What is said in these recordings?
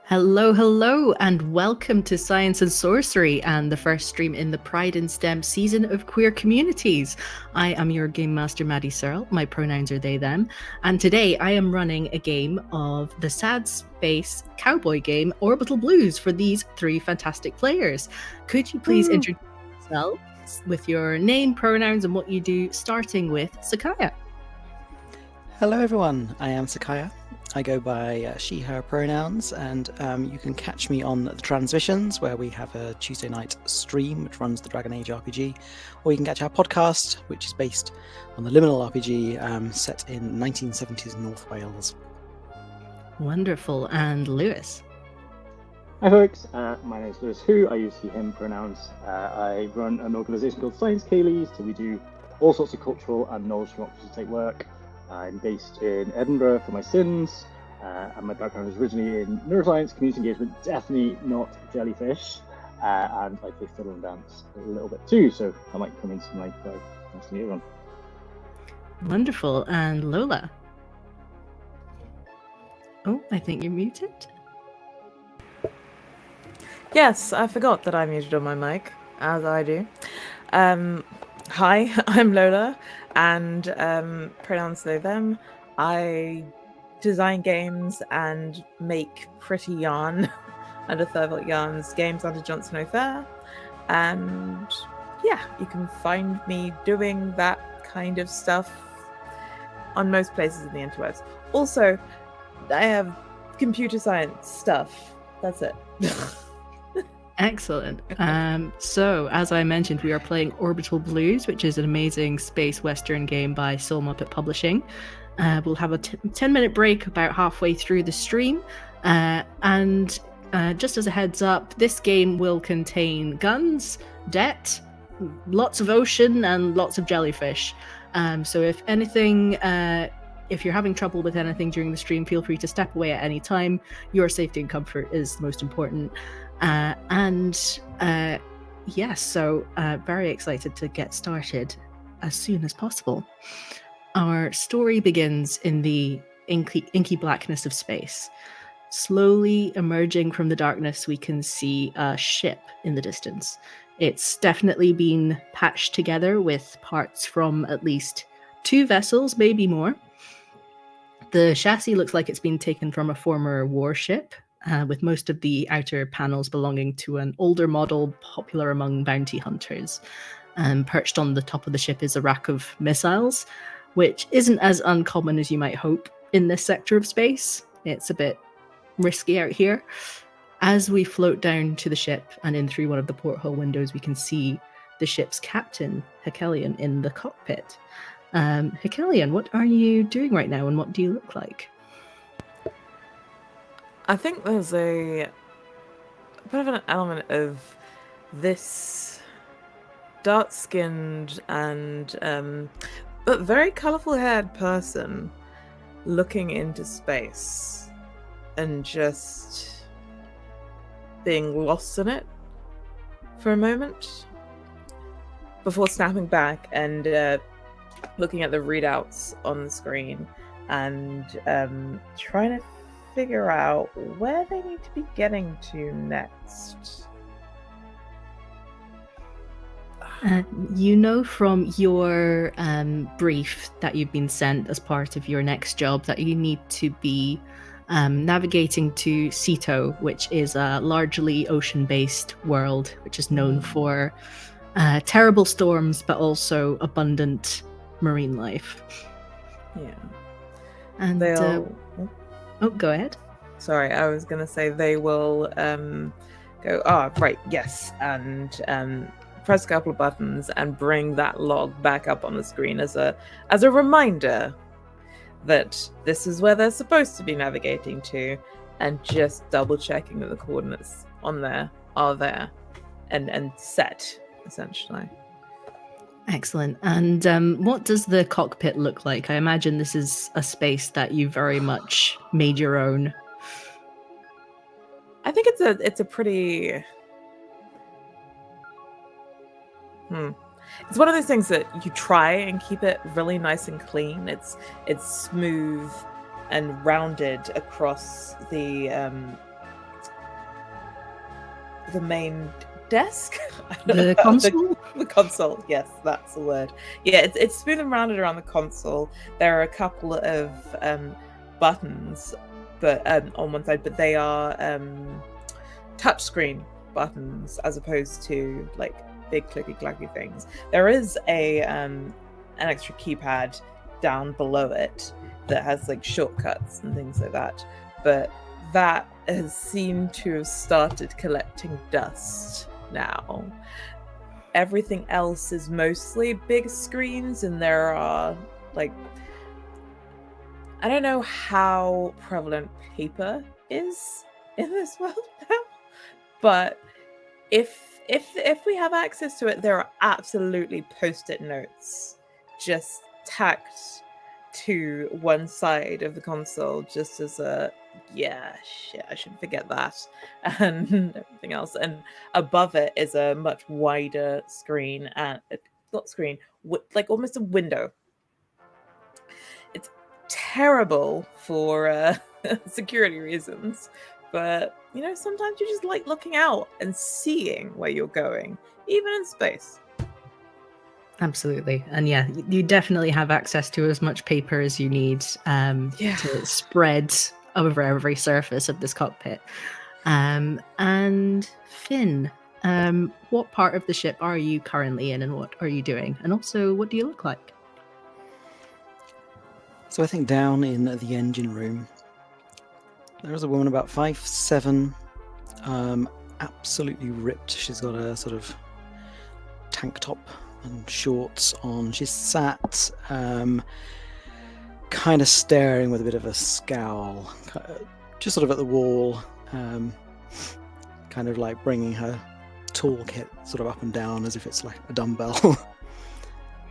Hello, hello, and welcome to Science and Sorcery and the first stream in the Pride in STEM season of Queer Communities. I am your Game Master, Maddy Searle. My pronouns are they, them. And today I am running a game of the sad space cowboy game, Orbital Blues, for these three fantastic players. Could you please introduce yourselves with your name, pronouns, and what you do, starting with Sequaia? Hello everyone, I am Sequaia. I go by she, her pronouns, and you can catch me on the transmissions where we have a Tuesday night stream which runs the Dragon Age RPG, or you can catch our podcast which is based on the Liminal RPG set in 1970s North Wales. Wonderful. And Lewis? Hi folks, my name is Lewis Hou. I use he, him pronouns. I run an organisation called Science Ceilidh, so we do all sorts of cultural and knowledge democracy type work. I'm based in Edinburgh for my sins, and my background is originally in neuroscience, community engagement, definitely not Jellyfish, and I play fiddle and dance a little bit too, so I might come into my play. Nice to meet everyone. Wonderful. And Lola? Oh, I think you're muted. Yes, I forgot that I muted on my mic, as I do. Hi, I'm Lola, and pronouns they, them. I design games and make pretty yarn under Thurvolt Yarns games under Johnson Ofair. And yeah, you can find me doing that kind of stuff on most places in the interwebs. Also, I have computer science stuff. That's it. Excellent. So, as I mentioned, we are playing Orbital Blues, which is an amazing space western game by Soul Muppet Publishing. We'll have a 10-minute break about halfway through the stream. And just as a heads up, this game will contain guns, debt, lots of ocean, and lots of jellyfish. So if anything... if you're having trouble with anything during the stream, feel free to step away at any time. Your safety and comfort is the most important. Yes, so very excited to get started as soon as possible. Our story begins in the inky blackness of space. Slowly emerging from the darkness, we can see a ship in the distance. It's definitely been patched together with parts from at least 2 vessels, maybe more. The chassis looks like it's been taken from a former warship, with most of the outer panels belonging to an older model popular among bounty hunters. Perched on the top of the ship is a rack of missiles, which isn't as uncommon as you might hope in this sector of space. It's a bit risky out here. As we float down to the ship and in through one of the porthole windows, we can see the ship's captain, Hekelian, in the cockpit. Hekelian, what are you doing right now and what do you look like? I think there's a bit of an element of this dark-skinned and but very colourful-haired person looking into space and just being lost in it for a moment before snapping back and looking at the readouts on the screen and trying to figure out where they need to be getting to next. You know from your brief that you've been sent as part of your next job that you need to be navigating to Ceto, which is a largely ocean-based world, which is known for terrible storms, but also abundant marine life. Yeah. And go ahead. Sorry, I was going to say they will go, right, yes, and press a couple of buttons and bring that log back up on the screen as a reminder that this is where they're supposed to be navigating to, and just double checking that the coordinates on there are there and set, essentially. Excellent. And what does the cockpit look like? I imagine this is a space that you very much made your own. I think it's a pretty... It's one of those things that you try and keep it really nice and clean. It's smooth and rounded across the the main desk. The console? The console, yes, that's the word. Yeah, it's smooth and rounded around the console. There are a couple of buttons, but on one side, but they are touchscreen buttons as opposed to like big clicky clacky things. There is an extra keypad down below it that has like shortcuts and things like that, but that has seemed to have started collecting dust now. Everything else is mostly big screens, and there are like, I don't know how prevalent paper is in this world now, but if we have access to it, there are absolutely post-it notes just tacked to one side of the console, just as a shit, I shouldn't forget that, and everything else. And above it is a much wider screen, and like almost a window. It's terrible for security reasons, but you know, sometimes you just like looking out and seeing where you're going, even in space. Absolutely. And yeah, you definitely have access to as much paper as you need to spread over every surface of this cockpit. And Finn, what part of the ship are you currently in, and what are you doing? And also, what do you look like? So I think down in the engine room, there is a woman about 5'7", absolutely ripped. She's got a sort of tank top and shorts on. She's sat kind of staring with a bit of a scowl, just sort of at the wall, kind of like bringing her toolkit sort of up and down as if it's like a dumbbell.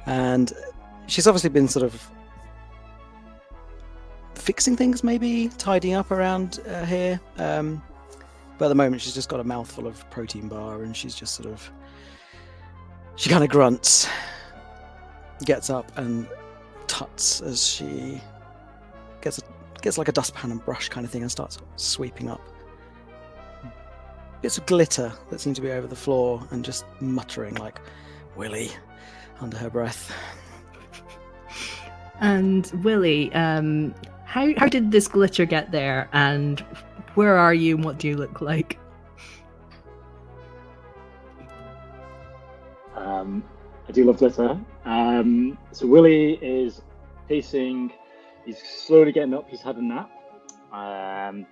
And she's obviously been sort of fixing things, maybe tidying up around here, but at the moment she's just got a mouthful of protein bar, and she's just sort of, she kind of grunts, gets up and tuts as she gets like a dustpan and brush kind of thing and starts sweeping up bits of glitter that seem to be over the floor, and just muttering like "Willy" under her breath. And Willy, how did this glitter get there, and where are you, and what do you look like? I do love glitter. So Willy is pacing. He's slowly getting up. He's had a nap, and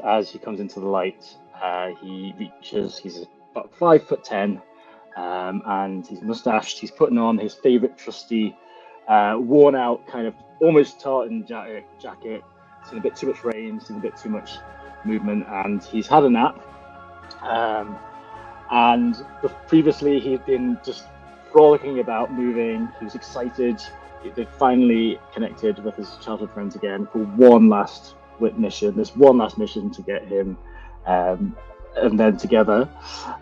as he comes into the light, he reaches. He's about 5'10", and he's mustached. He's putting on his favourite trusty, worn-out kind of almost tartan jacket. Seen a bit too much rain. Seen a bit too much movement, and he's had a nap. And previously he'd been just frolicking about, moving. He was excited. They finally connected with his childhood friends again for one last mission. This one last mission to get him and then together.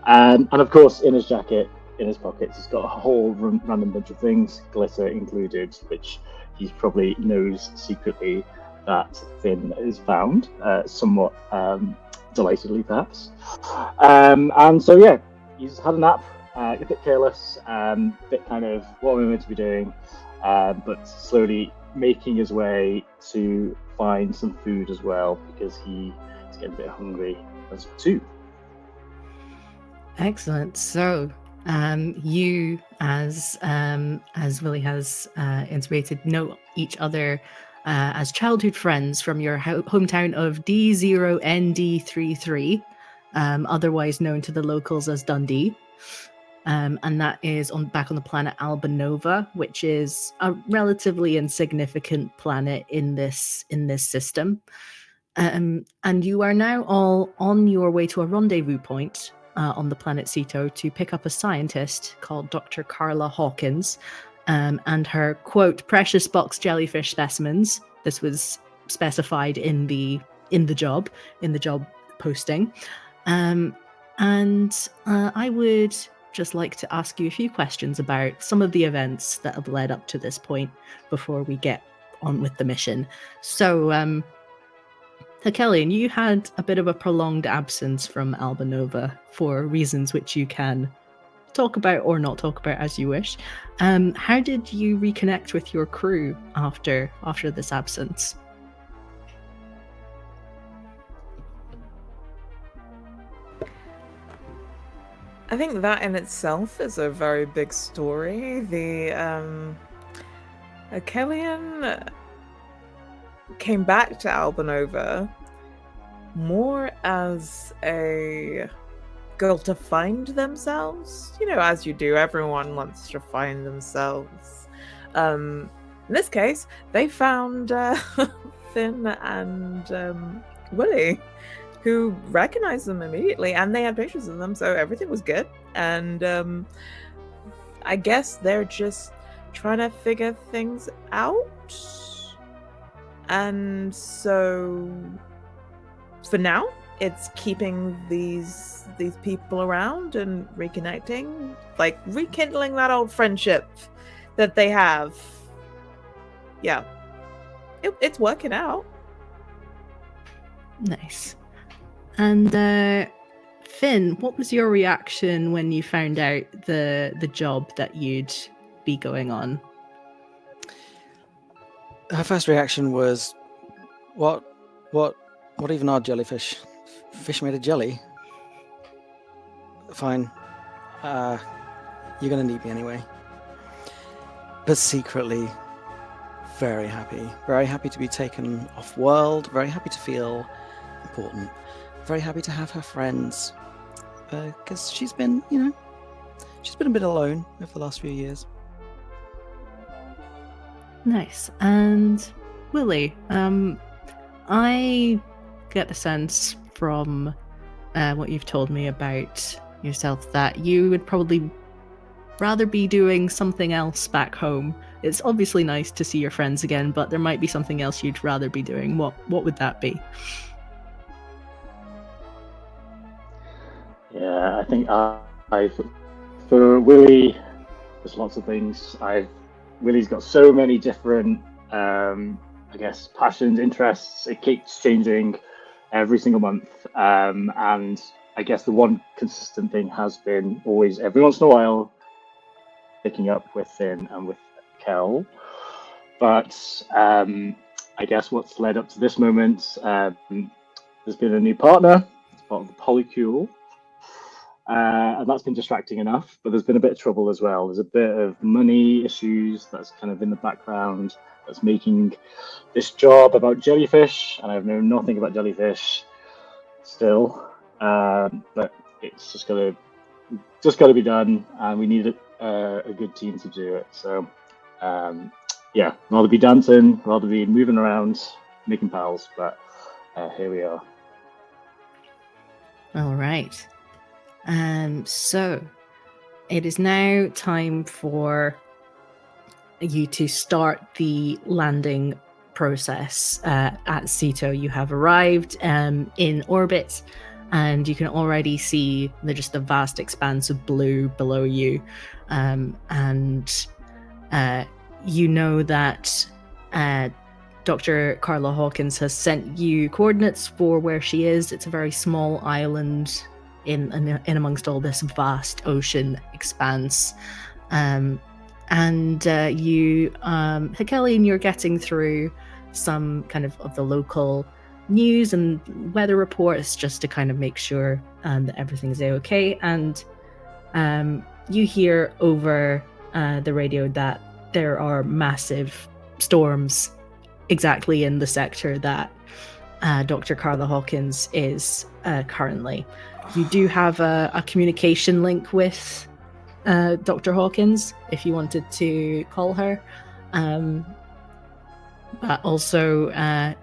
And of course, in his jacket, in his pockets, he's got a whole random bunch of things, glitter included, which he probably knows secretly that Finn is found, somewhat delightedly perhaps. And so yeah, he's had a nap, a bit careless, bit kind of what am I meant to be doing, but slowly making his way to find some food as well, because he is getting a bit hungry as too. Excellent. So you, as Willy has intimated, know each other as childhood friends from your hometown of D0ND33, otherwise known to the locals as Dundee. And that is back on the planet Albanova, which is a relatively insignificant planet in this system. And you are now all on your way to a rendezvous point on the planet Ceto to pick up a scientist called Dr. Carla Hawkins, and her, quote, precious box jellyfish specimens. This was specified in the job posting. And I would just like to ask you a few questions about some of the events that have led up to this point before we get on with the mission. So Hekelian, you had a bit of a prolonged absence from Albanova for reasons which you can talk about or not talk about as you wish. How did you reconnect with your crew after this absence? I think that in itself is a very big story. The Kellian came back to Albanova more as a girl to find themselves. You know, as you do, everyone wants to find themselves. In this case, they found Finn and Willy, who recognized them immediately, and they had pictures of them, so everything was good. And I guess they're just trying to figure things out. And so for now, it's keeping these people around and reconnecting, like rekindling that old friendship that they have. Yeah, it's working out. Nice. And Finn, what was your reaction when you found out the job that you'd be going on? Her first reaction was, what even are jellyfish? Fish made of jelly? Fine. You're gonna need me anyway. But secretly, very happy. Very happy to be taken off world, very happy to feel important. Very happy to have her friends. Because she's been a bit alone over the last few years. Nice. And Willy, I get the sense from what you've told me about yourself that you would probably rather be doing something else back home. It's obviously nice to see your friends again, but there might be something else you'd rather be doing. What would that be? Yeah, I think for Willy, there's lots of things. Willy's got so many different, I guess, passions, interests. It keeps changing every single month, and I guess the one consistent thing has been always, every once in a while, picking up with Finn and with Kells. But I guess what's led up to this moment, there's been a new partner. It's part of the Polycule. And that's been distracting enough, but there's been a bit of trouble as well. There's a bit of money issues that's kind of in the background that's making this job about jellyfish, and I've known nothing about jellyfish still, but it's just got to be done, and we need a good team to do it. So yeah, rather be dancing, rather be moving around, making pals, but here we are. All right. So it is now time for you to start the landing process at Ceto. You have arrived in orbit, and you can already see the vast expanse of blue below you, and you know that Dr. Carla Hawkins has sent you coordinates for where she is. It's a very small island in amongst all this vast ocean expanse, and you, Hekelian, you're getting through some kind of the local news and weather reports just to kind of make sure that everything's okay. And you hear over the radio that there are massive storms exactly in the sector that Dr. Carla Hawkins is currently. You do have a communication link with Dr. Hawkins if you wanted to call her. But also, yeah,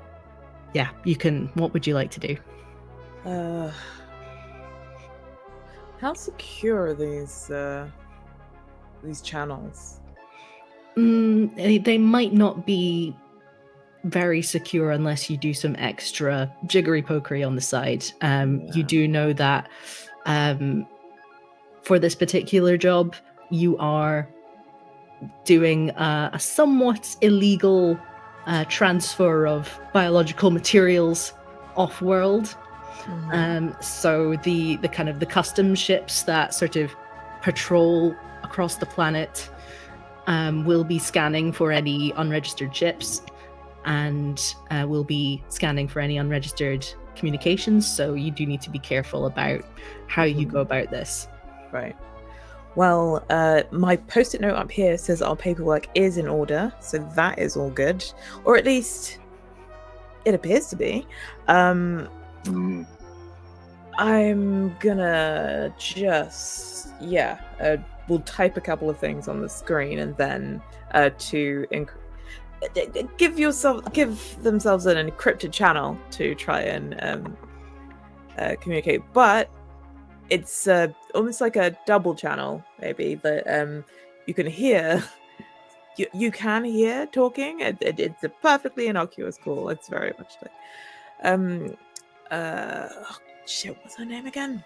you can. What would you like to do? How secure are these channels? They might not be very secure unless you do some extra jiggery pokery on the side. You do know that for this particular job, you are doing a somewhat illegal transfer of biological materials off-world. So the kind of the custom ships that sort of patrol across the planet will be scanning for any unregistered ships, and will be scanning for any unregistered communications. So you do need to be careful about how you go about this. Right. Well, my post-it note up here says our paperwork is in order, so that is all good, or at least it appears to be. I'm gonna just we'll type a couple of things on the screen, and then give themselves an encrypted channel to try and communicate, but it's almost like a double channel, maybe, that you can hear. You can hear talking. It's a perfectly innocuous call. It's very much like shit, what's her name again?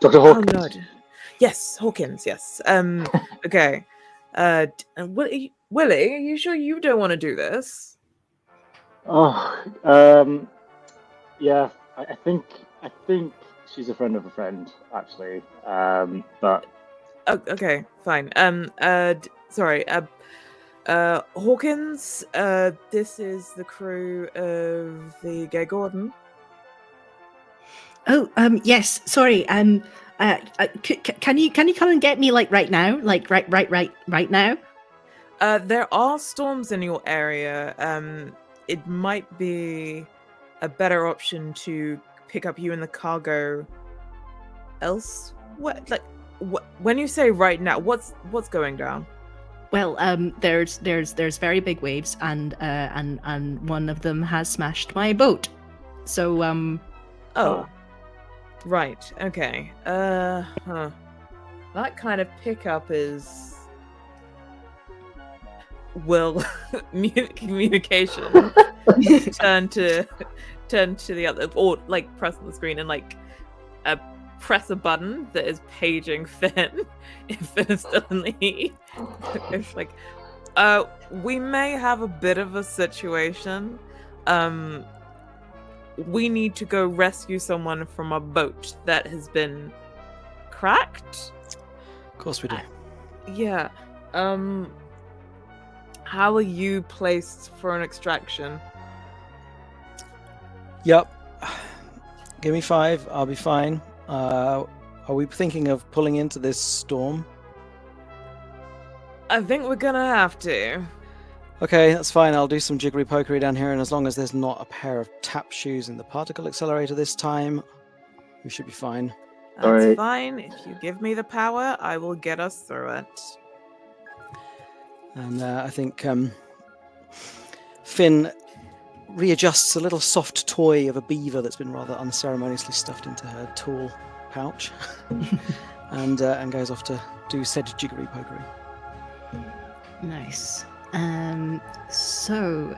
Dr. Hawkins. Oh God. Yes, Hawkins. Yes. Okay. Willy, are you sure you don't want to do this? Oh, yeah. I think she's a friend of a friend, actually. But okay, fine. Sorry. Hawkins. This is the crew of the Gay Gordon. Oh, yes. Sorry. Can you come and get me like right now? Like right now? There are storms in your area. It might be a better option to pick up you in the cargo else. When you say right now, what's going down? Well, there's very big waves, and one of them has smashed my boat. So Oh. Right. Okay. That kind of pickup is communication. turn to the other, or like press on the screen and like press a button that is paging Finn if Finn is still in the heat. It's like, we may have a bit of a situation. We need to go rescue someone from a boat that has been cracked. Of course we do. Yeah. How are you placed for an extraction? Yep. Give me 5. I'll be fine. Are we thinking of pulling into this storm? I think we're gonna have to. Okay, that's fine. I'll do some jiggery pokery down here, and as long as there's not a pair of tap shoes in the particle accelerator this time, we should be fine. That's Alright. fine. If you give me the power, I will get us through it. And I think Finn readjusts a little soft toy of a beaver that's been rather unceremoniously stuffed into her tall pouch, and goes off to do said jiggery pokery. nice. So,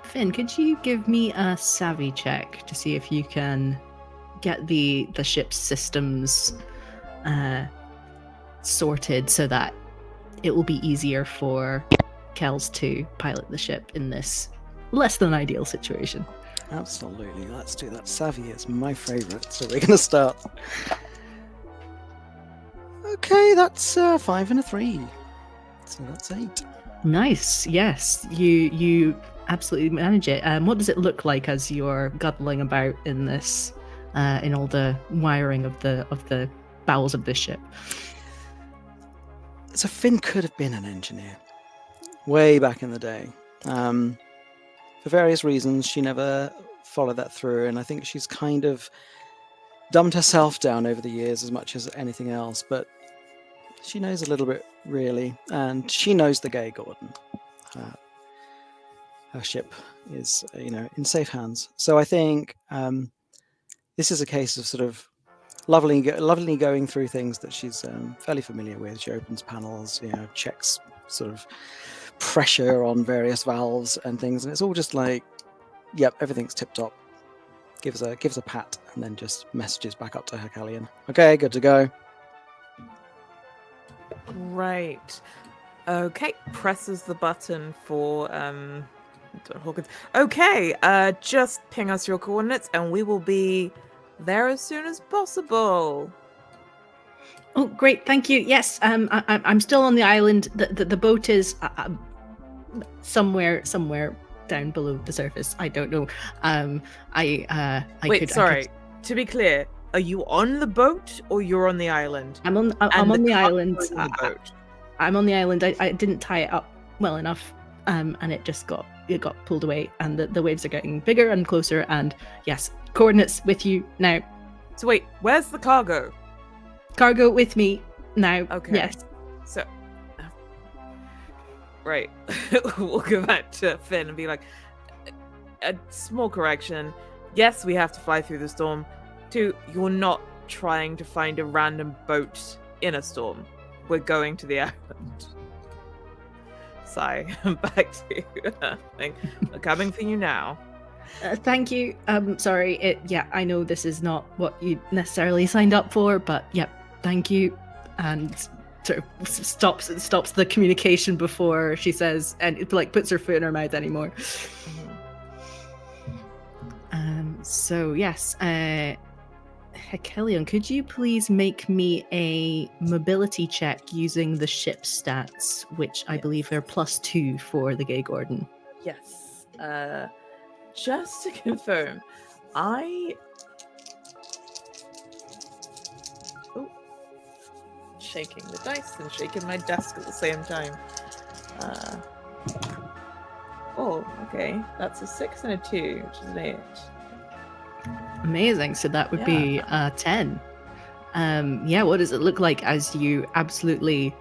Finn, could you give me a savvy check to see if you can get the ship's systems sorted so that it will be easier for Kells to pilot the ship in this less than ideal situation? Absolutely, let's do that. Savvy is my favourite, so we're going to start. Okay, that's 5 and a 3. So that's 8. Nice. Yes, you absolutely manage it. What does it look like as you're guddling about in this, in all the wiring of the bowels of this ship? So Finn could have been an engineer way back in the day. For various reasons, she never followed that through, and I think she's kind of dumbed herself down over the years as much as anything else, but she knows a little bit, really, and she knows the Gay Gordon. Her ship is, in safe hands. So I think this is a case of sort of lovely going through things that she's fairly familiar with. She opens panels, checks sort of pressure on various valves and things, and it's all just like, yep, everything's tip top. Gives a pat, and then just messages back up to her Callian. Okay, good to go. Right. Okay. Presses the button for Hawkins. Okay, just ping us your coordinates and we will be there as soon as possible. Oh, great! Thank you. Yes, I'm still on the island. The boat is somewhere down below the surface. I don't know. Wait, sorry. To be clear, are you on the boat or you're on the island? I'm on the island. On the boat. I'm on the island. I didn't tie it up well enough, and it just got pulled away, and the waves are getting bigger and closer. And yes, coordinates with you now. So wait, where's the cargo? Cargo with me now. Okay. Yes. So, right, we'll go back to Finn and be like, a small correction. Yes, we have to fly through the storm. 2, you're not trying to find a random boat in a storm. We're going to the island. Sigh, back to you. We're coming for you now. Thank you. Sorry. I know this is not what you necessarily signed up for, but yep. Thank you. And sort of stops the communication before she says, and it puts her foot in her mouth anymore. So yes, Hekelion, could you please make me a mobility check using the ship stats, which I believe are +2 for the Gay Gordon? Yes. Just to confirm, shaking the dice and shaking my desk at the same time. Okay. That's a 6 and a 2, which is an 8. Amazing. So that would be 10. What does it look like as you absolutely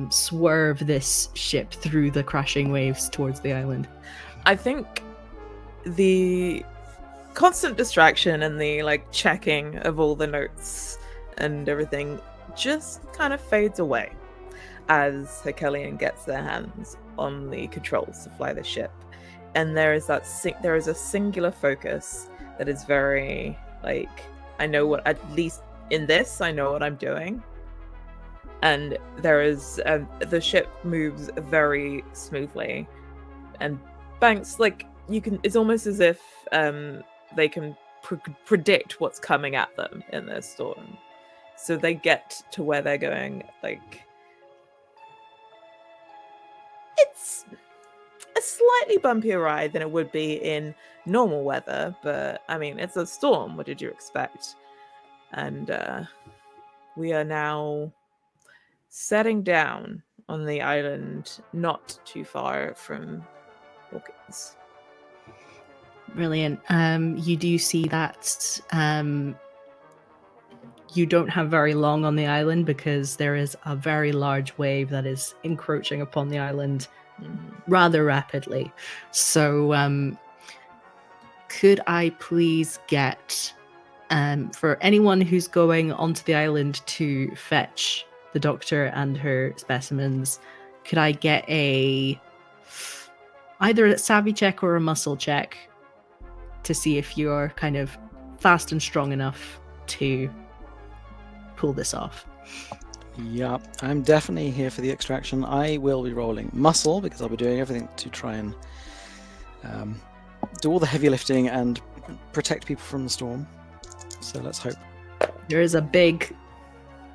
swerve this ship through the crashing waves towards the island? I think the constant distraction and the checking of all the notes and everything just kind of fades away as Hekelion gets their hands on the controls to fly the ship, and there is a singular focus that is very I know what, at least in this, I know what I'm doing, and there is the ship moves very smoothly and banks it's almost as if they can predict what's coming at them in this storm. So they get to where they're going, it's a slightly bumpier ride than it would be in normal weather, but I mean, it's a storm. What did you expect? And we are now setting down on the island, not too far from Hawkins. Brilliant. You do see that you don't have very long on the island because there is a very large wave that is encroaching upon the island rather rapidly. So could I please get, for anyone who's going onto the island to fetch the doctor and her specimens, could I get either a savvy check or a muscle check to see if you're kind of fast and strong enough to pull this off? Yeah, I'm definitely here for the extraction. I will be rolling muscle because I'll be doing everything to try and do all the heavy lifting and protect people from the storm. So let's hope. There is a big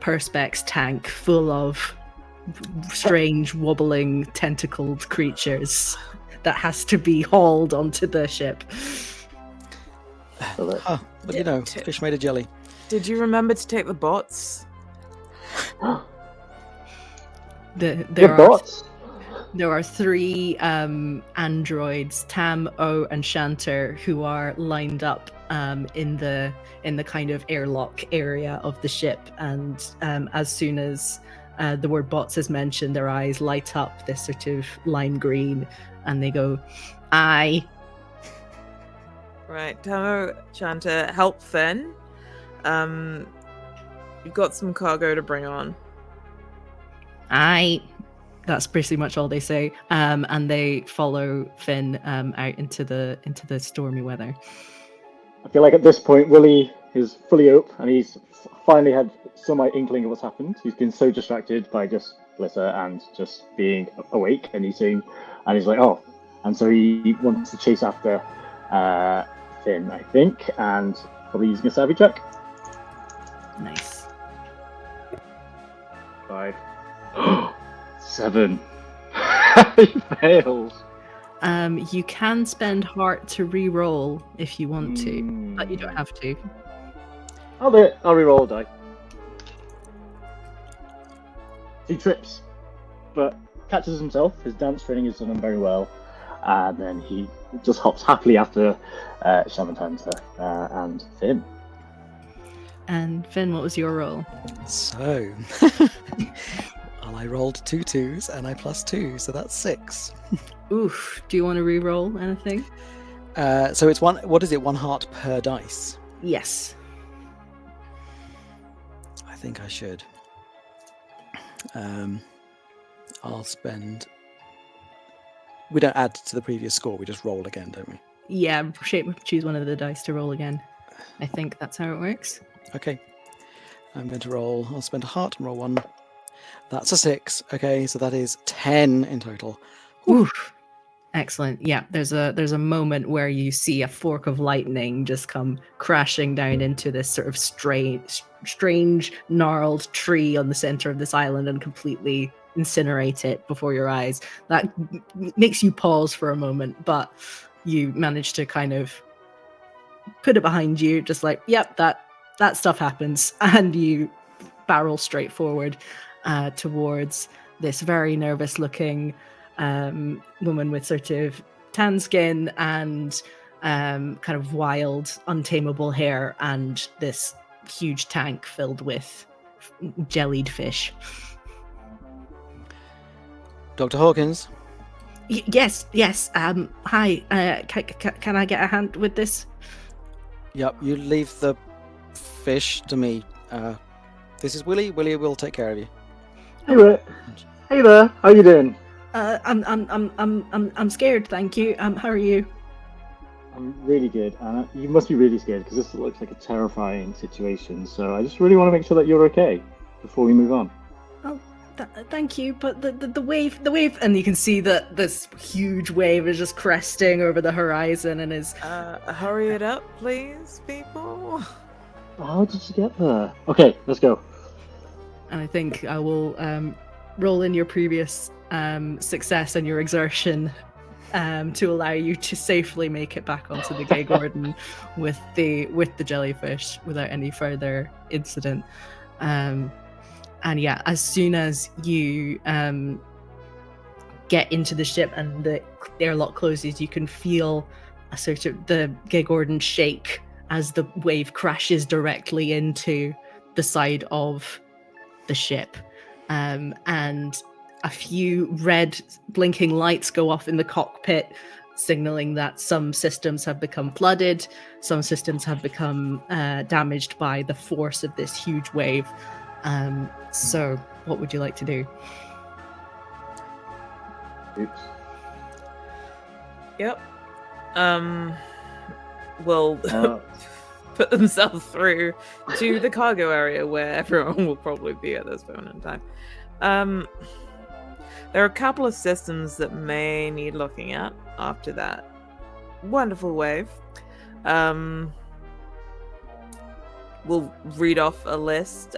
perspex tank full of strange wobbling tentacled creatures that has to be hauled onto the ship. But fish made of jelly. Did you remember to take the bots? There are 3 androids, Tam, O, and Shanter, who are lined up in the kind of airlock area of the ship. And as soon as the word bots is mentioned, their eyes light up this sort of lime green, and they go, "Aye." Right, Tamo, Shanter, help Finn. You've got some cargo to bring on. Aye. That's pretty much all they say. And they follow Finn out into the stormy weather. I feel like at this point, Willy is fully up, and he's finally had some inkling of what's happened. He's been so distracted by just glitter and just being awake and eating, and he's like, "Oh, and so he wants to chase after Finn, I think, and probably using a savvy check. Nice. 5. 7. He fails. You can spend heart to re-roll if you want to, but you don't have to. I'll do it. I'll re-roll a die. He trips, but catches himself. His dance training has done him very well, and then he just hops happily after Shaman Hunter and Finn. And Finn, what was your roll? So, well, I rolled 2 2s and I plus 2, so that's 6. Oof. Do you want to re-roll anything? So it's one. What is it? 1 heart per dice. Yes. I think I should. I'll spend. We don't add to the previous score. We just roll again, don't we? Yeah. Choose one of the dice to roll again. I think that's how it works. Okay. I'm going to roll. I'll spend a heart and roll 1. That's a 6. Okay, so that is 10 in total. Oof. Excellent. Yeah, there's a moment where you see a fork of lightning just come crashing down into this sort of strange gnarled tree on the center of this island and completely incinerate it before your eyes. That makes you pause for a moment, but you manage to kind of put it behind you, just like, yep, that stuff happens, and you barrel straight forward towards this very nervous looking woman with sort of tan skin and kind of wild, untamable hair, and this huge tank filled with jellied fish. Dr. Hawkins? Yes. Hi. Can I get a hand with this? Yep, you leave the fish to me. This is Willy. Willy will take care of you. Hey there. How you doing? I'm scared, thank you. How are you? I'm really good. You must be really scared because this looks like a terrifying situation. So I just really want to make sure that you're okay before we move on. Oh, thank you. But the wave, and you can see that this huge wave is just cresting over the horizon and is. Hurry it up, please, people. How did you get there? Okay, let's go. And I think I will roll in your previous success and your exertion to allow you to safely make it back onto the Gay Gordon with the jellyfish without any further incident. And yeah, as soon as you get into the ship and the airlock closes, you can feel a sort of the Gay Gordon shake as the wave crashes directly into the side of the ship. And a few red blinking lights go off in the cockpit, signaling that some systems have become flooded, some systems have become damaged by the force of this huge wave. So what would you like to do? Oops. Yep. Will put themselves through to the cargo area where everyone will probably be at this moment in time. There are a couple of systems that may need looking at after that wonderful wave. We'll read off a list.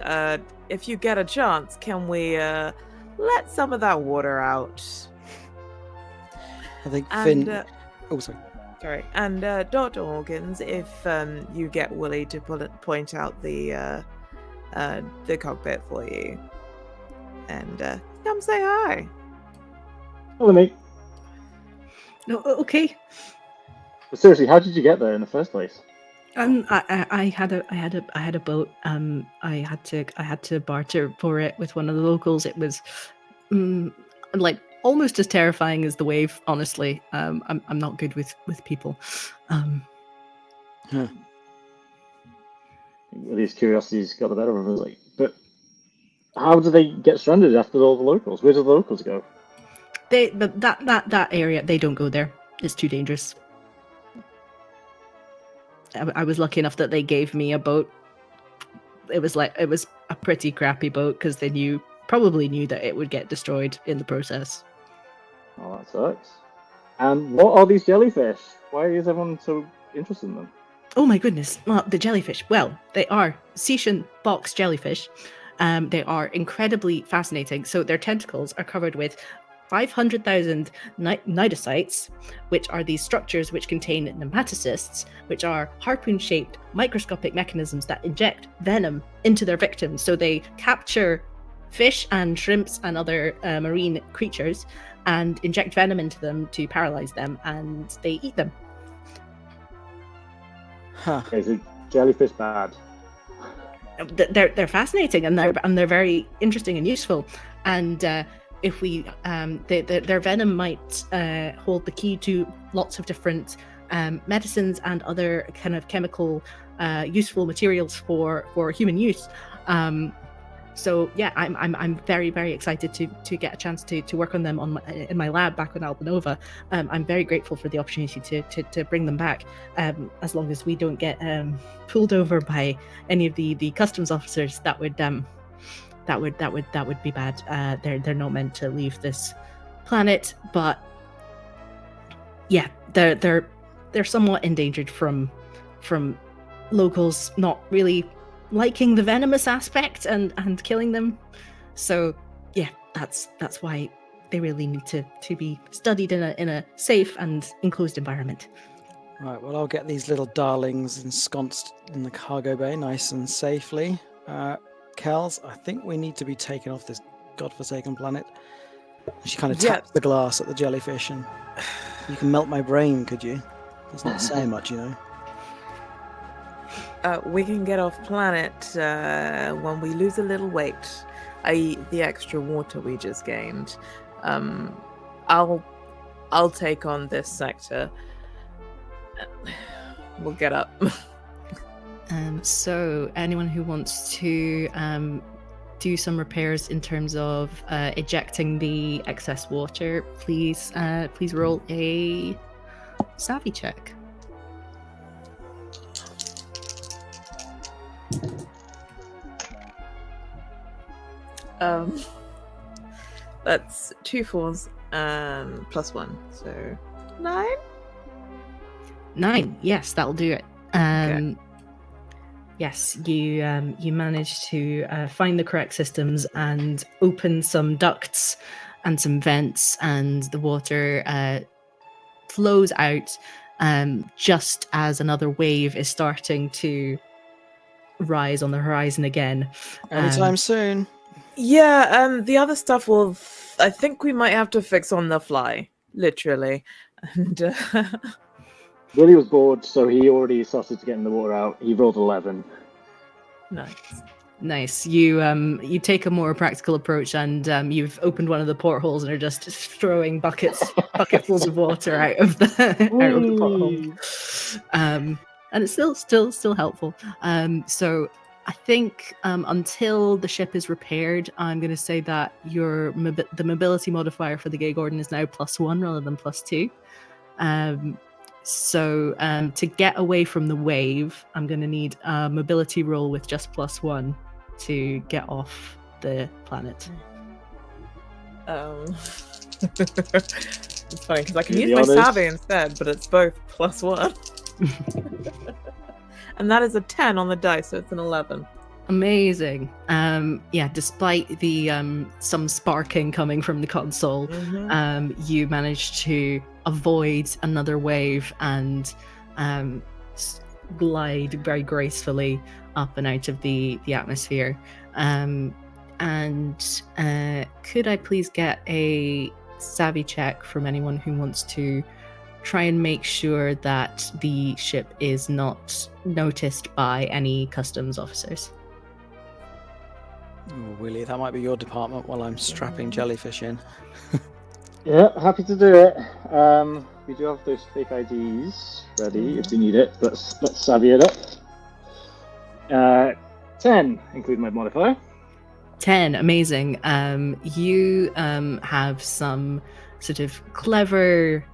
If you get a chance, can we let some of that water out? I think Finn... Sorry. And Dr. Hawkins, if you get Willy to point out the cockpit for you, and come say hi. Hello, mate. No, okay. But seriously, how did you get there in the first place? I had a boat. I had to barter for it with one of the locals. It was like almost as terrifying as the wave. Honestly, I'm not good with people. These curiosities got the better of us. Like, but how do they get stranded after all the locals? Where do the locals go? That area, they don't go there. It's too dangerous. I was lucky enough that they gave me a boat. It was a pretty crappy boat because they probably knew that it would get destroyed in the process. Oh, that sucks. And what are these jellyfish? Why is everyone so interested in them? Oh my goodness. Well, the jellyfish. Well, they are Secian box jellyfish. They are incredibly fascinating. So their tentacles are covered with 500,000 cnidocytes, which are these structures which contain nematocysts, which are harpoon-shaped microscopic mechanisms that inject venom into their victims. So they capture fish and shrimps and other marine creatures and inject venom into them to paralyze them, and they eat them. Huh. Is it jellyfish bad? They're fascinating, and they're very interesting and useful. And if we their venom might hold the key to lots of different medicines and other kind of chemical useful materials for human use. So yeah, I'm very, very excited to get a chance to work on them in my lab back on Albanova. I'm very grateful for the opportunity to bring them back, as long as we don't get pulled over by any of the customs officers. That would be bad. They're not meant to leave this planet, but yeah, they're somewhat endangered from locals not really liking the venomous aspect and killing them. So yeah, that's why they really need to be studied in a safe and enclosed environment. Right, well, I'll get these little darlings ensconced in the cargo bay nice and safely. Kells, I think we need to be taken off this godforsaken planet. She kind of taps the glass at the jellyfish, and you can melt my brain, could you? That's not saying much, you know. We can get off planet when we lose a little weight, i.e. the extra water we just gained. I'll take on this sector. We'll get up. So anyone who wants to do some repairs in terms of ejecting the excess water, please roll a savvy check. That's 2 4s plus 1, so 9. 9, yes, that'll do it. Okay. Yes, you managed to find the correct systems and open some ducts and some vents, and the water flows out just as another wave is starting to rise on the horizon again. Anytime soon. Yeah, the other stuff I think we might have to fix on the fly, literally. And Willy was bored, so he already started to get the water out. He rolled 11. Nice. You take a more practical approach, and you've opened one of the portholes and are just throwing bucketfuls of water out of the pothole. And it's still helpful. So I think until the ship is repaired, I'm going to say that the mobility modifier for the Gay Gordon is now +1 rather than +2. So to get away from the wave, I'm going to need a mobility roll with just +1 to get off the planet. It's funny because I can use my savvy instead, but it's both +1. And that is a 10 on the dice, so it's an 11. Amazing. Yeah, despite the some sparking coming from the console, you managed to avoid another wave and glide very gracefully up and out of the atmosphere. And could I please get a savvy check from anyone who wants to try and make sure that the ship is not noticed by any customs officers? Oh, Willy, that might be your department while I'm strapping jellyfish in. Yeah, happy to do it. We do have those fake IDs ready if you need it. Let's savvy it up. 10, including my modifier. 10, amazing. You have some sort of clever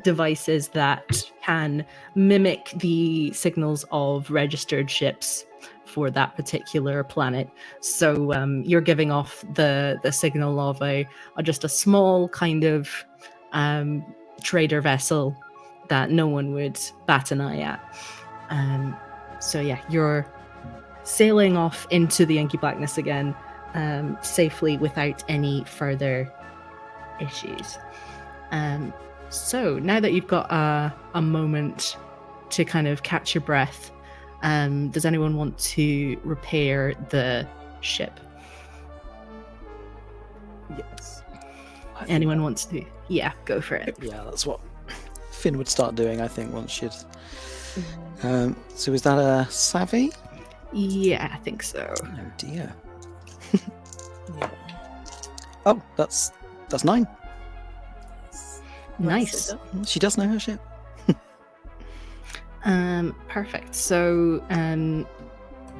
devices that can mimic the signals of registered ships for that particular planet. So you're giving off the signal of just a small kind of trader vessel that no one would bat an eye at. So yeah, you're sailing off into the inky blackness again, safely without any further issues. So now that you've got a moment to kind of catch your breath, does anyone want to repair the ship? Yes. Anyone wants to? Yeah, go for it. Yeah, that's what Finn would start doing, I think, once she'd... so is that a savvy? Yeah, I think so. Oh dear. Yeah. Oh, that's 9. Nice. She does know her ship. Perfect. So,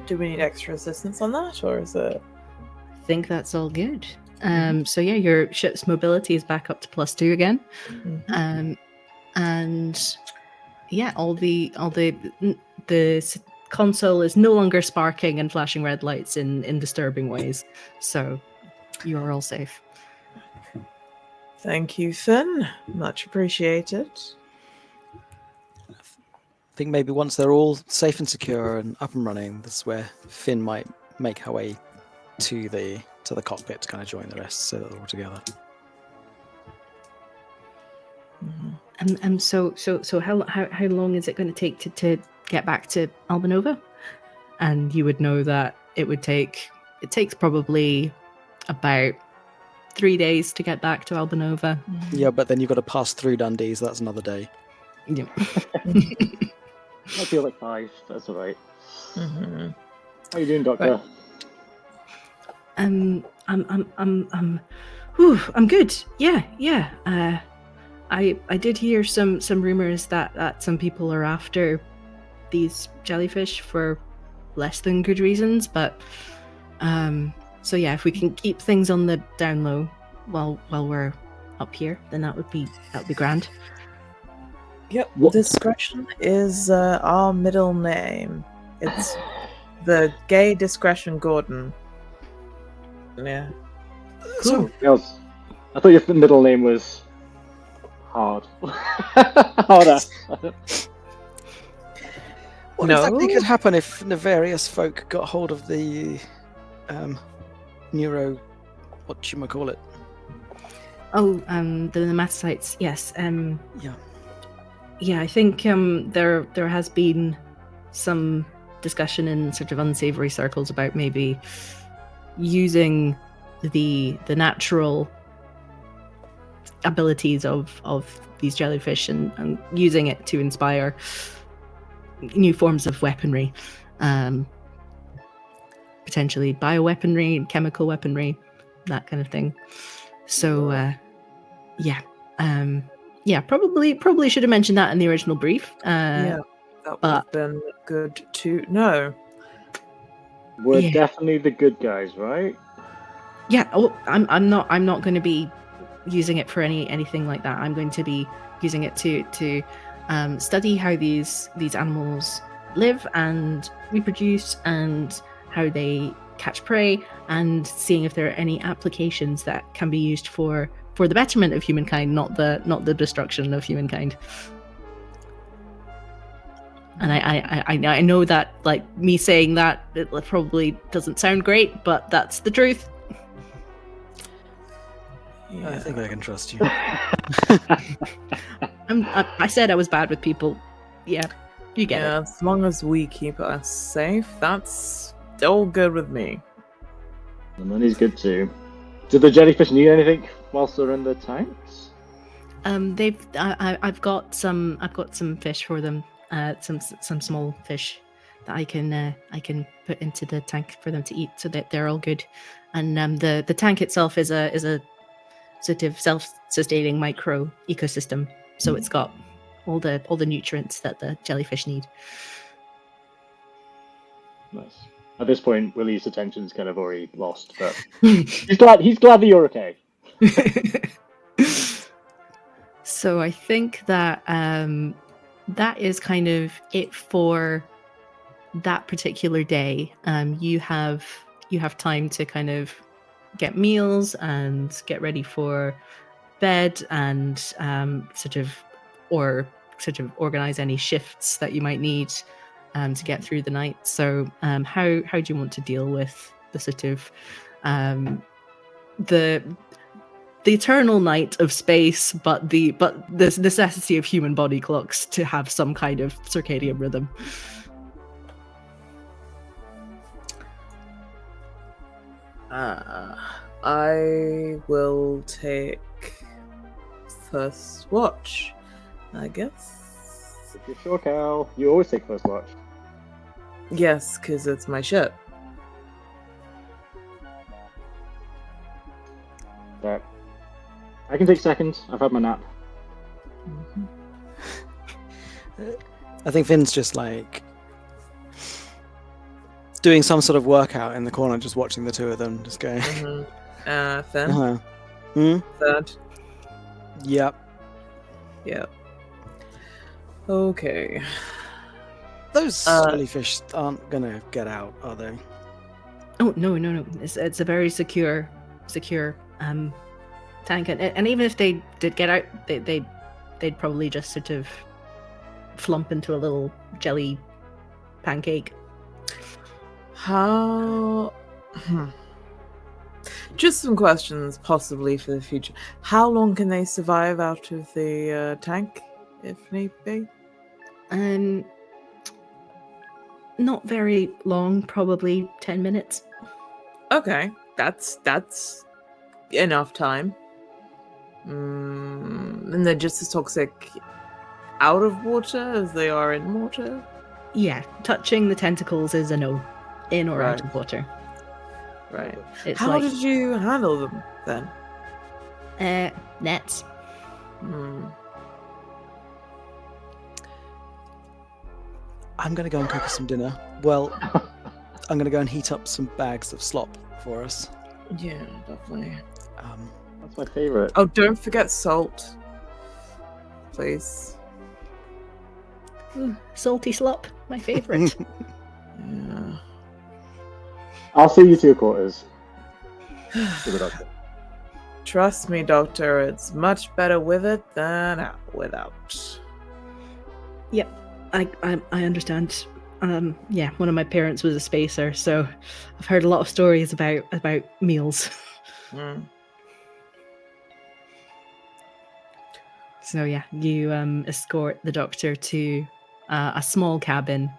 Do we need extra assistance on that, or is it? I think that's all good. So yeah, your ship's mobility is back up to +2 again. And yeah, all the console is no longer sparking and flashing red lights in disturbing ways. So you are all safe. Thank you, Finn. Much appreciated. I think maybe once they're all safe and secure and up and running, this is where Finn might make her way to the cockpit to kind of join the rest, so that they're all together. So how long is it going to take to get back to Albanova? And you would know that it takes probably about 3 days to get back to Albanova. Yeah, but then you've got to pass through Dundee, so that's another day. Yeah. I feel like 5. That's all right. How you doing, Doctor? I'm good. Yeah. I did hear some rumors that some people are after these jellyfish for less than good reasons, but so yeah, if we can keep things on the down low while we're up here, then that would be grand. Yep. Discretion is our middle name. It's the gay Discretion Gordon. Yeah. So, Yes. I thought your middle name was Hard. Harder. what No. exactly could happen if nefarious folk got hold of the neuro... whatchamacallit? Oh, the nematocytes. Yes. Yeah. Yeah, I think there has been some discussion in sort of unsavory circles about maybe using the natural abilities of these jellyfish and using it to inspire new forms of weaponry, potentially bioweaponry, chemical weaponry, that kind of thing. So probably should have mentioned that in the original brief. Yeah, that would have been good to know. We're definitely the good guys, right? Yeah. Oh, I'm not going to be using it for anything like that. I'm going to be using it to study how these animals live and reproduce and how they catch prey, and seeing if there are any applications that can be used for the betterment of humankind, not the destruction of humankind. And I know that, like, me saying that, it probably doesn't sound great, but that's the truth. Yeah. I think I can trust you. I said I was bad with people. Yeah, you get it. As long as we keep us safe, that's all good with me. The money's good too. Do the jellyfish need anything whilst they're in the tanks? I've got some fish for them. Some small fish that I can put into the tank for them to eat, so that they're all good. And the tank itself is a sort of self-sustaining micro ecosystem, so it's got all the nutrients that the jellyfish need. Nice. At this point, Willy's attention's kind of already lost, but he's glad that you're okay. So I think that that is kind of it for that particular day. You have time to kind of get meals and get ready for bed and sort of organize any shifts that you might need to get through the night. So how do you want to deal with the sort of the eternal night of space, but the necessity of human body clocks to have some kind of circadian rhythm? I will take first watch, I guess. If you're sure, Cal, you always take first watch. Yes, because it's my ship. But I can take second. I've had my nap. I think Finn's just like doing some sort of workout in the corner, just watching the two of them, just going. Finn, third. Yep. Yep. Okay. Those jellyfish aren't gonna get out, are they? Oh no! It's a very secure tank, and even if they did get out, they'd probably just sort of flump into a little jelly pancake. How? Just some questions, possibly for the future. How long can they survive out of the tank, if need be? Not very long. Probably 10 minutes. Okay, that's enough time. And they're just as toxic out of water as they are in water? Yeah, touching the tentacles is a no. In or out of water. Right. It's How did you handle them then? Nets. I'm gonna go and cook us some dinner. Well, I'm gonna go and heat up some bags of slop for us. Yeah, definitely. That's my favorite. Oh, don't forget salt, please. Salty slop, my favorite. Yeah. I'll see you to your quarters. To the doctor. Trust me, Doctor, it's much better with it than without. Yep, I understand. Yeah, one of my parents was a spacer, so I've heard a lot of stories about meals. So yeah, you escort the doctor to a small cabin,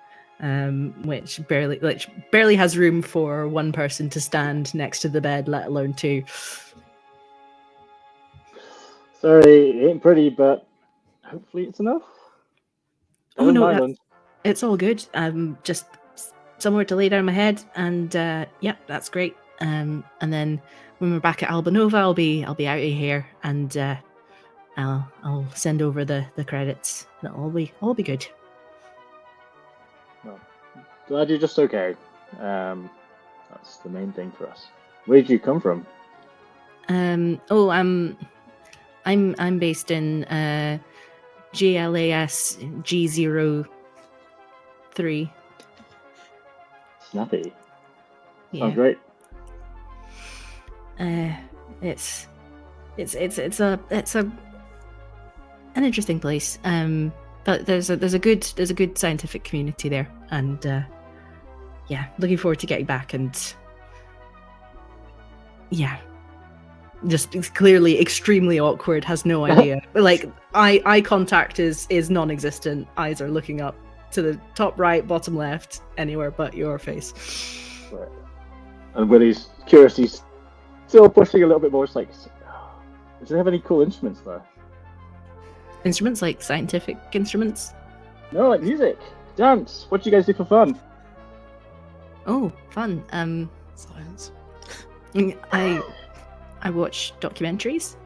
which barely has room for one person to stand next to the bed, let alone two. Sorry, it ain't pretty, but hopefully it's enough. Oh no, it's all good. Just somewhere to lay down my head, and yeah, that's great. And then when we're back at Albanova, I'll be out of here, and I'll send over the credits. It'll all be good. Well, glad you're just okay. That's the main thing for us. Where did you come from? I'm based in GLAS G03. Snappy. Yeah. Sounds great. It's an interesting place. But there's a good scientific community there, and yeah, looking forward to getting back. And yeah, just it's clearly extremely awkward. Has no idea. Like eye contact is non-existent. Eyes are looking up to the top right, bottom left, anywhere but your face. Right. And Willy's curiosity's still pushing a little bit more. It's like, does it have any cool instruments there? Instruments like scientific instruments? No, like music, dance. What do you guys do for fun? Oh, fun. Science. I watch documentaries.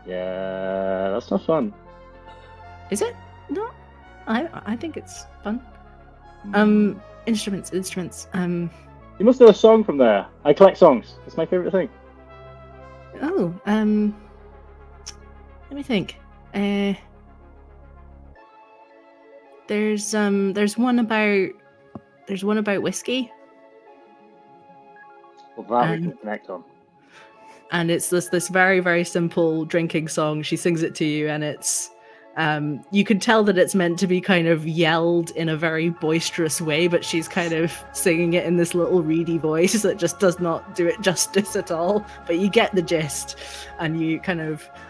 Yeah, that's not fun. Is it? No, I think it's fun. Instruments. You must know a song from there. I collect songs. It's my favorite thing. Oh, let me think. There's one about whiskey. Well, that we can connect on. and it's this very, very simple drinking song. She sings it to you, and it's you can tell that it's meant to be kind of yelled in a very boisterous way, but she's kind of singing it in this little reedy voice that just does not do it justice at all. But you get the gist, and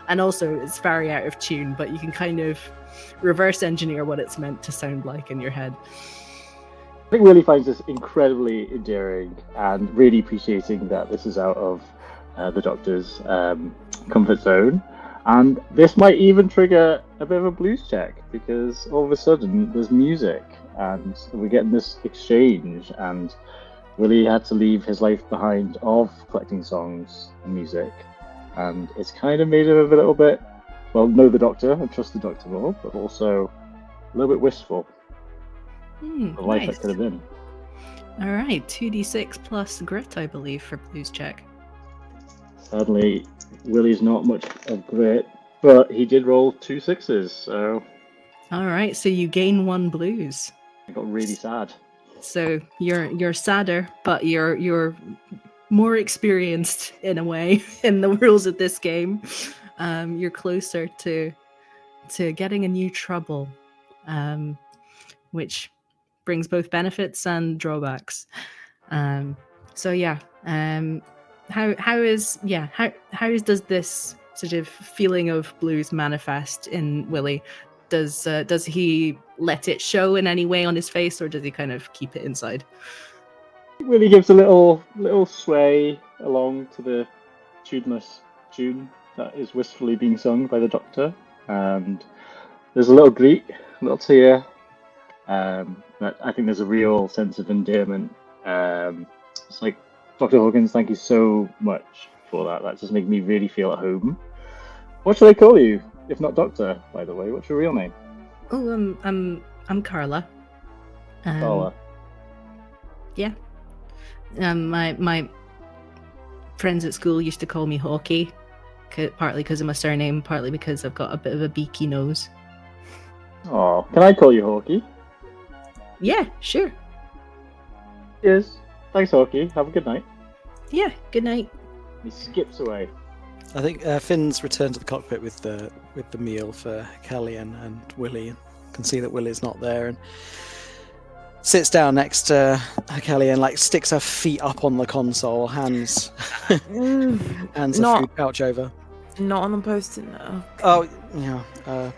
and also it's very out of tune, but you can kind of reverse engineer what it's meant to sound like in your head. I think Willy finds this incredibly endearing and really appreciating that this is out of the Doctor's comfort zone. And this might even trigger a bit of a blues check, because all of a sudden there's music and we're getting this exchange, and Willy had to leave his life behind of collecting songs and music, and it's kind of made him a little bit, well, know the Doctor and trust the Doctor more, but also a little bit wistful. The life Nice. that could have been. All right, 2d6 plus grit, I believe, for blues check. Sadly, Willy's not much of grit, but he did roll 2 6s, so All right, so you gain 1 blues. I got really sad. So you're sadder, but you're more experienced in a way in the rules of this game. You're closer to getting a new trouble, which brings both benefits and drawbacks. So yeah, how does this sort of feeling of blues manifest in Willy? Does he let it show in any way on his face, or does he kind of keep it inside? Willy gives a little sway along to the tuneless tune that is wistfully being sung by the Doctor, and there's a little greet, a little tear. But I think there's a real sense of endearment. It's like, Dr. Hawkins, thank you so much for that. That just made me really feel at home. What should I call you, if not Doctor? By the way, what's your real name? Oh, I'm Carla. Carla. Yeah. My friends at school used to call me Hawkeye, partly because of my surname, partly because I've got a bit of a beaky nose. Oh, can I call you Hawkeye? Yeah, sure. Yes. Thanks, Hawkeye. Have a good night. Yeah, good night. He skips away. I think Finn's returned to the cockpit with the meal for Kelly and Willy, and can see that Willy's not there, and sits down next to Kelly and like sticks her feet up on the console, hands a food pouch over. Not on the post-it note. Oh yeah. Yeah,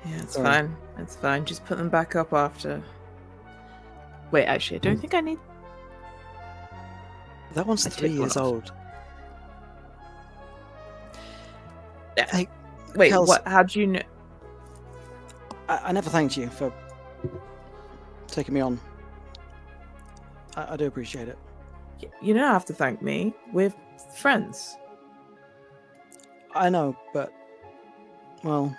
it's sorry. fine. It's fine. Just put them back up after. Wait, actually, I don't think I need. That one's I 3 took one years off. old. Yeah. Hey, Wait, Kells, what? How do you know? I never thanked you for taking me on. I do appreciate it. You don't have to thank me. We're friends. I know, but well,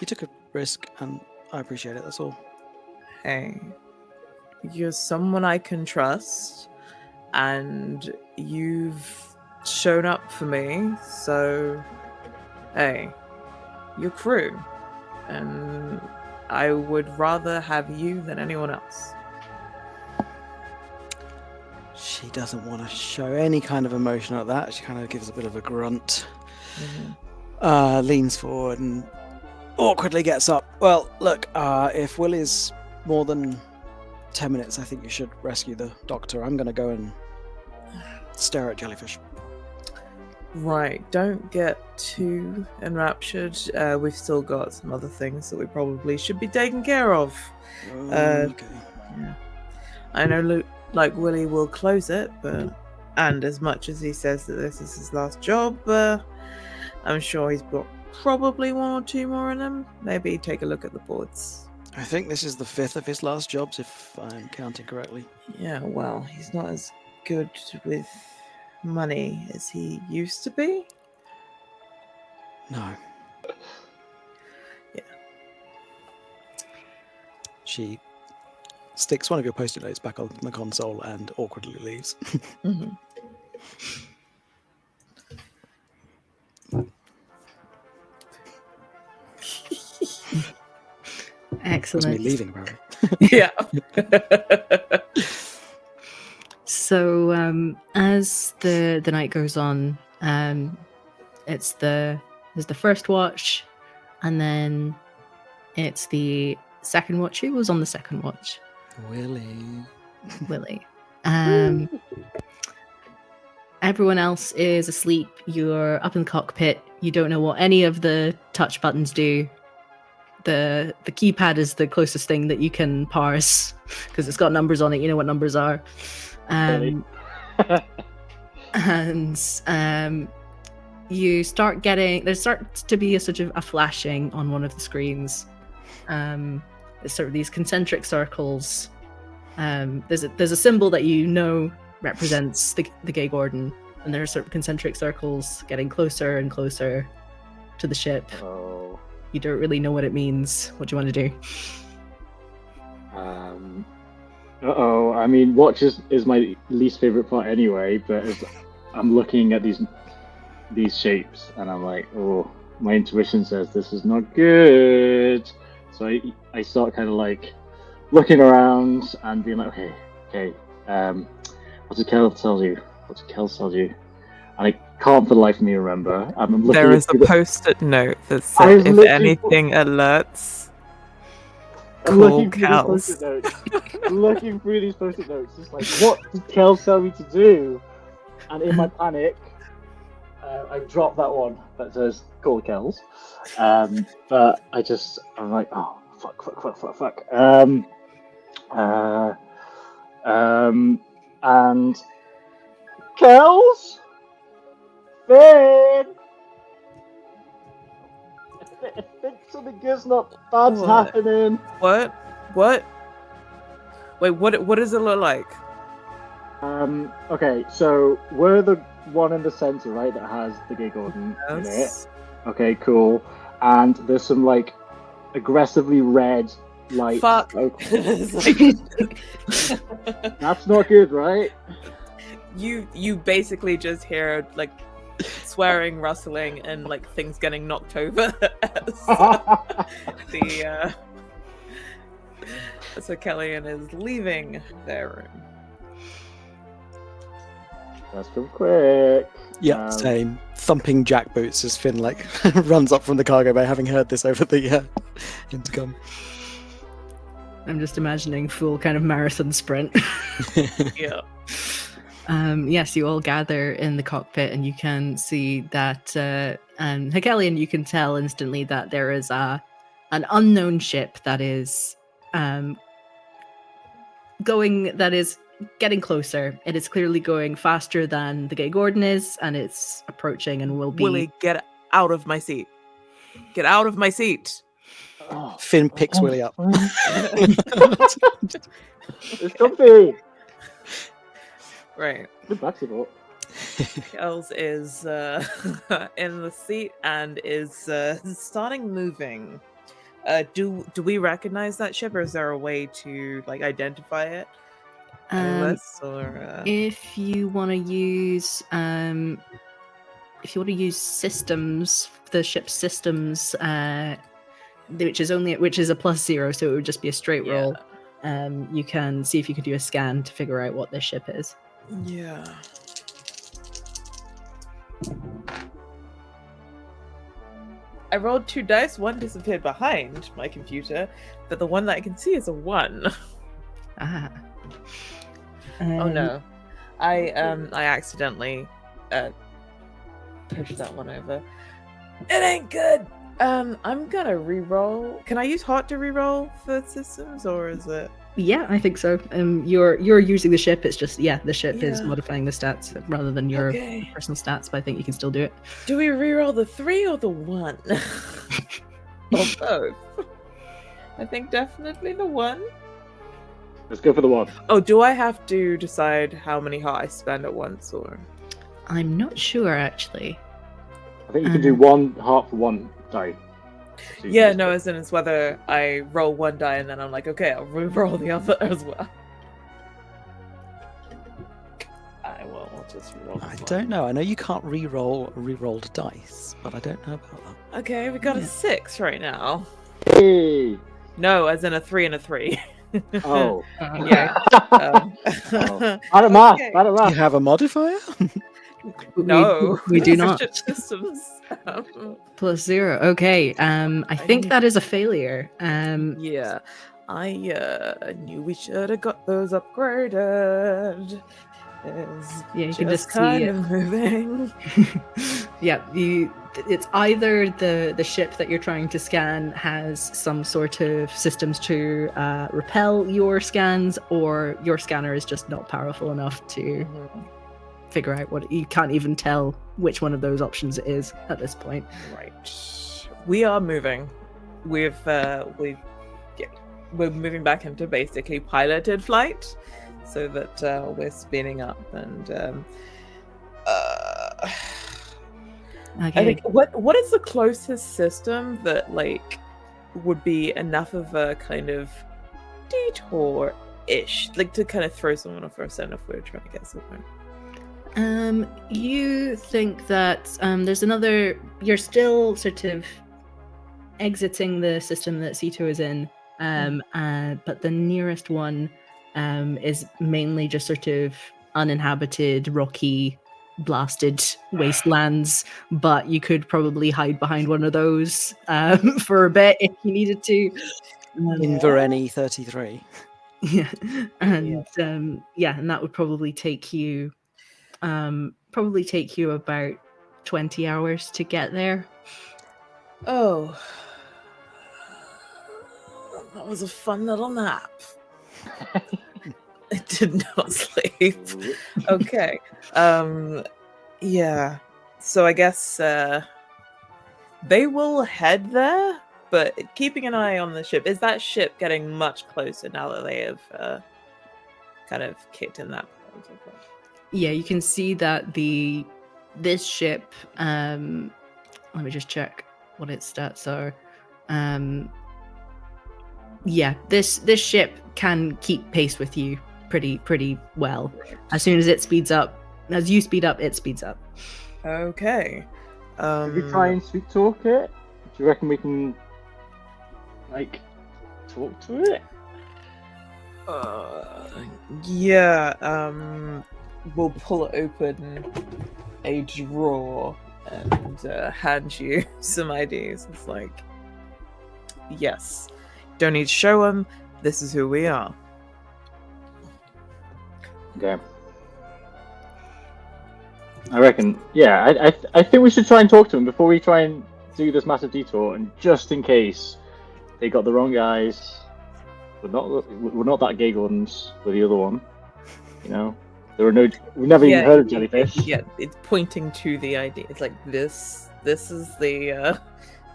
you took a risk, and I appreciate it. That's all. Hey, you're someone I can trust, and you've shown up for me, so hey, you're crew, and I would rather have you than anyone else. She doesn't want to show any kind of emotion at that. She kind of gives a bit of a grunt, leans forward, and awkwardly gets up. Well, look, if Willy's more than 10 minutes, I think you should rescue the Doctor. I'm going to go and stare at Jellyfish. Right, don't get too enraptured. We've still got some other things that we probably should be taking care of. Okay. Yeah. I know like Willy will close it, and as much as he says that this is his last job, I'm sure he's got probably 1 or 2 more in him. Maybe take a look at the boards. I think this is the 5th of his last jobs, if I'm counting correctly. Yeah, well, he's not as good with money as he used to be. No. Yeah. She sticks one of your post-it notes back on the console and awkwardly leaves. Mm-hmm. That's Excellent. me leaving, apparently. Yeah. So as the night goes on, There's the first watch, and then it's the second watch. Who was on the second watch? Willy. Everyone else is asleep. You're up in the cockpit. You don't know what any of the touch buttons do. The keypad is the closest thing that you can parse because it's got numbers on it. You know what numbers are. You start getting, there starts to be a sort of a flashing on one of the screens. It's sort of these concentric circles. There's a symbol that you know represents the Gay Gordon, and there are sort of concentric circles getting closer and closer to the ship. Oh. You don't really know what it means. What do you want to do? I mean, watch is my least favorite part anyway, but I'm looking at these shapes, and I'm like, oh, my intuition says this is not good. So I start kind of like looking around and being like, okay, what did Kells tell you? And I can't for the life of me remember. I'm looking there is a post-it note that says, if anything alerts, call Kells. Looking through these post-it notes, just like, what did Kells tell me to do? And in my panic, I drop that one that says call Kells. But I'm like, oh, fuck. And Kells? Finn? I think something good's not bad's happening. What? Wait, what does it look like? Okay, so we're the one in the center, right, that has the Gay Gordon in it. Okay, cool. And there's some like aggressively red lights. Fuck. That's not good, right? You basically just hear like swearing, rustling, and like things getting knocked over so Kellyanne is leaving their room. Let's go quick. Yeah, same. Thumping jackboots as Finn like runs up from the cargo bay, having heard this over the intercom. I'm just imagining full kind of marathon sprint. Yeah. Yes, you all gather in the cockpit, and you can see that, Hegelian, you can tell instantly that there is an unknown ship that is getting closer. It is clearly going faster than the Gay Gordon is, and it's approaching and will be... Willy, get out of my seat. Get out of my seat. Oh, Finn picks Willy up. It's comfy. Right. Good back support. Kells is in the seat and is starting moving. Do we recognize that ship, or is there a way to like identify it? If you want to use systems, the ship's systems, which is a +0, so it would just be a straight roll. You can see if you could do a scan to figure out what this ship is. Yeah. I rolled 2 dice. One disappeared behind my computer, but the one that I can see is a 1. Oh no! I accidentally pushed that one over. It ain't good. I'm gonna re-roll. Can I use Heart to re-roll for systems, or is it? Yeah, I think so. You're using the ship. It's just the ship is modifying the stats rather than your personal stats. But I think you can still do it. Do we re-roll the 3 or the 1? Or both? I think definitely the 1. Let's go for the 1. Oh, do I have to decide how many heart I spend at once, or? I'm not sure actually. I think you can do 1 heart for 1 die. So as in it's whether I roll 1 die and then I'm like, okay, I'll re-roll the other as well. I'll just re-roll. I don't know. I know you can't re-roll re-rolled dice, but I don't know about that. Okay, we got a 6 right now. Hey! No, as in a 3 and a 3. Oh. Yeah. I don't math. You have a modifier? No, we do these are not. ship systems. +0. Okay. I think that is a failure. Yeah, I knew we should have got those upgraded. It's Yeah, you can just just see kind it. of moving. Yeah, it's either the ship that you're trying to scan has some sort of systems to repel your scans, or your scanner is just not powerful enough to figure out what. You can't even tell which one of those options it is at this point. Right, we are moving. We're moving back into basically piloted flight, so that we're spinning up and. Okay. I think what is the closest system that like would be enough of a kind of detour-ish, like to kind of throw someone off our scent if we're trying to get somewhere? You think that there's another. You're still sort of exiting the system that Sito is in, but the nearest one is mainly just sort of uninhabited, rocky, blasted wastelands. But you could probably hide behind one of those for a bit if you needed to. In Vareni 33. Yeah, and and that would probably take you about 20 hours to get there. Oh, that was a fun little nap. I did not sleep. Okay. Yeah. So I guess they will head there, but keeping an eye on the ship. Is that ship getting much closer now that they have kind of kicked in that point? Yeah, you can see that this ship. Let me just check what its stats are. Yeah, this ship can keep pace with you pretty well. As soon as it speeds up, as you speed up, it speeds up. Okay. Should we try and sweet talk it? Do you reckon we can, like, talk to it? Yeah. We'll pull open a drawer and hand you some IDs. It's like, yes, don't need to show them. This is who we are. Okay. I reckon, yeah, I think we should try and talk to them before we try and do this massive detour, and just in case they got the wrong guys, we're not that gay Gordons, we're the other one, you know? There are no, we've never even heard of Jellyfish. Yeah, it's pointing to the ID. It's like, this is the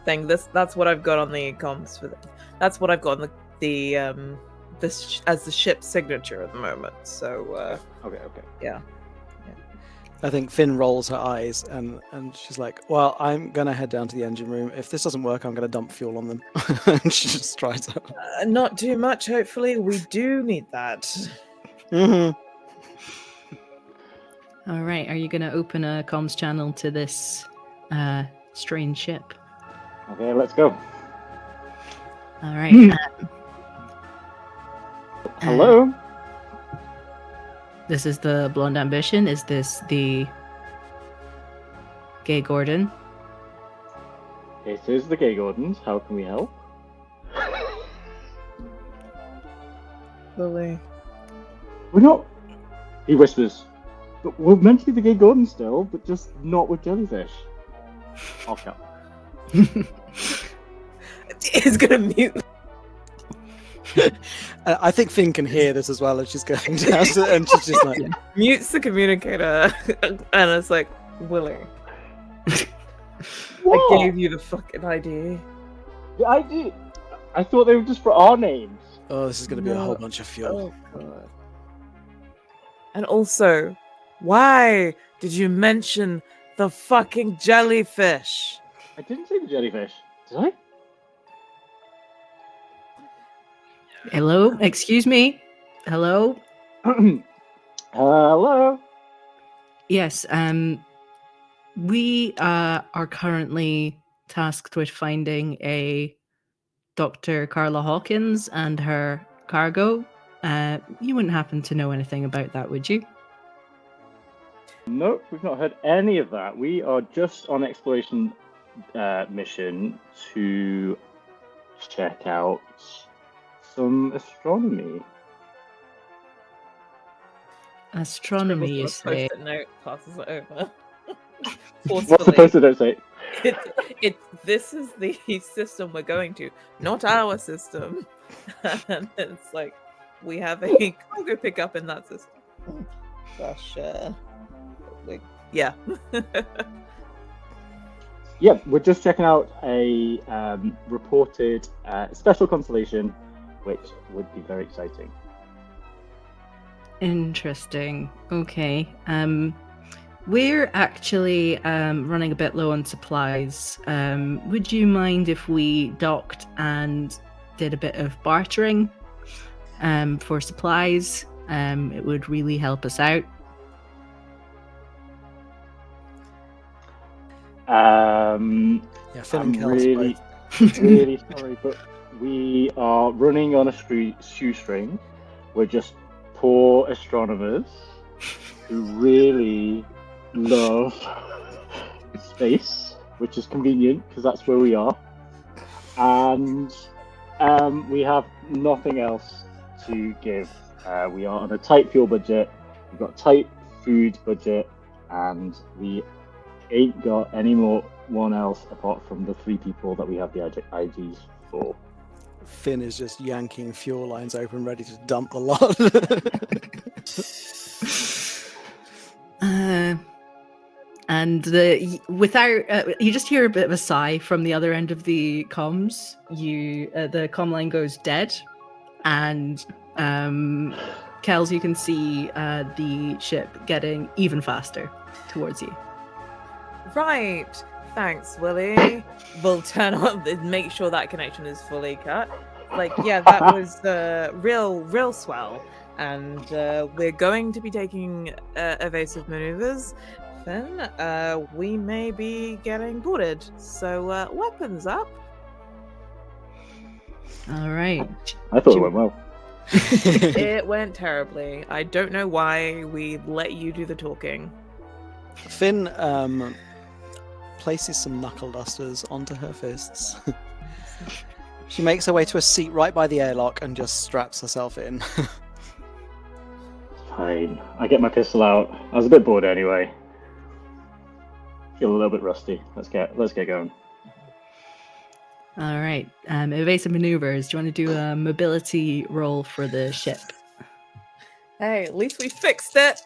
thing. That's what I've got on the comms for that's what I've got on the this as the ship's signature at the moment. So Okay. Yeah. I think Finn rolls her eyes and she's like, well, I'm going to head down to the engine room. If this doesn't work, I'm going to dump fuel on them. And she just tries out. Not too much, hopefully. We do need that. Mm-hmm. All right, are you going to open a comms channel to this strange ship? Okay, let's go. All right. Hello? This is the Blonde Ambition. Is this the Gay Gordon? It is the Gay Gordons. How can we help? Lily. We're not... He whispers. But we're meant to be the Gay Gordons still, but just not with Jellyfish. I'll shut. It's gonna mute. I think Finn can hear this as well as she's going down, and she's just like... Mutes the communicator, and it's like, Willy. What? I gave you the fucking ID. The ID? I thought they were just for our names. Oh, this is going to be a whole bunch of fuel. Oh, God. And also, why did you mention the fucking jellyfish? I didn't say the Jellyfish. Did I? Hello? Excuse me? Hello? Hello? Yes, we are currently tasked with finding a Dr. Carla Hawkins and her cargo. You wouldn't happen to know anything about that, would you? Nope, we've not heard any of that. We are just on exploration mission to check out some astronomy. Astronomy, you say? Post-it note passes it over. What's the post-it note say? This is the system we're going to, not our system. And it's like we have a cargo pickup in that system. Gosh, yeah. Yeah, we're just checking out a reported special constellation, which would be very exciting. Interesting. Okay. We're actually running a bit low on supplies. Would you mind if we docked and did a bit of bartering for supplies? It would really help us out. Yeah, Finn and Kells really sorry, but we are running on a shoestring. We're just poor astronomers who really love space, which is convenient because that's where we are, and we have nothing else to give. We are on a tight fuel budget, we've got a tight food budget, and we ain't got any more one else apart from the 3 people that we have the IGs for. Finn is just yanking fuel lines open, ready to dump the lot. Without you just hear a bit of a sigh from the other end of the comms. The comm line goes dead, and Kells, you can see the ship getting even faster towards you. Right. Thanks, Willy. We'll turn on, make sure that connection is fully cut. Like, yeah, that was real swell. And we're going to be taking evasive maneuvers. Finn, we may be getting boarded. So, weapons up. All right. I thought it went well. It went terribly. I don't know why we let you do the talking. Finn places some knuckle dusters onto her fists. She makes her way to a seat right by the airlock and just straps herself in. Fine. I get my pistol out. I was a bit bored anyway. Feel a little bit rusty. Let's get going. All right. Evasive maneuvers. Do you want to do a mobility roll for the ship? Hey, at least we fixed it.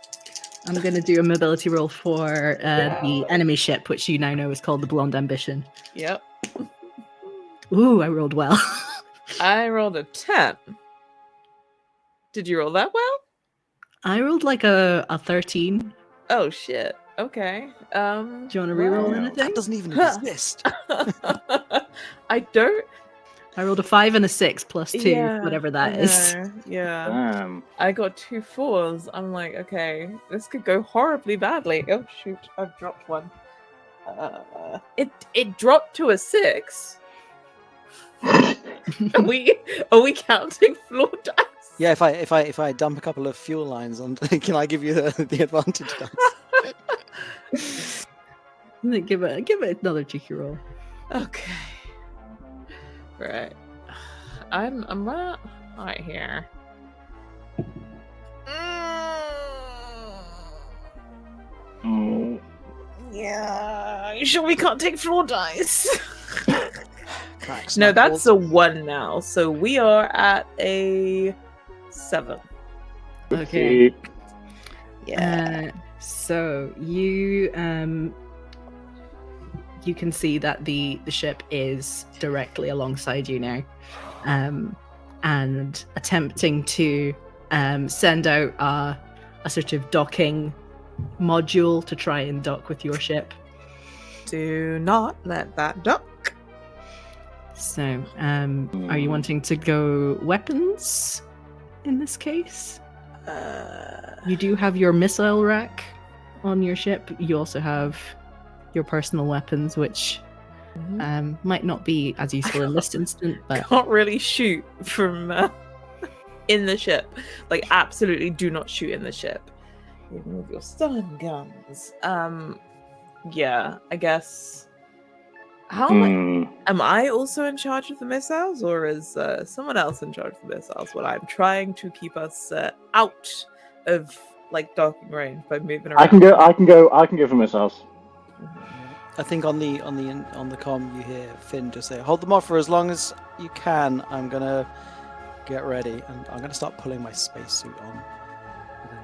I'm going to do a mobility roll for the enemy ship, which you now know is called the Blonde Ambition. Yep. Ooh, I rolled well. I rolled a 10. Did you roll that well? I rolled like a 13. Oh, shit. Okay. Do you want to reroll anything? That doesn't even exist. I don't. I rolled a 5 and a 6 plus 2, whatever that is. Yeah. I got 2 4s. I'm like, okay, this could go horribly badly. Oh shoot, I've dropped one. It dropped to a 6. Are we counting floor dice? Yeah, if I dump a couple of fuel lines on, can I give you the advantage dice? Give it another cheeky roll. Okay. Right. I'm right here. Oh. Yeah. You sure we can't take floor dice? Cracks, No, knuckles. that's a 1 now. So we are at a 7. Okay. Yeah. So you can see that the ship is directly alongside you now, and attempting to send out a sort of docking module to try and dock with your ship. Do not let that duck. So, are you wanting to go weapons in this case? You do have your missile rack on your ship. You also have your personal weapons, which might not be as useful in this instant, but Can't really shoot from in the ship. Like, absolutely do not shoot in the ship. Even with your stun guns. Yeah, I guess. Am I also in charge of the missiles, or is someone else in charge of the missiles? Well, I'm trying to keep us out of like docking range by moving around. I can go for missiles. I think on the comm you hear Finn just say, "Hold them off for as long as you can. I'm gonna get ready, and I'm gonna start pulling my spacesuit on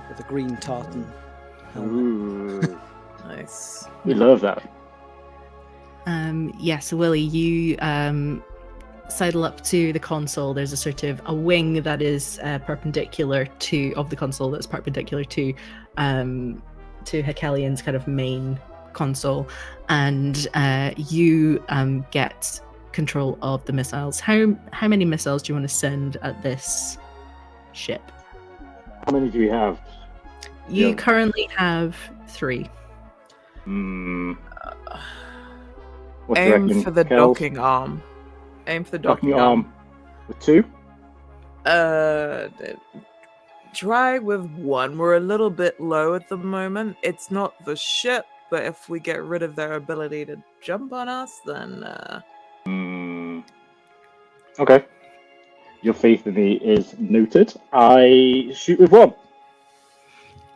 with a green tartan helmet." Ooh, Nice. we love that. So Willy, you sidle up to the console. There's a sort of a wing that is perpendicular to of the console that's perpendicular to Hekelian's kind of main console, and you get control of the missiles. How many missiles do you want to send at this ship? How many do we have? You currently have 3. Aim for the docking arm. Aim for the docking arm. With 2? Try with 1. We're a little bit low at the moment. It's not the ship, but if we get rid of their ability to jump on us, then... Okay. Your faith in me is noted. I shoot with 1.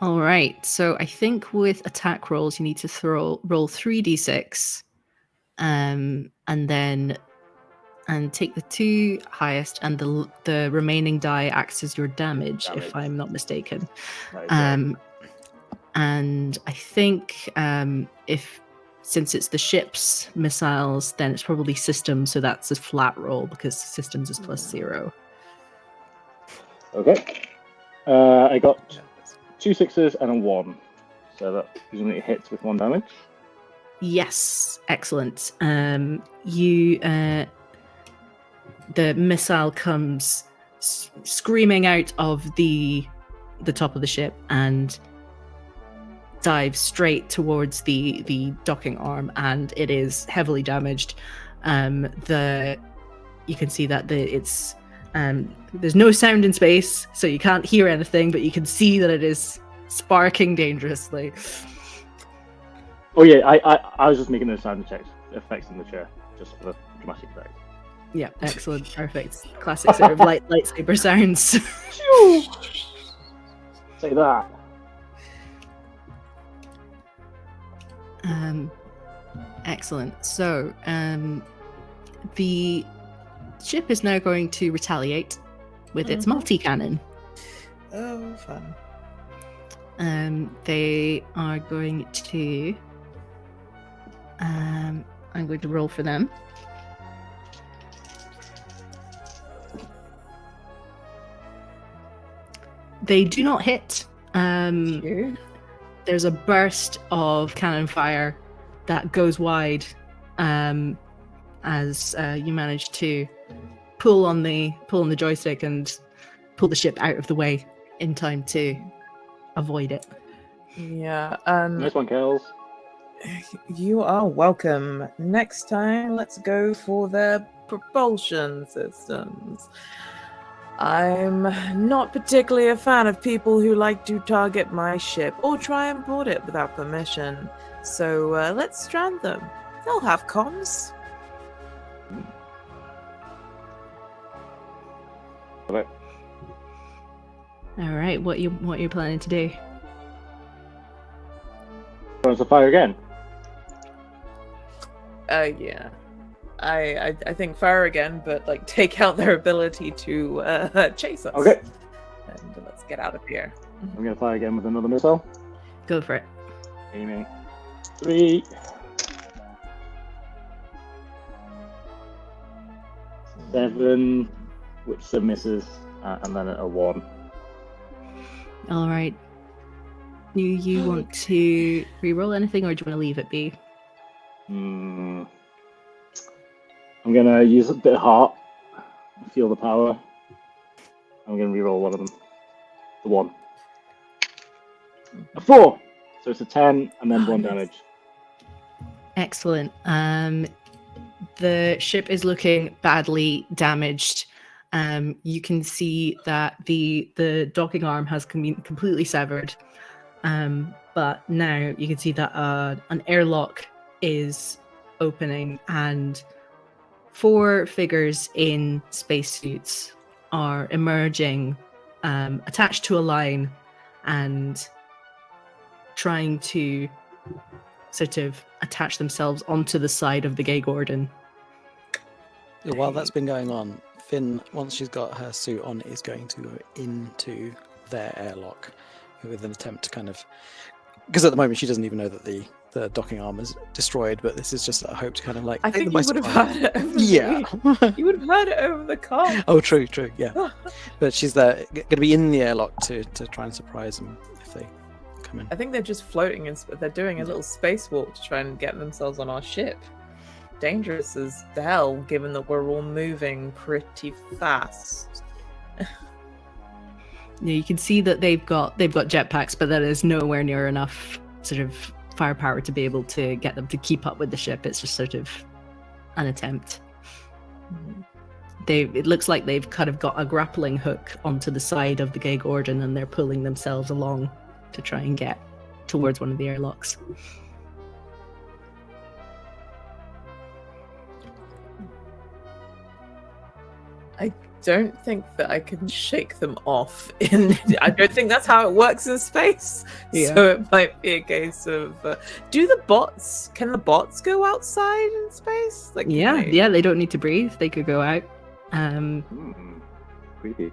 All right. So I think with attack rolls, you need to roll 3d6, and take the 2 highest, and the remaining die acts as your damage, if I'm not mistaken. And I think since it's the ship's missiles, then it's probably systems, so that's a flat roll because systems is +0. Okay. I got 2 6s and a 1, so that presumably hits with 1 damage. Yes, excellent. The missile comes screaming out of the top of the ship and dives straight towards the docking arm, and it is heavily damaged. You can see that it's there's no sound in space, so you can't hear anything, but you can see that it is sparking dangerously. Oh yeah, I was just making those sound effects in the chair, just for the dramatic effect. Yeah, excellent, perfect. Classic sort of lightsaber sounds. Say that. Excellent. So, the ship is now going to retaliate with its multi-cannon. Oh, fun. They are going to... I'm going to roll for them. They do not hit. There's a burst of cannon fire that goes wide as you manage to pull on the joystick and pull the ship out of the way in time to avoid it. Yeah. Nice one, Kells. You are welcome. Next time, let's go for their propulsion systems. I'm not particularly a fan of people who like to target my ship or try and board it without permission. So let's strand them. They'll have comms. Okay. All right, what you planning to do? Want to fire again? Yeah. I think fire again, but like take out their ability to chase us. Okay. And let's get out of here. I'm gonna fire again with another missile. Go for it. Aiming. 3. 7, which misses, and then a 1. All right. Do you want to re-roll anything, or do you want to leave it be? I'm gonna use a bit of heart. Feel the power. I'm gonna re-roll one of them. The 1. A 4. So it's a 10, and then 1 damage. Excellent. The ship is looking badly damaged. You can see that the docking arm has been completely severed. But now you can see that an airlock is opening, and 4 figures in spacesuits are emerging, attached to a line, and trying to sort of attach themselves onto the side of the Gay Gordon. While that's been going on, Finn, once she's got her suit on, is going to go into their airlock with an attempt to kind of... Because at the moment she doesn't even know that the docking arm is destroyed, but this is just a hope to kind of like... I think you would have heard it over you would have heard it over the car. Oh, true, yeah. But she's there, going to be in the airlock to try and surprise them if they come in. I think they're just floating, and they're doing a little spacewalk to try and get themselves on our ship. Dangerous as the hell, given that we're all moving pretty fast. Yeah, you can see that they've got jetpacks, but that is nowhere near enough sort of firepower to be able to get them to keep up with the ship. It's just sort of an attempt. It looks like they've kind of got a grappling hook onto the side of the Gay Gordon, and they're pulling themselves along to try and get towards one of the airlocks. I don't think that I can shake them off. I don't think that's how it works in space. Yeah. So it might be a case of, can the bots go outside in space? Like, Yeah, they don't need to breathe. They could go out. Creepy.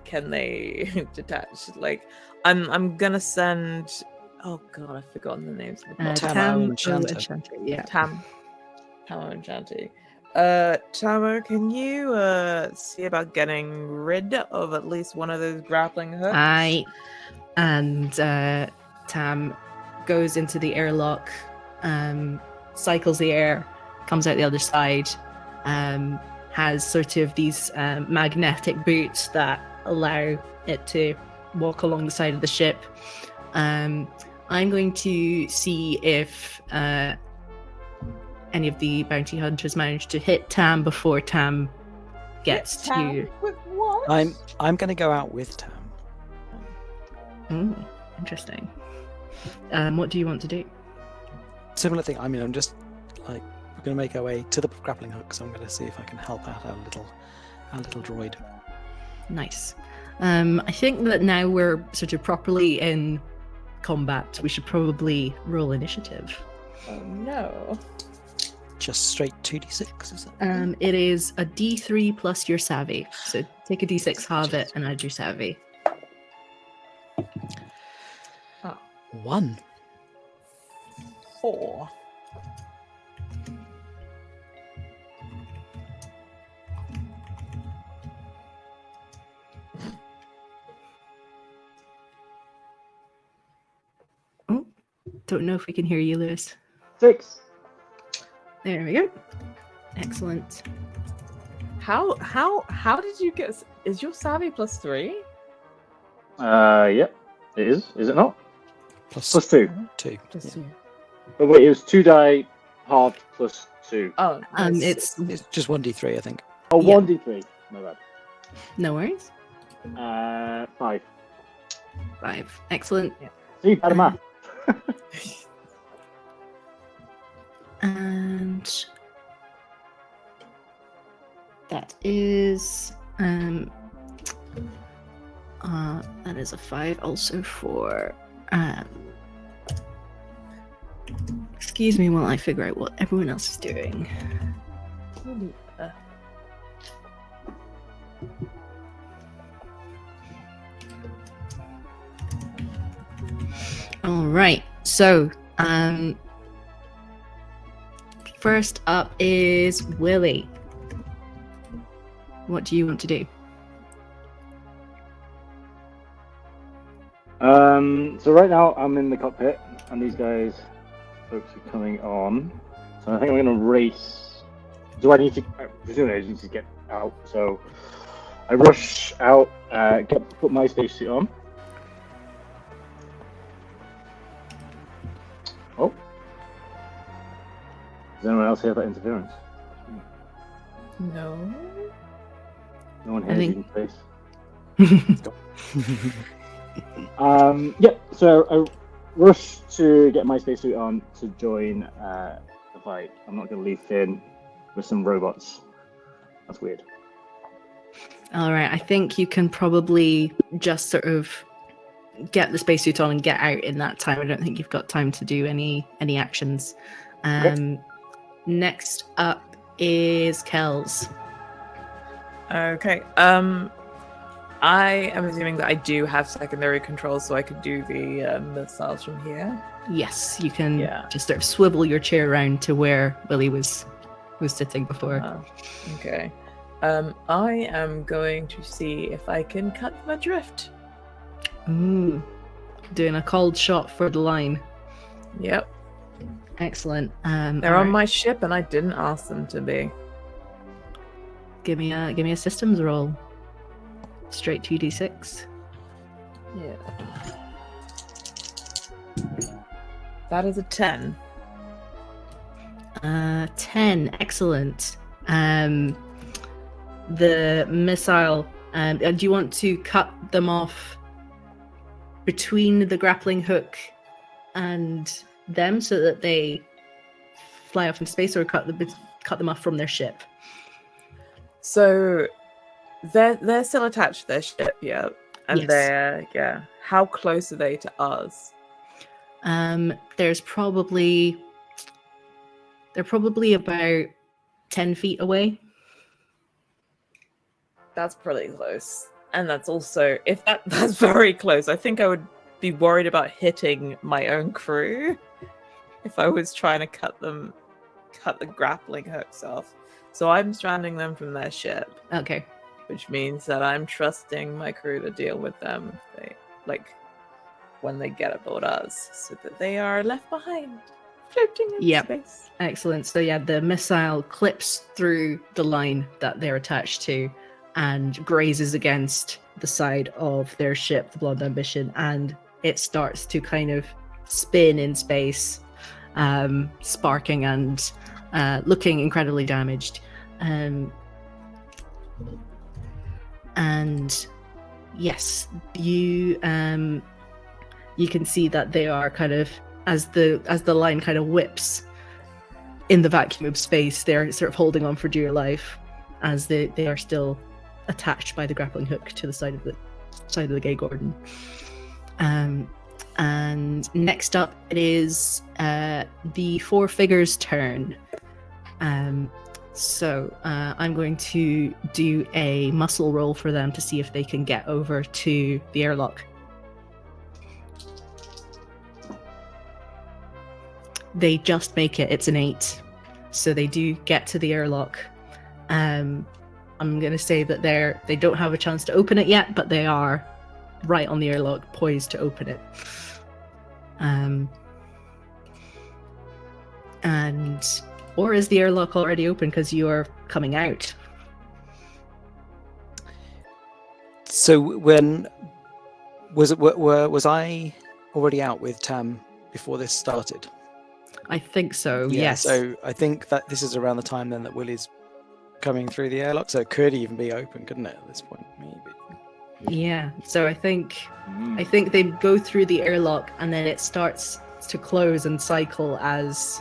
Can they detach? Like, I'm gonna send. Oh god, I've forgotten the names of the bots. Tamo and Shanti. Yeah. Tamo and Shanti. Tamo, can you see about getting rid of at least one of those grappling hooks? And Tam goes into the airlock, cycles the air, comes out the other side, has sort of these magnetic boots that allow it to walk along the side of the ship. I'm going to see if any of the bounty hunters managed to hit Tam before Tam gets to... With what? I'm going to go out with Tam. Interesting. What do you want to do? Similar thing. I mean, I'm just like, we're going to make our way to the grappling hook, so I'm going to see if I can help out our little droid. Nice. I think that now we're sort of properly in combat. We should probably roll initiative. Oh no. Just straight 2d6, is it? It is a D3 plus your savvy. So take a D6, halve it, and add your savvy. 1. 4. Oh, don't know if we can hear you, Lewis. 6. There we go. Excellent. How did you get? Is your savvy +3? Yeah, it is. Is it not? Plus 2. 2. Just Yeah. But wait, it was 2 die halved plus 2. Oh, It's It's just 1d3, I think. Oh, yeah. 1d3. My bad. no worries. 5. 5. Excellent. See, bad math. And that is that is a 5 also for excuse me while I figure out what everyone else is doing. All right. So, first up is Willy. What do you want to do? So right now I'm in the cockpit, and these folks are coming on. So I think I'm going to race. Do I need to? Presumably I need to get out. So I rush out, put my spacesuit on. Oh. Does anyone else hear that interference? No. No one I hears think- you in space. So I rush to get my spacesuit on to join the fight. I'm not going to leave Finn with some robots. That's weird. All right, I think you can probably just sort of get the spacesuit on and get out in that time. I don't think you've got time to do any actions. Next up is Kells. Okay. I am assuming that I do have secondary controls, so I could do the missiles from here. Yes, you can just sort of swivel your chair around to where Willy was sitting before. Okay. I am going to see if I can cut them adrift. Ooh, doing a cold shot for the line. Yep. Excellent. They're on my ship, and I didn't ask them to be. Give me a systems roll. Straight 2d6. Yeah. That is a 10. 10. Excellent. The missile. Do you want to cut them off between the grappling hook and them so that they fly off in space, or cut them off from their ship? So they're still attached to their ship, yeah. And Yes. How close are they to us? They're probably about 10 feet away. That's pretty close. And that's also, if that's very close, I think I would be worried about hitting my own crew if I was trying to cut the grappling hooks off. So I'm stranding them from their ship. Okay. Which means that I'm trusting my crew to deal with them when they get aboard us, so that they are left behind, floating in space. Excellent. So the missile clips through the line that they're attached to and grazes against the side of their ship, the Blonde Ambition, and it starts to kind of spin in space, sparking and looking incredibly damaged. And yes, you can see that they are kind of, as the line kind of whips in the vacuum of space, they're sort of holding on for dear life as they are still attached by the grappling hook to the side of the Gay Gordon. And next up it is the Four Figures' turn. So I'm going to do a muscle roll for them to see if they can get over to the airlock. They just make it. It's an 8. So they do get to the airlock. I'm going to say that they don't have a chance to open it yet, but they are right on the airlock, poised to open it. Or is the airlock already open because you are coming out? So when was I already out with Tam before this started? I think so. Yeah, yes. So I think that this is around the time then that Willy's coming through the airlock. So it could even be open, couldn't it? At this point, maybe. Yeah. So I think they go through the airlock and then it starts to close and cycle as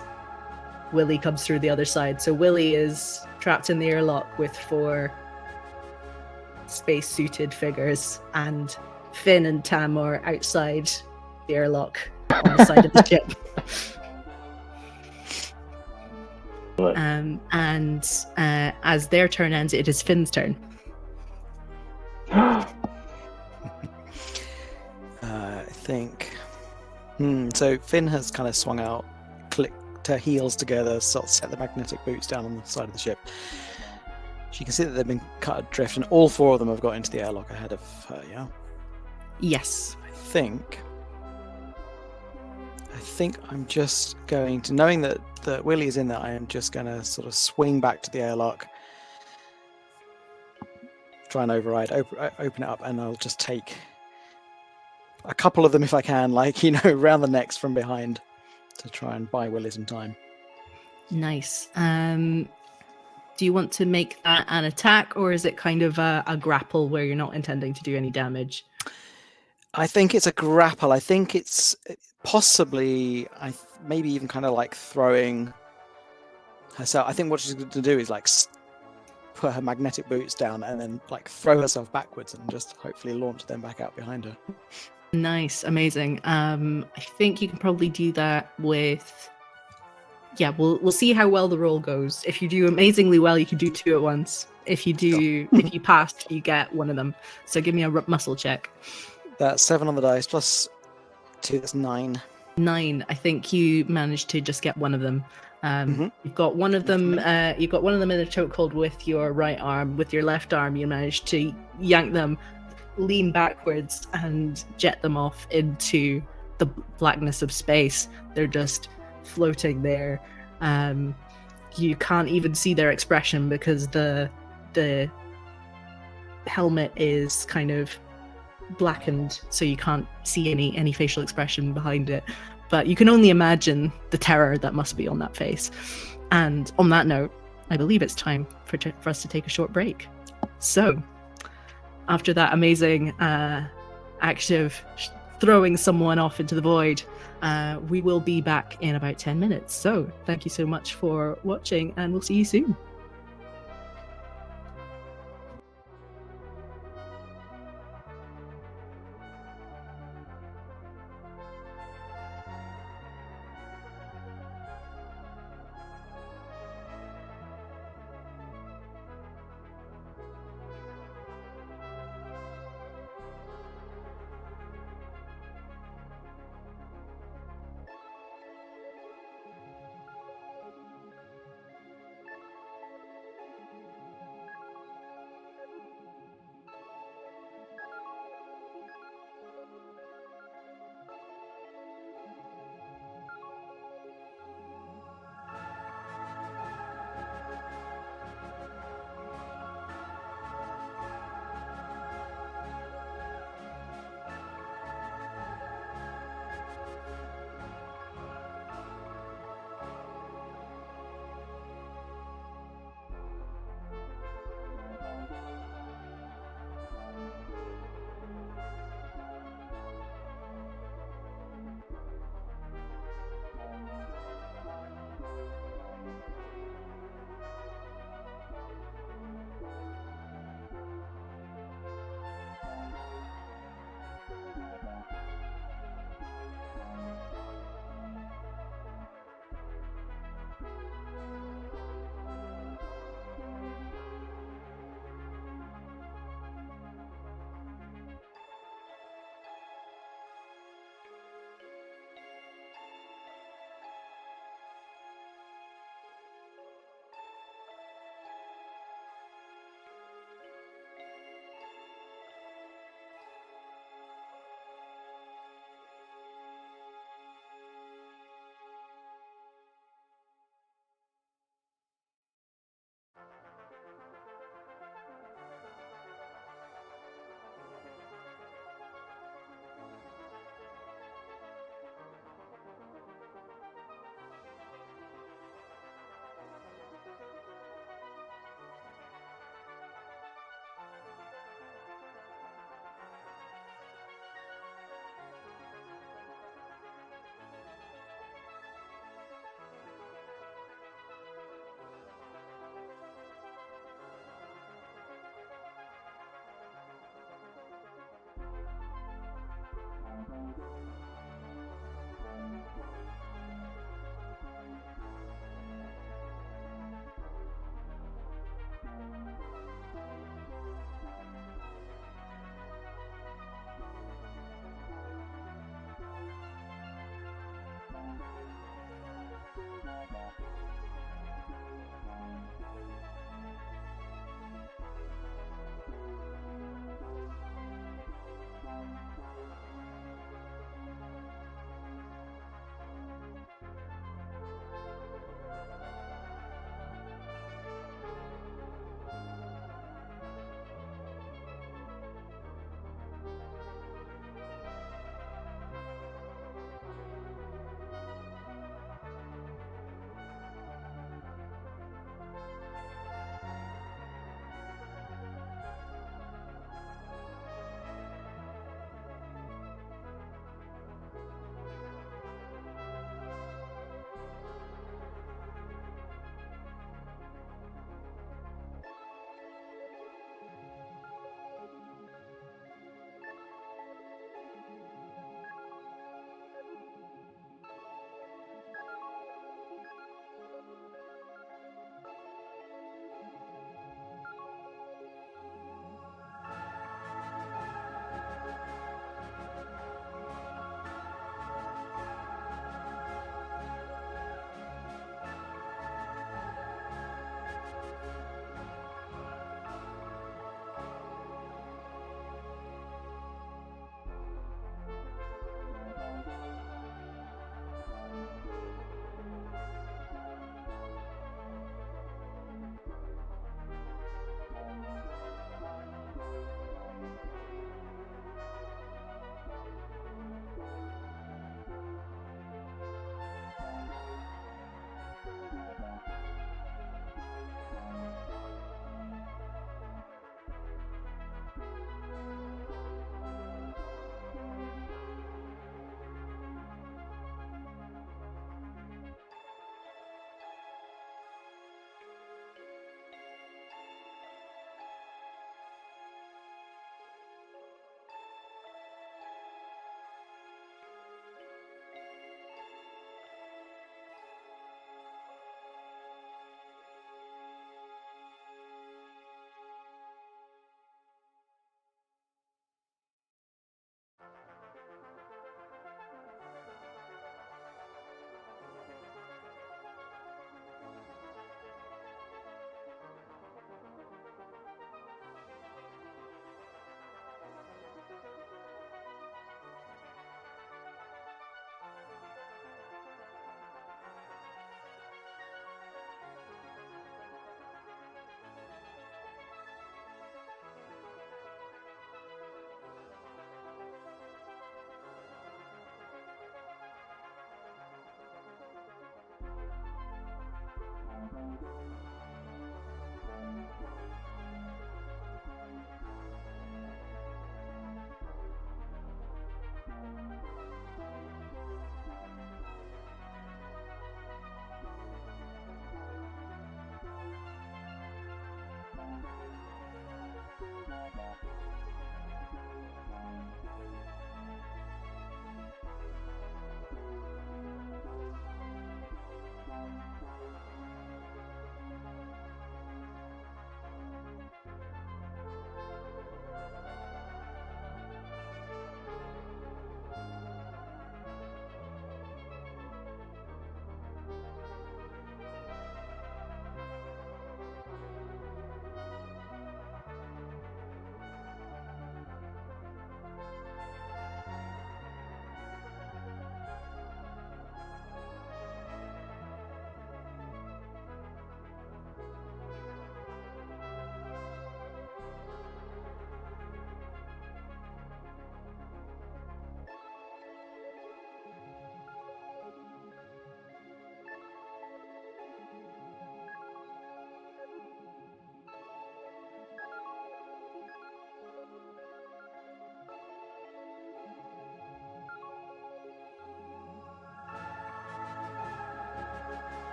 Willy comes through the other side. So Willy is trapped in the airlock with 4 space-suited figures, and Finn and Tam are outside the airlock on the side of the ship. And as their turn ends, it is Finn's turn. I think. So Finn has kind of swung out, clicked her heels together, sort of set the magnetic boots down on the side of the ship. She can see that they've been cut adrift, and all 4 of them have got into the airlock ahead of her. Yeah. Yes. I think I'm just going to, knowing that Willy is in there, I am just going to sort of swing back to the airlock, try and override, open it up, and I'll just take a couple of them if I can, round the necks from behind to try and buy Willy some time. Nice. Do you want to make that an attack, or is it kind of a grapple where you're not intending to do any damage? I think it's a grapple. I think it's possibly, maybe even kind of like throwing herself. I think what she's going to do is like put her magnetic boots down and then like throw herself backwards and just hopefully launch them back out behind her. Nice, amazing. I think you can probably do that with. Yeah, we'll see how well the roll goes. If you do amazingly well, you can do 2 at once. If you pass, you get one of them. So give me a muscle check. That's 7 on the dice plus 2. That's 9. 9. I think you managed to just get one of them. You've got one of them. You've got one of them in a chokehold with your right arm. With your left arm, you managed to yank them, lean backwards, and jet them off into the blackness of space. They're just floating there. You can't even see their expression because the helmet is kind of blackened, so you can't see any facial expression behind it. But you can only imagine the terror that must be on that face. And on that note, I believe it's time for us to take a short break. So, after that amazing act of throwing someone off into the void, we will be back in about 10 minutes. So, thank you so much for watching, and we'll see you soon.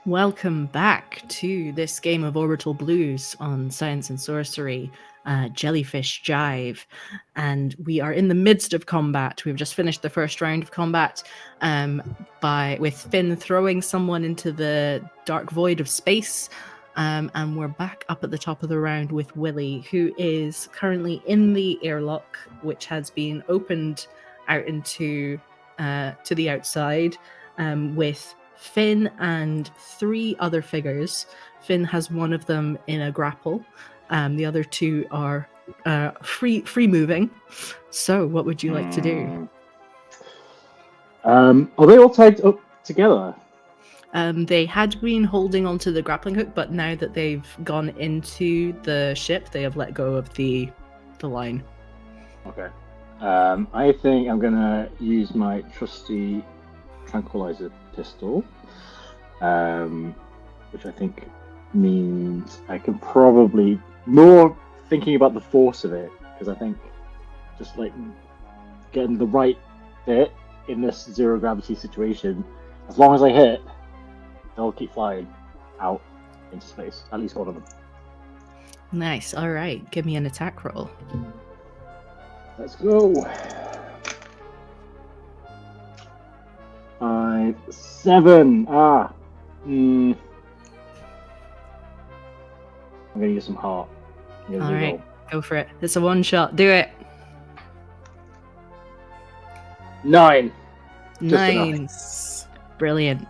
Welcome back to this game of Orbital Blues on Science and Sorcery, Jellyfish, Jive, and we are in the midst of combat. We've just finished the first round of combat with Finn throwing someone into the dark void of space, and we're back up at the top of the round with Willy, who is currently in the airlock, which has been opened out into to the outside, with Finn and 3 other figures. Finn has one of them in a grapple. The other 2 are free moving. So, what would you like to do? Are they all tied up together? They had been holding onto the grappling hook, but now that they've gone into the ship, they have let go of the line. Okay. I think I'm gonna use my trusty tranquilizer pistol, which I think means I can probably more thinking about the force of it, because I think just like getting the right bit in this zero gravity situation, as long as I hit, they'll keep flying out into space, at least one of them. Nice. All right, give me an attack roll. Let's go. 5, 7. I'm gonna use some heart. All right, go for it. It's a one shot. Do it. 9. Nice. Brilliant.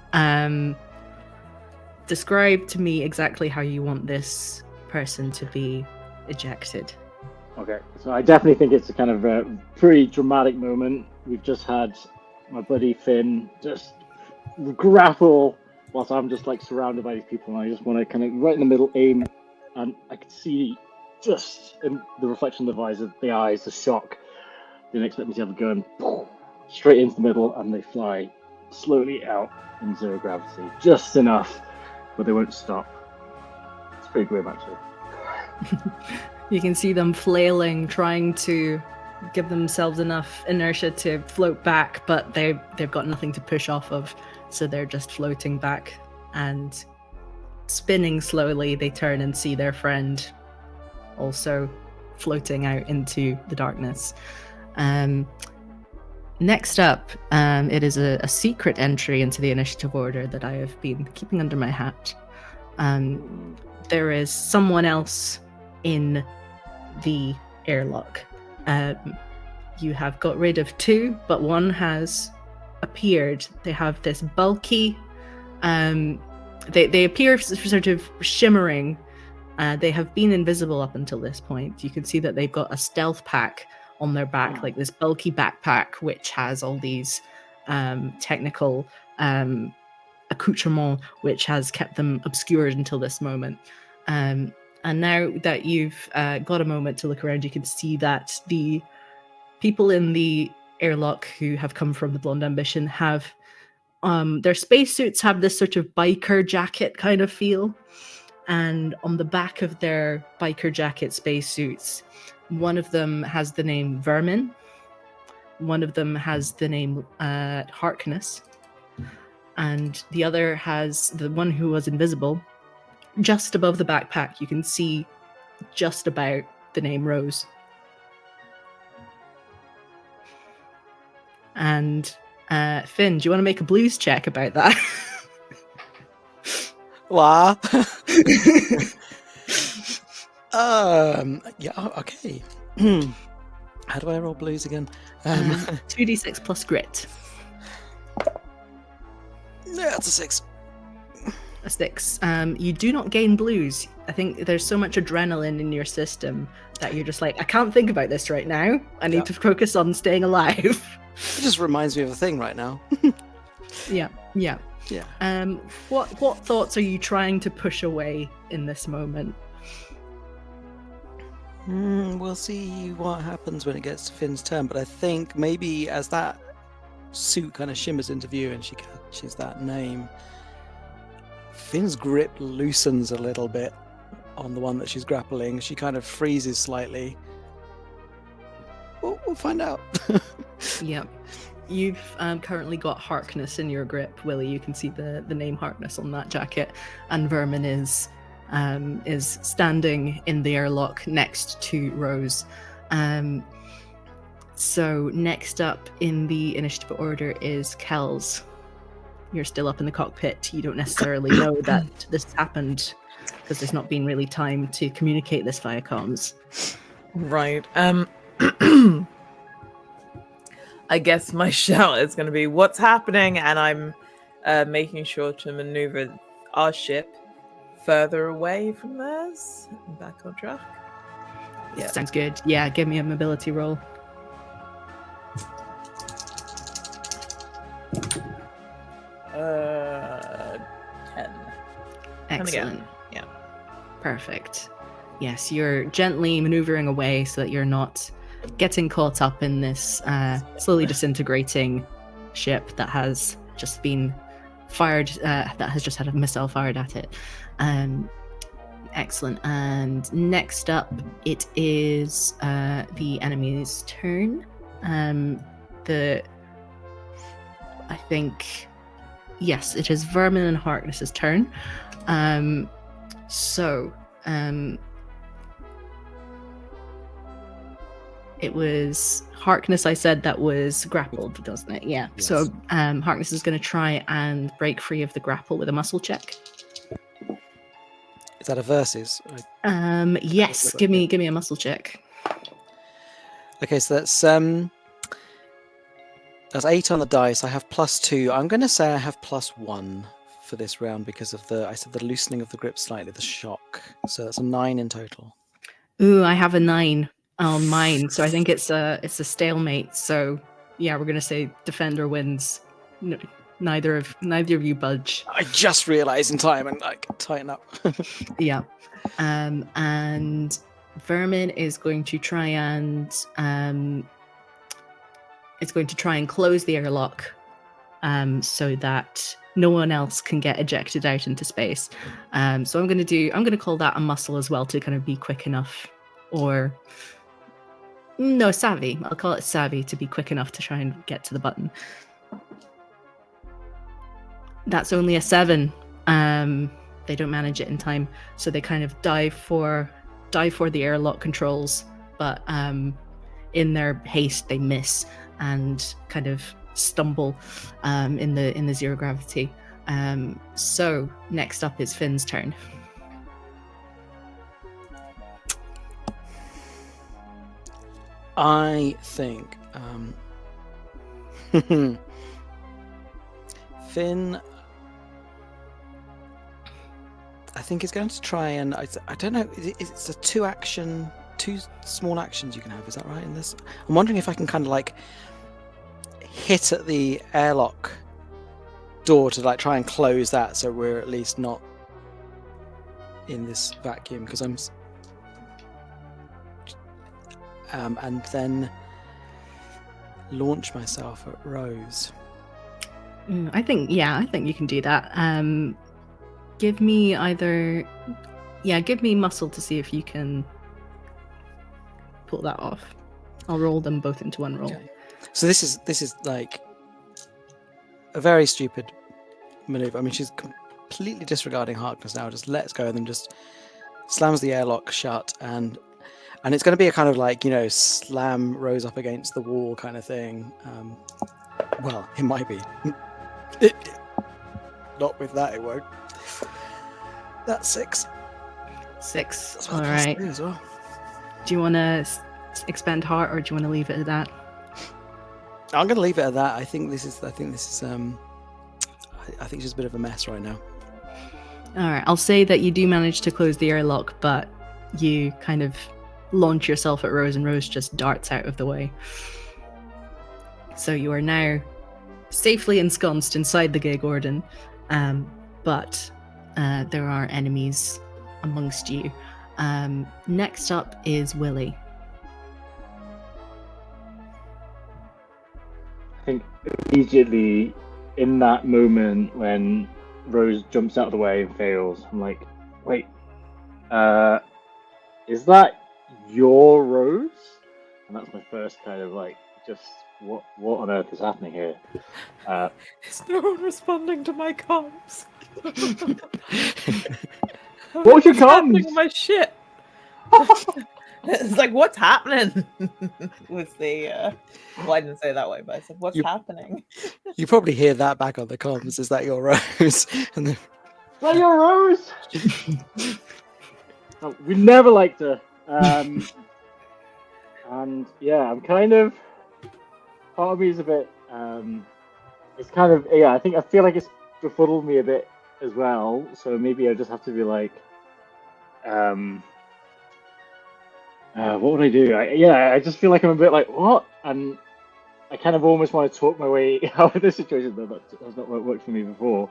Describe to me exactly how you want this person to be ejected. Okay, so I definitely think it's a kind of a pretty dramatic moment. We've just had my buddy Finn just grapple whilst I'm just like surrounded by these people, and I just want to kind of right in the middle aim, and I can see just in the reflection of the visor, the eyes, the shock. Didn't expect me to have a gun. Straight into the middle, and they fly slowly out in zero gravity, just enough, but they won't stop. It's pretty grim, actually. You can see them flailing, trying to give themselves enough inertia to float back, but they've got nothing to push off of, so they're just floating back and spinning slowly. They turn and see their friend also floating out into the darkness. Next up, it is a secret entry into the initiative order that I have been keeping under my hat. There is someone else in the airlock. You have got rid of 2, but one has appeared. They have this bulky, they appear sort of shimmering. They have been invisible up until this point. You can see that they've got a stealth pack on their back, like this bulky backpack, which has all these technical accoutrement, which has kept them obscured until this moment. And now that you've got a moment to look around, you can see that the people in the airlock who have come from the Blonde Ambition have their spacesuits have this sort of biker jacket kind of feel. And on the back of their biker jacket spacesuits, one of them has the name Vermin, one of them has the name Harkness, and the other has the one who was invisible. Just above the backpack, you can see just about the name Rose. And Finn, do you want to make a blues check about that? Wow. Yeah, okay. How do I roll blues again? 2d6 plus grit. Yeah, it's a 6. A 6. You do not gain blues. I think there's so much adrenaline in your system that you're just like, I can't think about this right now. I need to focus on staying alive. It just reminds me of a thing right now. Yeah. What thoughts are you trying to push away in this moment? We'll see what happens when it gets to Finn's turn, but I think maybe as that suit kind of shimmers into view and she catches that name, Finn's grip loosens a little bit on the one that she's grappling. She kind of freezes slightly. We'll find out. Yep. You've currently got Harkness in your grip, Willy. You can see the name Harkness on that jacket, and Vermin is standing in the airlock next to Rose. So next up in the initiative order is Kells. You're still up in the cockpit. You don't necessarily know that this happened because there's not been really time to communicate this via comms. Right. I guess my shout is going to be, what's happening? And I'm making sure to maneuver our ship further away from theirs and back on track. Yeah. Sounds good. Yeah, give me a mobility roll. Uh, 10. Excellent. Again. Yeah. Perfect. Yes, you're gently maneuvering away so that you're not getting caught up in this slowly disintegrating ship that has just been fired, that has just had a missile fired at it. Excellent. And next up, it is the enemy's turn. I think, yes, it is Vermin and Harkness's turn. It was Harkness, I said, that was grappled, doesn't it? Yeah. Yes. So Harkness is going to try and break free of the grapple with a muscle check. Is that a versus? Yes. Give me a muscle check. Okay, so that's 8 on the dice. I have +2. I'm going to say I have +1 for this round because of the loosening of the grip slightly, the shock. So that's a 9 in total. Ooh, I have a 9 on mine, so I think it's a stalemate. So yeah, we're gonna say defender wins. No, neither of you budge. I just realised in time and tighten up. Yeah, and Vermin is going to try and close the airlock, so that no one else can get ejected out into space. So I'm gonna call that a muscle as well to kind of be quick enough, or no, savvy. I'll call it savvy to be quick enough to try and get to the button. That's only a 7. They don't manage it in time, so they kind of dive for the airlock controls, but in their haste they miss and kind of stumble in the zero gravity. So next up is Finn's turn. I think Finn, I think is going to try and I don't know. It's a 2 small actions you can have. Is that right in this? I'm wondering if I can kind of like hit at the airlock door to like try and close that, so we're at least not in this vacuum. Because I'm. And then launch myself at Rose. I think you can do that. Give me muscle to see if you can pull that off. I'll roll them both into one roll. Okay. So this is like a very stupid maneuver. I mean, she's completely disregarding Harkness now. Just lets go and then just slams the airlock shut and it's going to be a kind of like, slam Rose up against the wall kind of thing. Well, it might be. Not with that, it won't. That's 6. 6. That's All right. As well. Do you want to expend heart, or do you want to leave it at that? I'm going to leave it at that. I think this is. I think it's just a bit of a mess right now. All right. I'll say that you do manage to close the airlock, but you kind of launch yourself at Rose, and Rose just darts out of the way. So you are now safely ensconced inside the gig Orden, but there are enemies amongst you. Next up is Willy. I think immediately in that moment when Rose jumps out of the way and fails, I'm like, wait, is that your Rose? And that's my first kind of like just what on earth is happening here? Is no one responding to my comms? What's your happening comms? with my shit? It's like, what's happening? Was the well, I didn't say it that way, but I said, what's happening? You probably hear that back on the comms. Is that your Rose? And then, Is that your Rose? No, we never liked her. And yeah, I'm kind of. Part of me is a bit. It's kind of I feel like it's befuddled me a bit as well. So maybe I just have to be like, what would I do? I just feel like I'm a bit like what, and I kind of almost want to talk my way out of this situation. Though that's not worked for me before.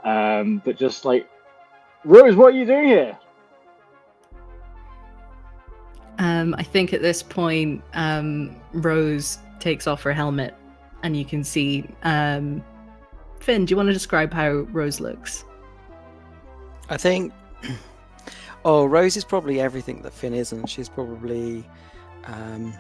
But just like, Rose, what are you doing here? I think at this point, Rose takes off her helmet, and you can see. Finn, do you want to describe how Rose looks? I think. Oh, Rose is probably everything that Finn isn't. She's probably, I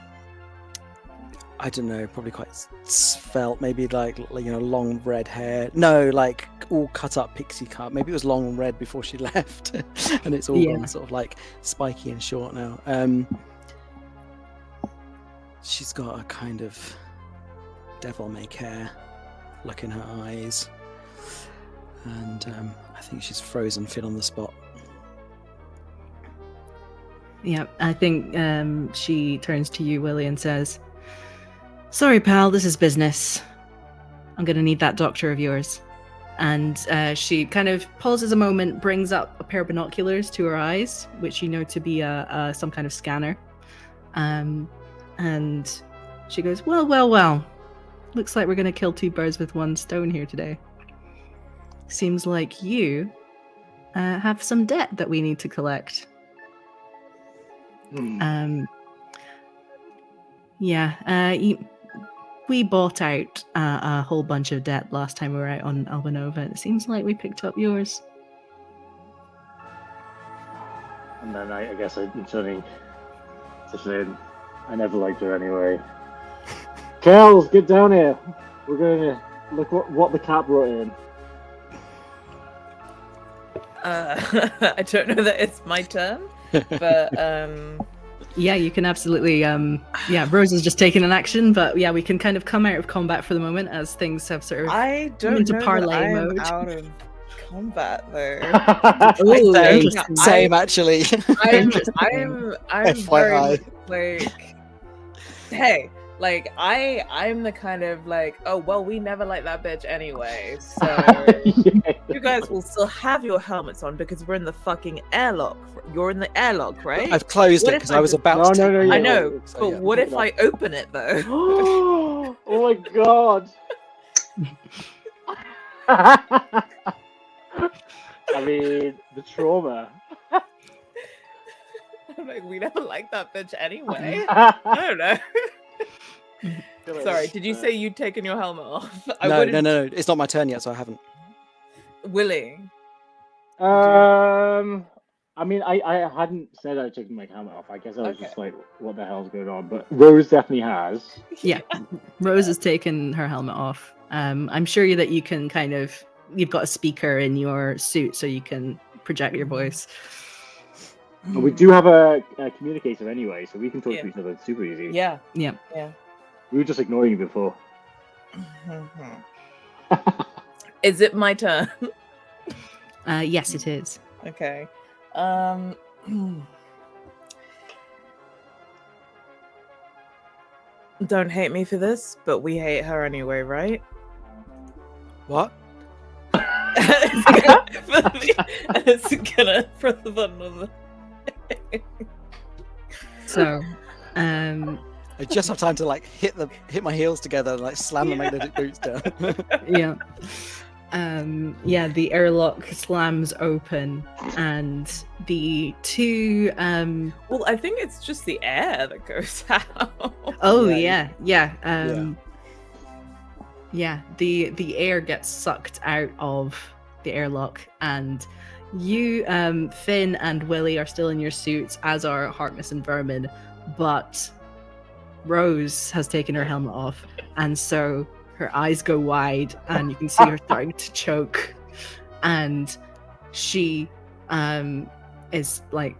don't know, probably quite svelte. Maybe like long red hair. No, like all cut up pixie cut. Maybe it was long red before she left, and it's all gone sort of like spiky and short now. She's got a kind of devil-may-care look in her eyes, and I think she's frozen Finn on the spot. Yeah, I think she turns to you, Willy, and says, "Sorry, pal, this is business. I'm going to need that doctor of yours." And she kind of pauses a moment, brings up a pair of binoculars to her eyes, which you know to be some kind of scanner. And she goes, well. Looks like we're going to kill two birds with one stone here today. Seems like you have some debt that we need to collect. We bought out a whole bunch of debt last time we were out on Albanova, and it seems like we picked up yours. And then I guess I'm turning to Finn. I never liked her anyway. Kells, get down here. We're going to look what the cat brought in. I don't know that it's my turn, but yeah, you can absolutely Rose has just taken an action, but yeah, we can kind of come out of combat for the moment as things have sort of I don't into know parlay that I mode. am out of combat though. Ooh, Same actually. I'm very FYI. like, hey, like I'm the kind of like, oh well, we never like that bitch anyway, so you guys will still have your helmets on because we're in the fucking airlock. You're in the airlock, right? I've closed it because I was about to. No, I know, so, but yeah. what if I open it though? Oh my god. I mean, the trauma. I'm like, we never liked that bitch anyway. I don't know. Sorry, did you say you'd taken your helmet off? No. It's not my turn yet, so I haven't. Willy. I mean, I hadn't said I'd taken my helmet off. I guess I was just like, what the hell's going on? But Rose definitely has. Yeah, Rose has taken her helmet off. I'm sure that you can you've got a speaker in your suit so you can project your voice. But we do have a communicator anyway, so we can talk to each other super easy. Yeah. We were just ignoring you before. Is it my turn? Yes, it is. Okay. Don't hate me for this, but we hate her anyway, right? What? It's gonna press the button on the. So, I just have time to like hit my heels together and like slam the magnetic boots down. The airlock slams open, and the two. Well, I think it's just the air that goes out. Oh yeah. The air gets sucked out of the airlock, and you, Finn and Willy, are still in your suits, as are Harkness and Vermin, but Rose has taken her helmet off, and so her eyes go wide, and you can see her starting to choke, and she is like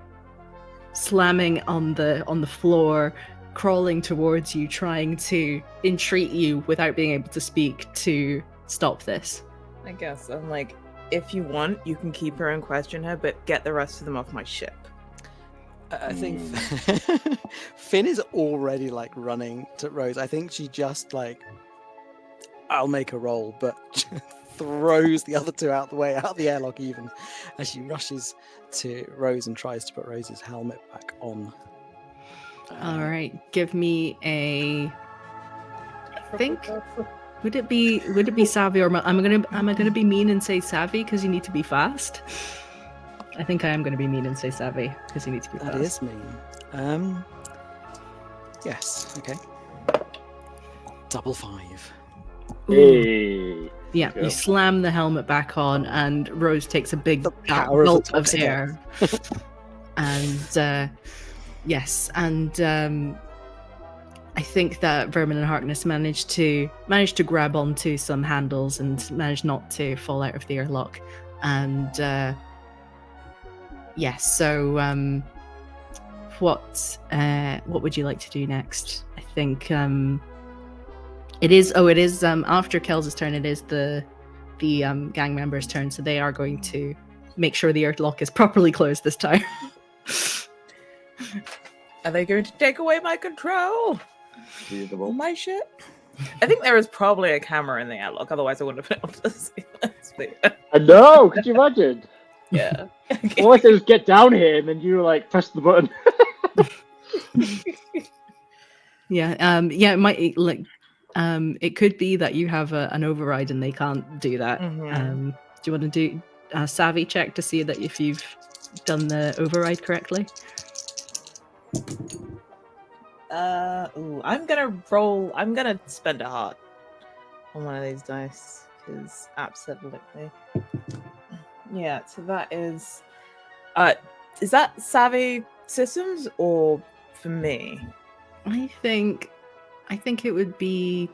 slamming on the floor, crawling towards you, trying to entreat you without being able to speak to stop this. I guess I'm like, if you want, you can keep her and question her, but get the rest of them off my ship. I think Finn is already like running to Rose. I think she just like, I'll make a roll, but throws the other two out the way, out the airlock even, as she rushes to Rose and tries to put Rose's helmet back on. All right, give me a. I think would it be savvy or am I gonna be mean and say savvy because you need to be fast? I think I am going to be mean and say savvy because you need to be fast. That is mean. Yes. Okay. Double 5. Hey. Yeah, you slam the helmet back on, and Rose takes a big gulp of air. And yes, and I think that Vermin and Harkness managed to grab onto some handles and managed not to fall out of the airlock. And yes, so what would you like to do next? I think it is after Kells' turn. It is the gang members' turn, so they are going to make sure the airlock is properly closed this time. Are they going to take away my control? Reasonable. My ship? I think there is probably a camera in the airlock, otherwise I wouldn't have been able to see that. I know, could you imagine? Yeah. All I did was get down here and then you were like, press the button. Yeah, it might like it could be that you have an override and they can't do that. Mm-hmm. Do you want to do a savvy check to see that if you've done the override correctly? I'm gonna spend a heart on one of these dice, because absolutely. Yeah, so that is that savvy systems or for me? I think it would be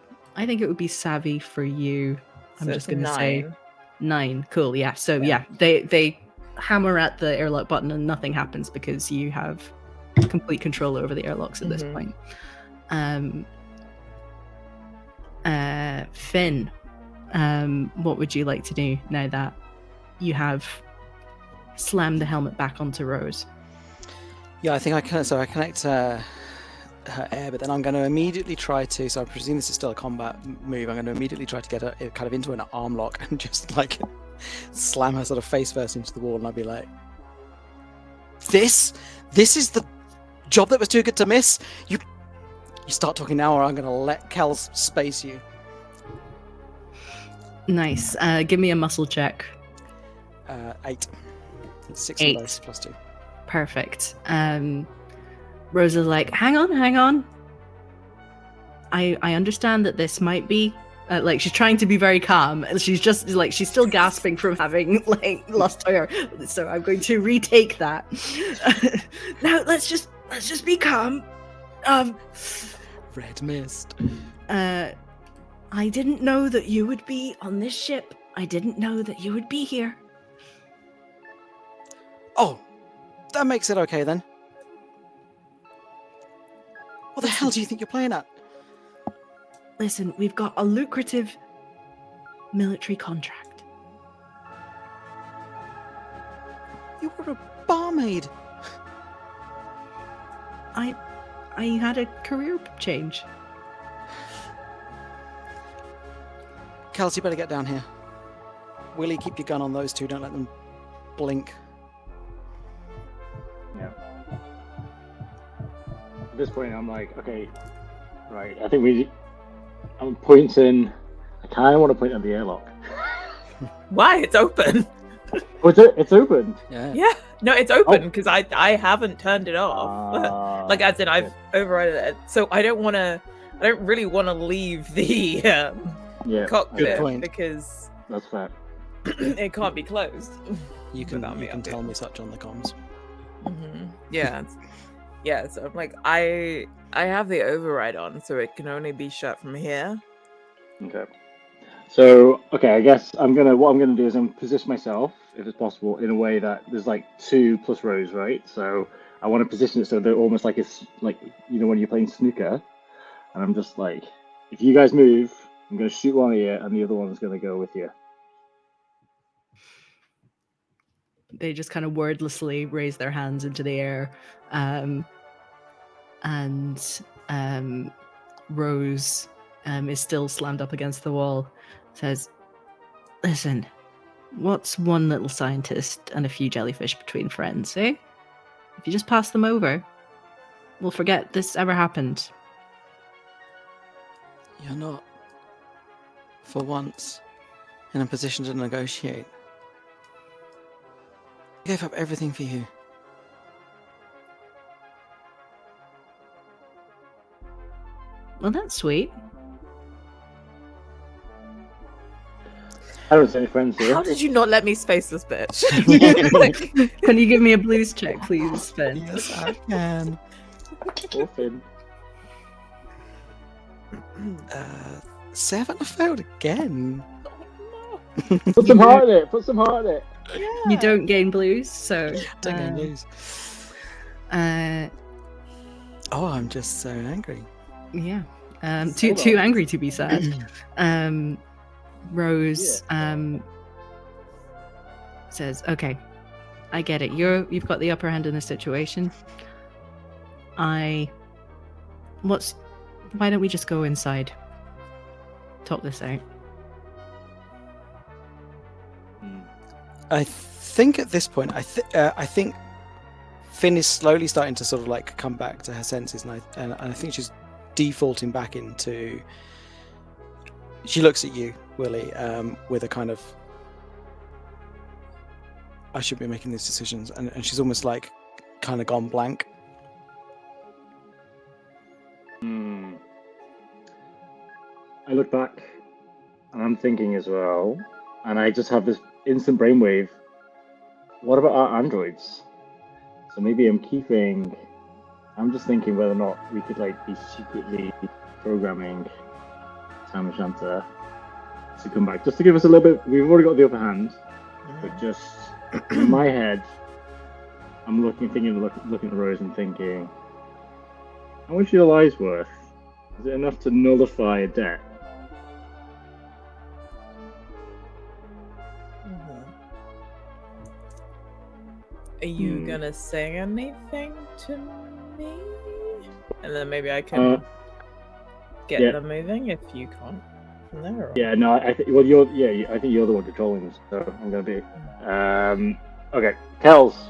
savvy for you. I'm So just it's a gonna say 9. 9. Cool, yeah. So yeah, they hammer at the airlock button and nothing happens because you have complete control over the airlocks at this point. Finn, what would you like to do now that you have slammed the helmet back onto Rose? Yeah, I think I connect her air, but then I'm going to immediately try to. So I presume this is still a combat move. I'm going to immediately try to get her kind of into an arm lock and just like slam her sort of face first into the wall, and I'll be like, "This is the job that was too good to miss. You start talking now, or I'm going to let Kells space you." Nice. Give me a muscle check. 8. It's 6 8. dice plus 2. Perfect. Rose is like, hang on. I understand that this might be like she's trying to be very calm. She's just like she's still gasping from having like lost her. So I'm going to retake that. Now let's just be calm. Red mist. I didn't know that you would be on this ship. I didn't know that you would be here. Oh, that makes it okay then. What the hell do you think you're playing at? Listen, we've got a lucrative military contract. You were a barmaid. I had a career change. Kells, you better get down here. Willy, keep your gun on those two. Don't let them blink. Yeah. At this point, I'm like, okay, right. I think I'm pointing. I kind of want to point at the airlock. Why? It's open. Oh, it's open. Yeah. No, it's open because I haven't turned it off. Like as in I've overridden it. So I don't really want to leave the cockpit because that's fair. It can't be closed. You can tell me such on the comms. Mm-hmm. Yeah. Yeah, so I'm like, I have the override on, so it can only be shut from here. Okay. So, okay, I guess what I'm gonna do is I'm position myself, if it's possible, in a way that there's like 2+ rows, right? So I want to position it so they're almost like it's like when you're playing snooker, and I'm just like, if you guys move, I'm gonna shoot one of you, and the other one's gonna go with you. They just kind of wordlessly raise their hands into the air, and Rose is still slammed up against the wall. Says, "Listen, what's one little scientist and a few jellyfish between friends, eh? If you just pass them over, we'll forget this ever happened." You're not, for once, in a position to negotiate. I gave up everything for you. Well, that's sweet. I don't see any friends here. How did you not let me space this bitch? Can you give me a blues check, please, Finn? Yes, I can. Or Finn. 7, I failed again. Put some heart in it. Put some heart in it. You don't gain blues, so Don't get lose. Oh, I'm just so angry. Yeah. So Too well. angry to be sad. Rose says, "Okay, I get it. You've got the upper hand in the situation. Why don't we just go inside? Talk this out." I think at this point, I think Finn is slowly starting to sort of like come back to her senses, and I think she's defaulting back into. She looks at you, Willy, with a kind of, I should be making these decisions, and she's almost like kind of gone blank. I look back, and I'm thinking as well, and I just have this instant brainwave. What about our androids? So maybe I'm just thinking whether or not we could like be secretly programming Sam and Shanta to come back, just to give us a little bit. We've already got the upper hand, but just in my head, I'm looking at Rose and thinking, how much your lies worth? Is it enough to nullify a debt? Are you gonna say anything to me? And then maybe I can get them moving if you can't from there. Or... Yeah, no, I think you're the one controlling this, so I'm gonna be okay. Kells.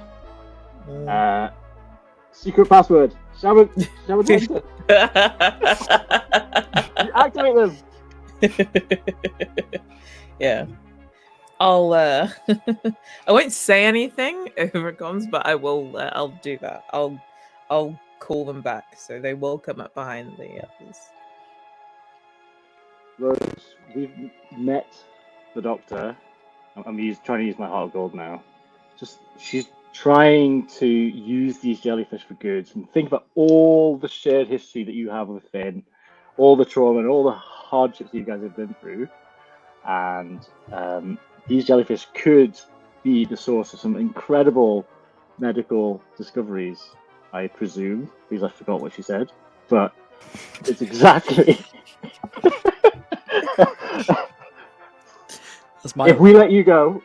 Secret password. Shower Johnson. Activate them. Yeah. I'll I won't say anything over comms, but I will. I'll do that. I'll call them back, so they will come up behind the others. Rose, we've met the doctor. I'm trying to use my heart of gold now. She's trying to use these jellyfish for good, and think about all the shared history that you have with Finn, all the trauma and all the hardships you guys have been through, and these jellyfish could be the source of some incredible medical discoveries, I presume, because I forgot what she said, but it's exactly. If we let you go,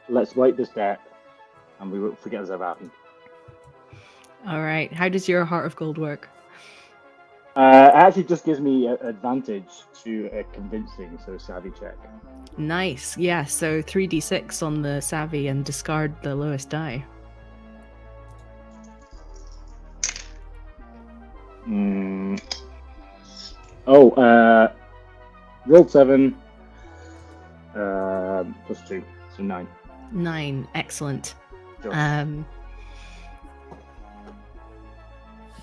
let's write this debt, and we won't forget it's ever happened. All right. How does your heart of gold work? It actually just gives me an advantage to a convincing, so savvy check. Nice. Yeah. So 3d6 on the savvy and discard the lowest die. Rolled 7, +2, so 9. 9. Excellent. Sure.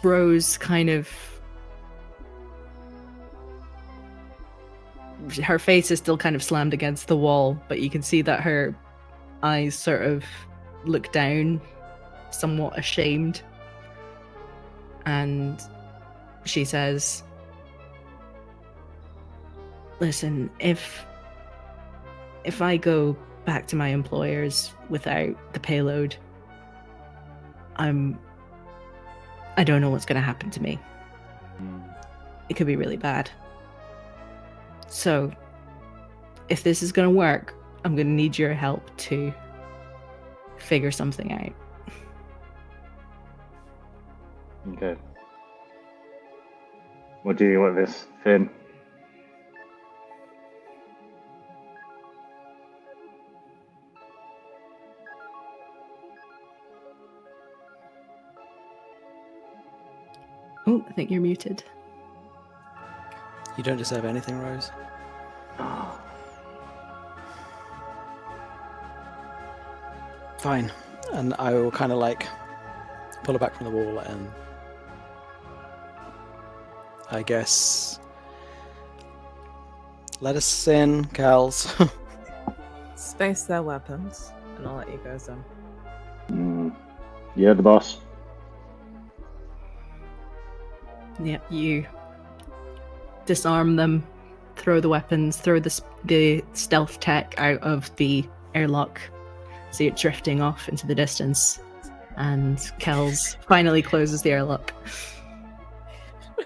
Rose kind of, her face is still kind of slammed against the wall, but you can see that her eyes sort of look down, somewhat ashamed, and she says, "Listen, if I go back to my employers without the payload, I don't know what's going to happen to me. It could be really bad. So, if this is going to work, I'm going to need your help to figure something out." Okay. What do you want this, Finn? Oh, I think you're muted. You don't deserve anything, Rose. Fine. And I will kind of like pull her back from the wall and I guess let us in, Kells. Space their weapons, and I'll let you guys in. Yeah, the boss. Yeah, you disarm them, throw the weapons, throw the stealth tech out of the airlock, see it drifting off into the distance, and Kells finally closes the airlock.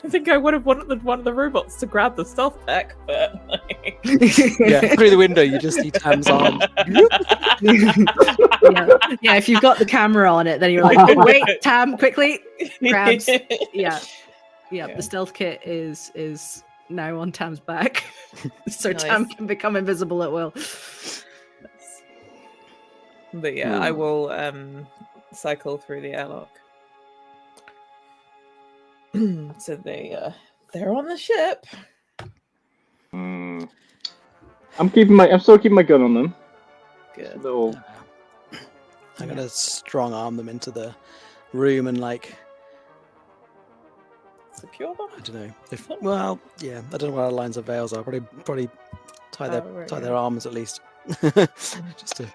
I think I would have wanted one of the robots to grab the stealth tech, but like... Yeah, through the window you just see Tam's arms. Yeah, if you've got the camera on it, then you're like, "Oh, wait, Tam, quickly!" Grabs. Yeah. The stealth kit is now on Tam's back, so Nice. Tam can become invisible at will. But yeah, I will cycle through the airlock. So they're on the ship. I'm still keeping my gun on them. Good. Little... I'm gonna strong arm them into the room and like Secure them? I don't know. I don't know where our lines of veils are. Probably tie their arms at least. Just to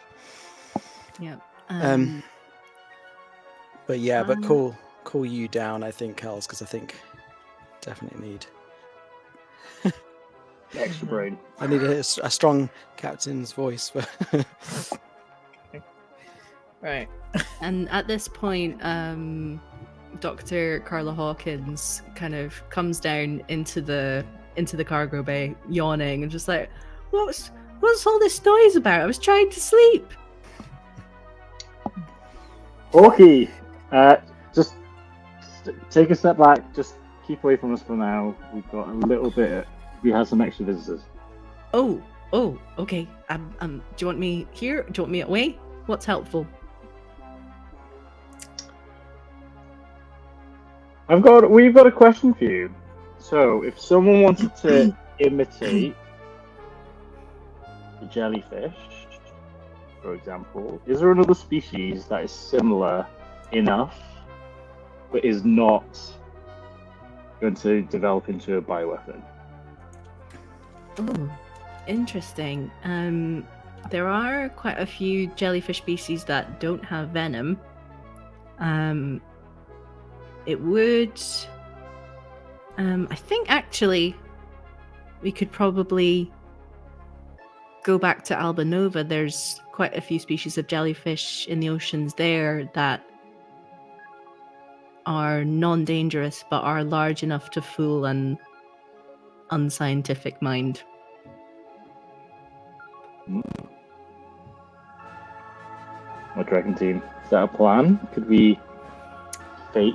but cool you down, I think, Kells, because I think definitely need extra brain. I need a strong captain's voice. Right. And at this point, Dr. Carla Hawkins kind of comes down into the cargo bay, yawning and just like, what's all this noise about? I was trying to sleep. Okay, just take a step back. Just keep away from us for now. We've got a little bit. We have some extra visitors. Oh, okay. Do you want me here? Do you want me away? What's helpful? We've got a question for you. So, if someone wanted to imitate the jellyfish, for example, is there another species that is similar enough, but is not going to develop into a bioweapon? Oh, interesting. There are quite a few jellyfish species that don't have venom. It would... I think actually we could probably go back to Alba Nova. There's quite a few species of jellyfish in the oceans there that are non-dangerous but are large enough to fool an unscientific mind. What do you reckon, team? Is that a plan? Could we fake?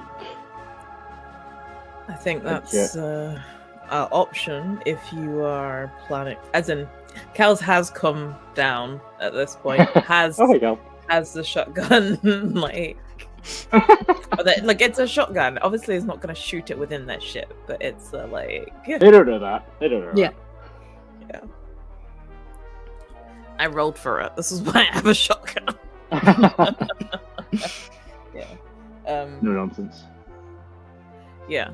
I think that's our option if you are planning. As in, Kells has come down at this point. Has the shotgun like it's a shotgun. Obviously, it's not going to shoot it within their ship, but it's like they don't know that. Yeah. I rolled for it. This is why I have a shotgun. No nonsense. Yeah.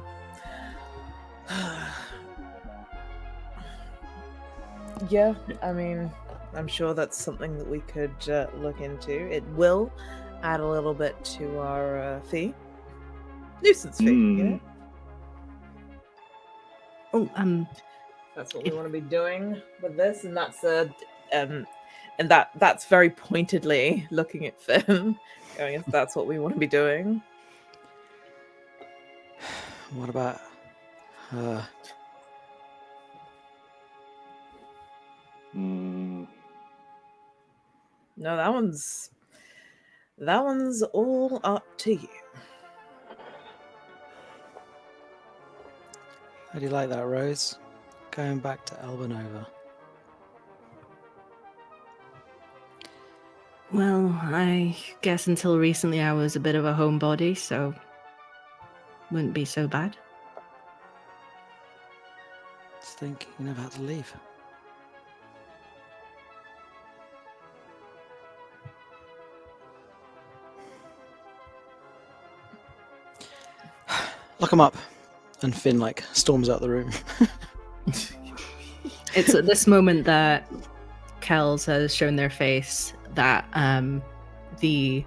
Yeah, I mean, I'm sure that's something that we could look into. It will add a little bit to our fee. Nuisance fee, you know? Oh, That's what we want to be doing with this, and that's that's very pointedly looking at Finn, going, if that's what we want to be doing. What about her? Hmm. No, that one's all up to you. How do you like that, Rose? Going back to Albanova. well, I guess until recently I was a bit of a homebody, so wouldn't be so bad. Just think you never had to leave. Lock him up. And Finn, like, storms out the room. It's at this moment that Kells has shown their face that the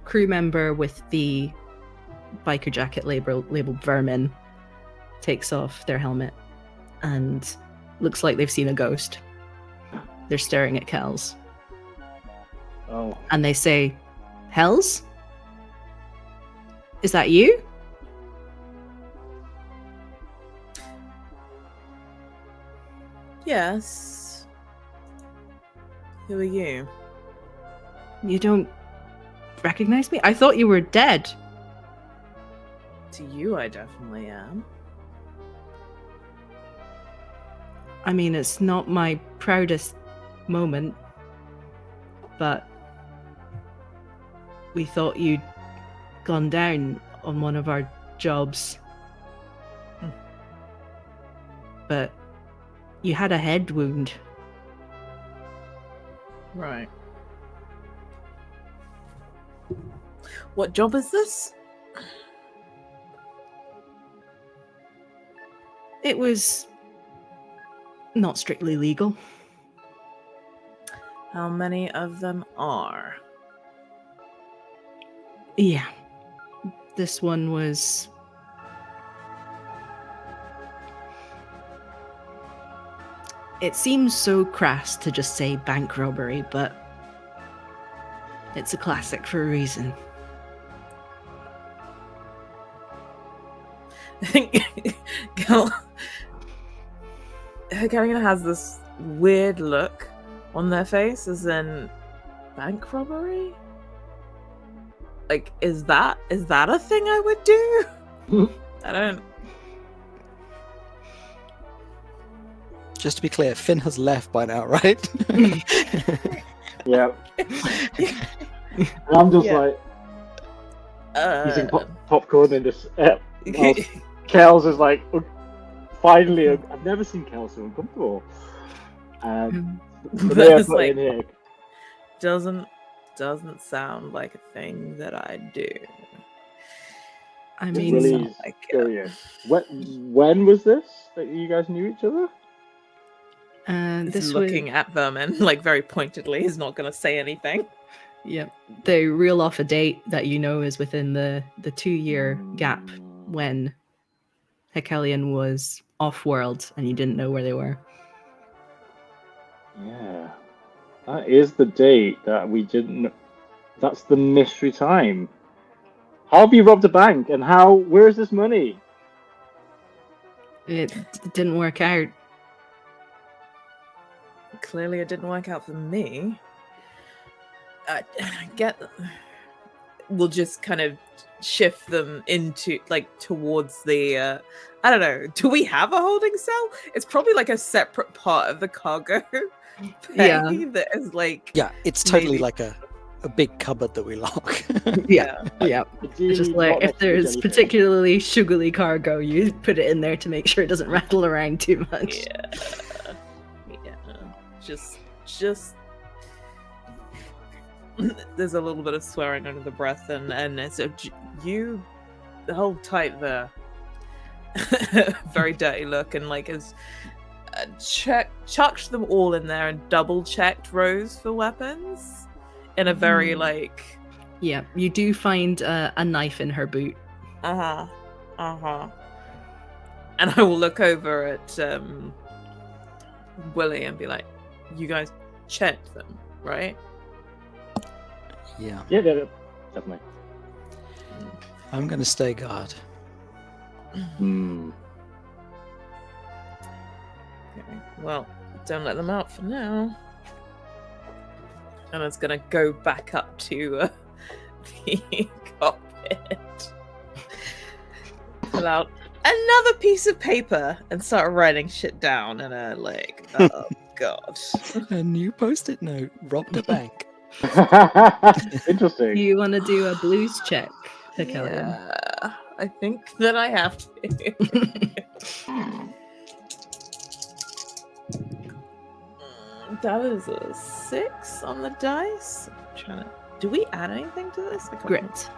crew member with the biker jacket labeled Vermin takes off their helmet and looks like they've seen a ghost. They're staring at Kells. Oh. And they say, Hells? Is that you? Yes. Who are you? You don't recognize me? I thought you were dead. To you, I definitely am. I mean, it's not my proudest moment, but we thought you'd gone down on one of our jobs. But you had a head wound. Right. What job is this? It was not strictly legal. How many of them are? Yeah. This one was... It seems so crass to just say bank robbery, but it's a classic for a reason. I think Karina has this weird look on their face, as in bank robbery? Like, is that a thing I would do? I don't... Just to be clear, Finn has left by now, right? Yeah. And I'm just like using popcorn and just Kells is like finally I've never seen Kells so uncomfortable. It's like, in here. Doesn't sound like a thing that I do. I mean, really like when was this that you guys knew each other? This looking at Vermin, like, very pointedly. He's not going to say anything. Yeah, they reel off a date that you know is within the 2-year gap when Hekelian was off-world and you didn't know where they were. Yeah, that is the date that we didn't. That's the mystery time. How have you robbed a bank, and where is this money? It didn't work out. Clearly it didn't work out for me. We'll just kind of shift them into, like, towards the I don't know, do we have a holding cell? It's probably like a separate part of the cargo Yeah, that is like, Yeah, it's totally maybe... like a big cupboard that we lock. yeah. It's just like, if there's particularly sugary cargo, you put it in there to make sure it doesn't rattle around too much. Just there's a little bit of swearing under the breath, and so you hold tight there. Very dirty look, and like has chucked them all in there and double checked Rose for weapons in a very like Yeah, you do find a knife in her boot. And I will look over at Willy and be like, "You guys checked them, right?" Yeah. Yeah, definitely. I'm going to stay guard. Hmm. Okay. Well, don't let them out for now. And it's gonna go back up to the cockpit. Pull out another piece of paper and start writing shit down. And oh god. A new post-it note. Robbed a bank. Interesting. You want to do a blues check, Hecelian? Yeah, I think that I have to. That is a 6 on the dice. I'm trying to. Do we add anything to this? Grit.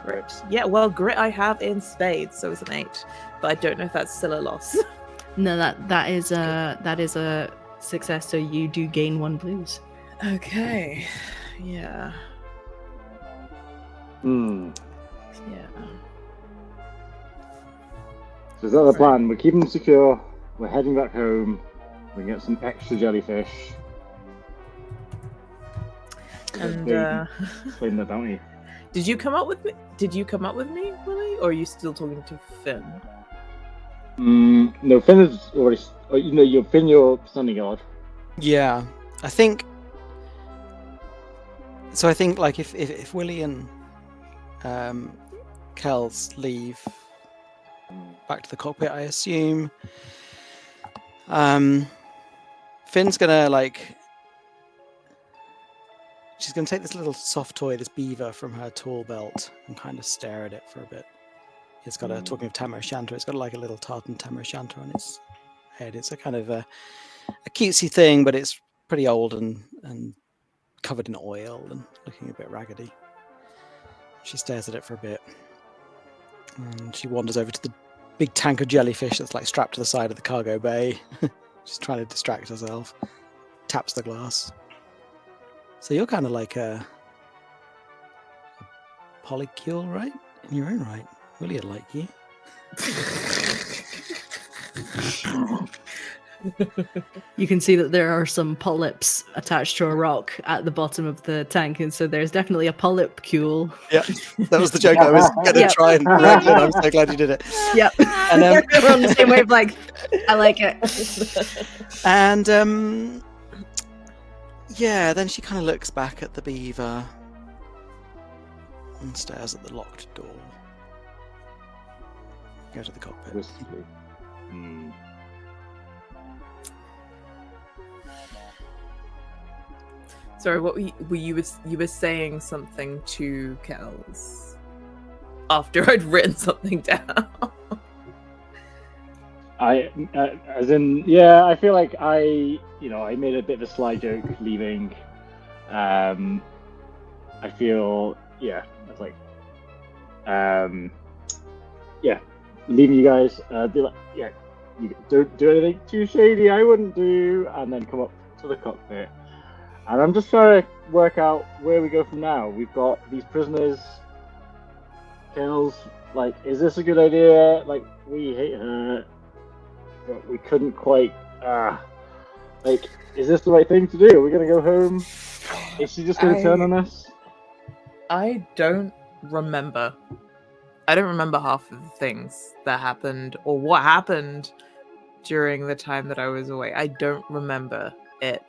Grit. Yeah, well, grit I have in spades, so it's an 8. But I don't know if that's still a loss. No, that is a success. So you do gain 1 blues. Okay. Yeah. Hmm. Yeah. So is that the plan? We're keeping them secure. We're heading back home. We get some extra jellyfish. And claim the bounty. did you come up with me? Willy? Or are you still talking to Finn? No, Finn is already. Finn, you're standing guard. Yeah, I think. So I think like if Willy and Kells leave back to the cockpit, I assume Finn's gonna she's gonna take this little soft toy, this beaver, from her tool belt and kind of stare at it for a bit. It's got talking of Tam O'Shanter, it's got like a little tartan Tam O'Shanter on its head. It's a kind of a cutesy thing, but it's pretty old and covered in oil and looking a bit raggedy. She stares at it for a bit, and she wanders over to the big tank of jellyfish that's like strapped to the side of the cargo bay. She's trying to distract herself. Taps the glass. So you're kind of like a polycule, right? In your own right. Willy would like you. You can see that there are some polyps attached to a rock at the bottom of the tank, and so there's definitely a polypcule. Yeah, that was the joke I was going to try and correct, and I'm so glad you did it. Yep. And we're on the same wavelength. I like it. And yeah, then she kind of looks back at the beaver and stares at the locked door. Go to the cockpit. Wistfully. Sorry, what were you were saying something to Kells after I'd written something down. I feel like I made a bit of a sly joke leaving. I feel, I was like, leaving you guys. Be like, you don't do anything too shady. I wouldn't do, and then come up to the cockpit. And I'm just trying to work out where we go from now. We've got these prisoners. Kells, like, is this a good idea? Like, we hate her, but we couldn't quite. Like, is this the right thing to do? Are we gonna go home? Is she just gonna turn on us? I don't remember. I don't remember half of the things that happened or what happened during the time that I was away. I don't remember it.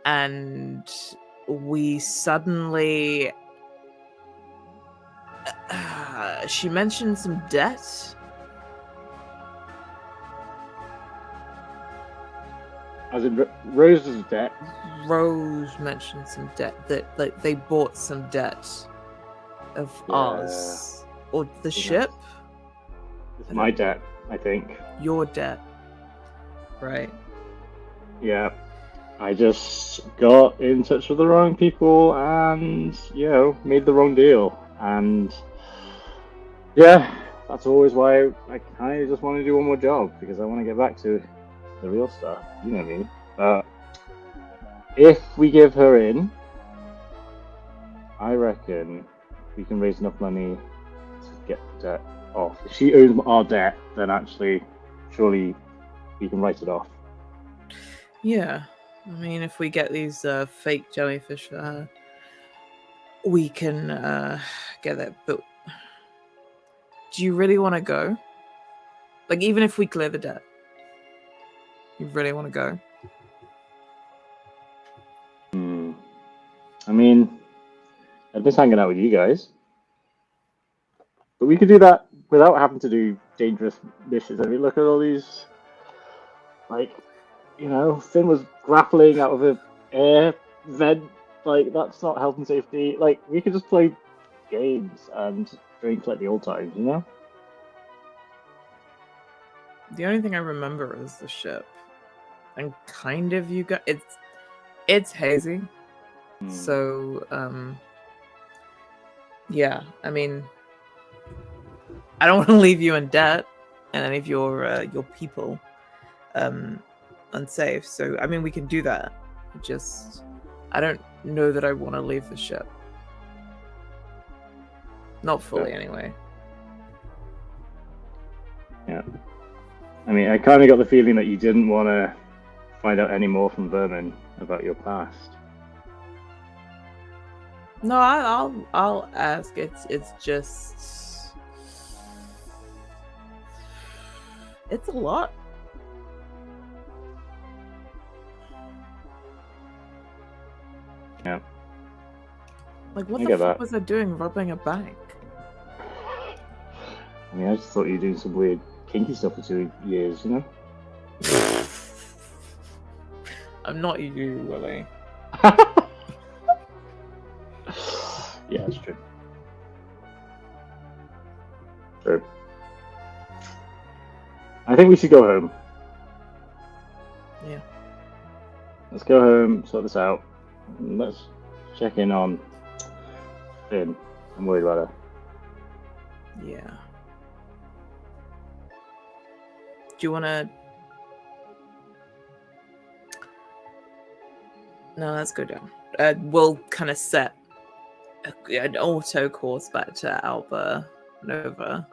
And we suddenly... she mentioned some debt. As in Rose's debt? Rose mentioned some debt, that like they bought some debt of ours. Or the ship? It's my debt, I think. Your debt. Right. Yeah. I just got in touch with the wrong people and, made the wrong deal. And, that's always why I kind of just want to do one more job, because I want to get back to the real stuff. You know what I mean? But if we give her in, I reckon we can raise enough money to get the debt off. If she owes our debt, then actually, surely we can write it off. Yeah. I mean, if we get these fake jellyfish for her, we can get that. But do you really want to go? Like, even if we clear the debt, you really want to go? I mean, I've been hanging out with you guys. But we could do that without having to do dangerous missions. I mean, look at all these, like, you know, Finn was grappling out of an air vent. Like, that's not health and safety. Like, we could just play games and drink like the old times, you know? The only thing I remember is the ship. And kind of you got it's hazy. So, yeah, I mean, I don't want to leave you in debt and any of your people unsafe. So, I mean, we can do that. Just, I don't know that I want to leave the ship. Not fully, anyway. Yeah. I mean, I kind of got the feeling that you didn't want to find out any more from Vermin about your past. No, I'll ask. It's just it's a lot. Yeah. Like, what the fuck was I doing robbing a bank? I mean, I just thought you were doing some weird kinky stuff for 2 years, you know? I'm not you, Willy. Yeah, that's true. True. I think we should go home. Yeah. Let's go home, sort this out. And let's check in on Finn. I'm worried about her. Yeah. Do you want to... No, let's go down. We'll kind of set an auto course back to Alba Nova.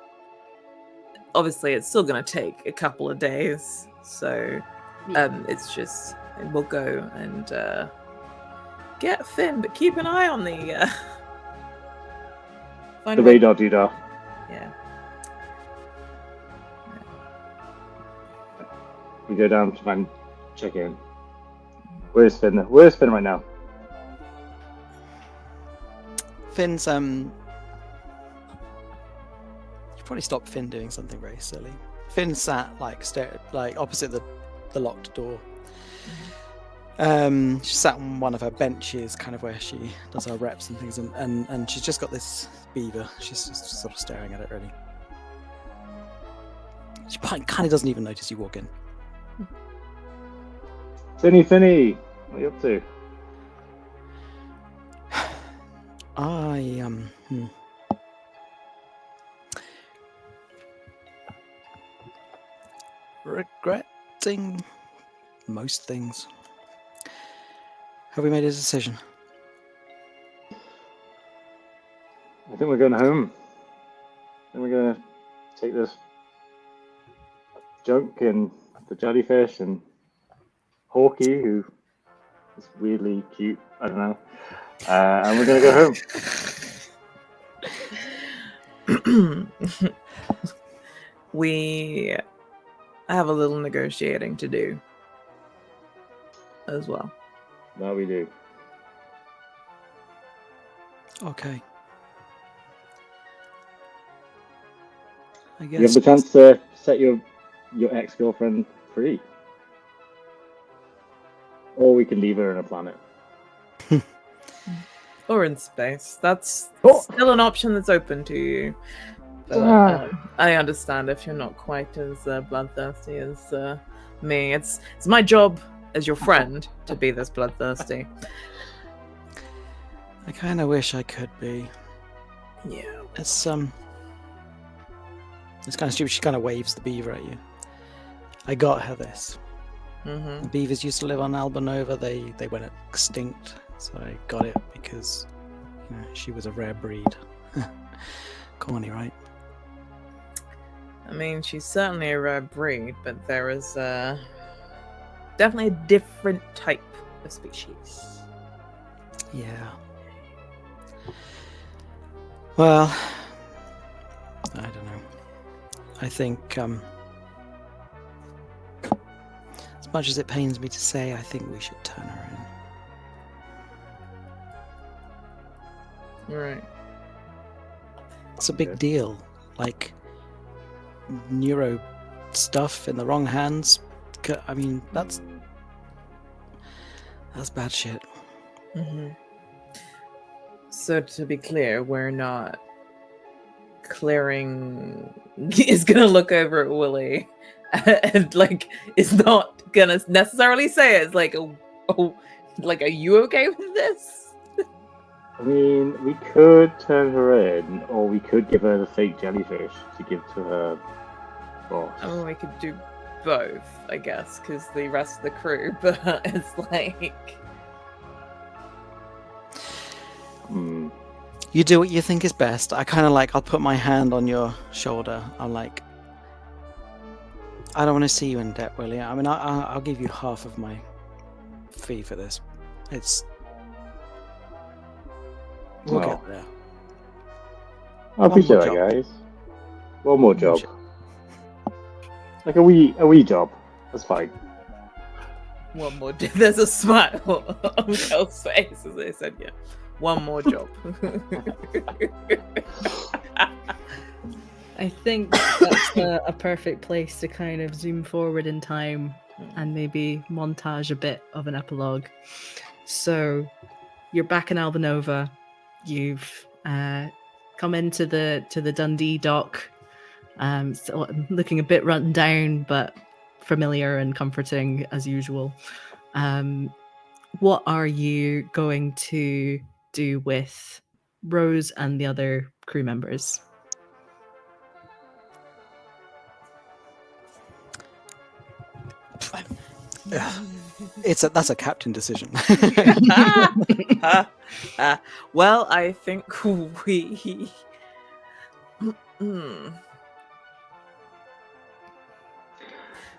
Obviously, it's still going to take a couple of days, so it's just we'll go and get Finn, but keep an eye on the radar doodah. Yeah. We go down to find check in. Where's Finn? Where's Finn right now? Finn's you probably stopped Finn doing something very silly. Finn sat like opposite the locked door. She sat on one of her benches, kind of where she does her reps and things, and she's just got this beaver. She's just sort of staring at it, really. She kind of doesn't even notice you walk in. Finny, what are you up to? Regretting most things. Have we made a decision? I think we're going home. I think we're going to take this junk and the jellyfish and Hawkeye, who is weirdly cute, I don't know, and we're going to go home. We have a little negotiating to do as well. That we do. Okay. I guess You have the chance to set your ex-girlfriend free. Or we can leave her on a planet. Or in space. That's still an option that's open to you. But, I understand if you're not quite as bloodthirsty as me. It's my job as your friend to be this bloodthirsty. I kind of wish I could be. Yeah. It's kind of stupid. She kind of waves the beaver at you. I got her this. Mm-hmm. The beavers used to live on Alba Nova. They went extinct, so I got it because she was a rare breed. Corny, right? I mean, she's certainly a rare breed, but there is definitely a different type of species. Yeah. Well, I don't know. I think, as much as it pains me to say, I think we should turn her in. Right. It's a big Okay. deal. Like, neuro stuff in the wrong hands. I mean, that's bad shit. Mm-hmm. So to be clear, we're not clearing. Is gonna look over at Willy, and like is not gonna necessarily say it. It's like, like, are you okay with this? I mean, we could turn her in, or we could give her the fake jellyfish to give to her boss. I mean, we could do both, I guess, because the rest of the crew. But it's like, You do what you think is best. I kind of like, I'll put my hand on your shoulder. I'm like, I don't want to see you in debt, Willie. I mean, I'll give you half of my fee for this. We'll Well, get there. I appreciate more that, job. guys. One more job. job. Like a wee job. That's fine. one more. There's a smile on Kells' face as they said, "Yeah, one more job." I think that's a perfect place to kind of zoom forward in time and maybe montage a bit of an epilogue. So you're back in Albanova. You've come into the Dundee dock, so looking a bit run down, but familiar and comforting as usual. What are you going to do with Rose and the other crew members? That's a captain decision. Well, I think we.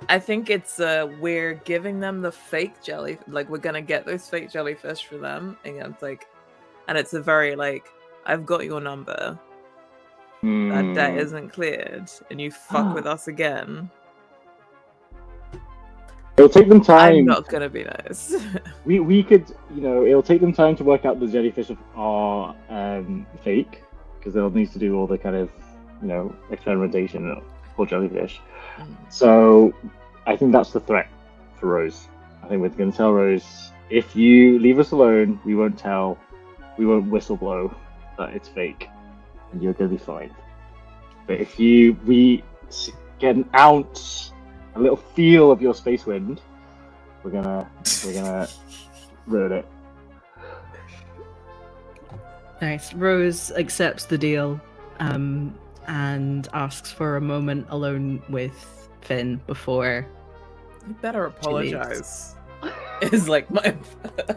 I think it's we're giving them the fake jelly, like we're gonna get those fake jellyfish for them, and it's like, and it's a very like, I've got your number. That debt isn't cleared, and you fuck with us again. It'll take them time. I'm not gonna be nice. We could, it'll take them time to work out the jellyfish are fake, because they'll need to do all the kind of, experimentation for jellyfish. So I think that's the threat for Rose. I think we're going to tell Rose, if you leave us alone, we won't whistle blow that it's fake, and you're going to be fine. But if we get an ounce, a little feel of your space wind, we're gonna ruin it. Nice. Rose accepts the deal and asks for a moment alone with Finn before. You better leaves. apologize. Is like my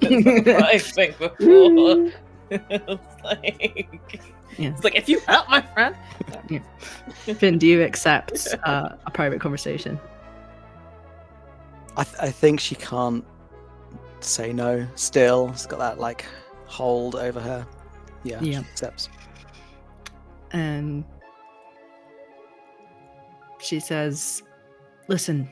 thing before. It's like, Yeah. it's like, if you help my friend. Finn, do you accept a private conversation? I think she can't say no still. It's got that like hold over her. Yeah. She accepts. And she says, listen,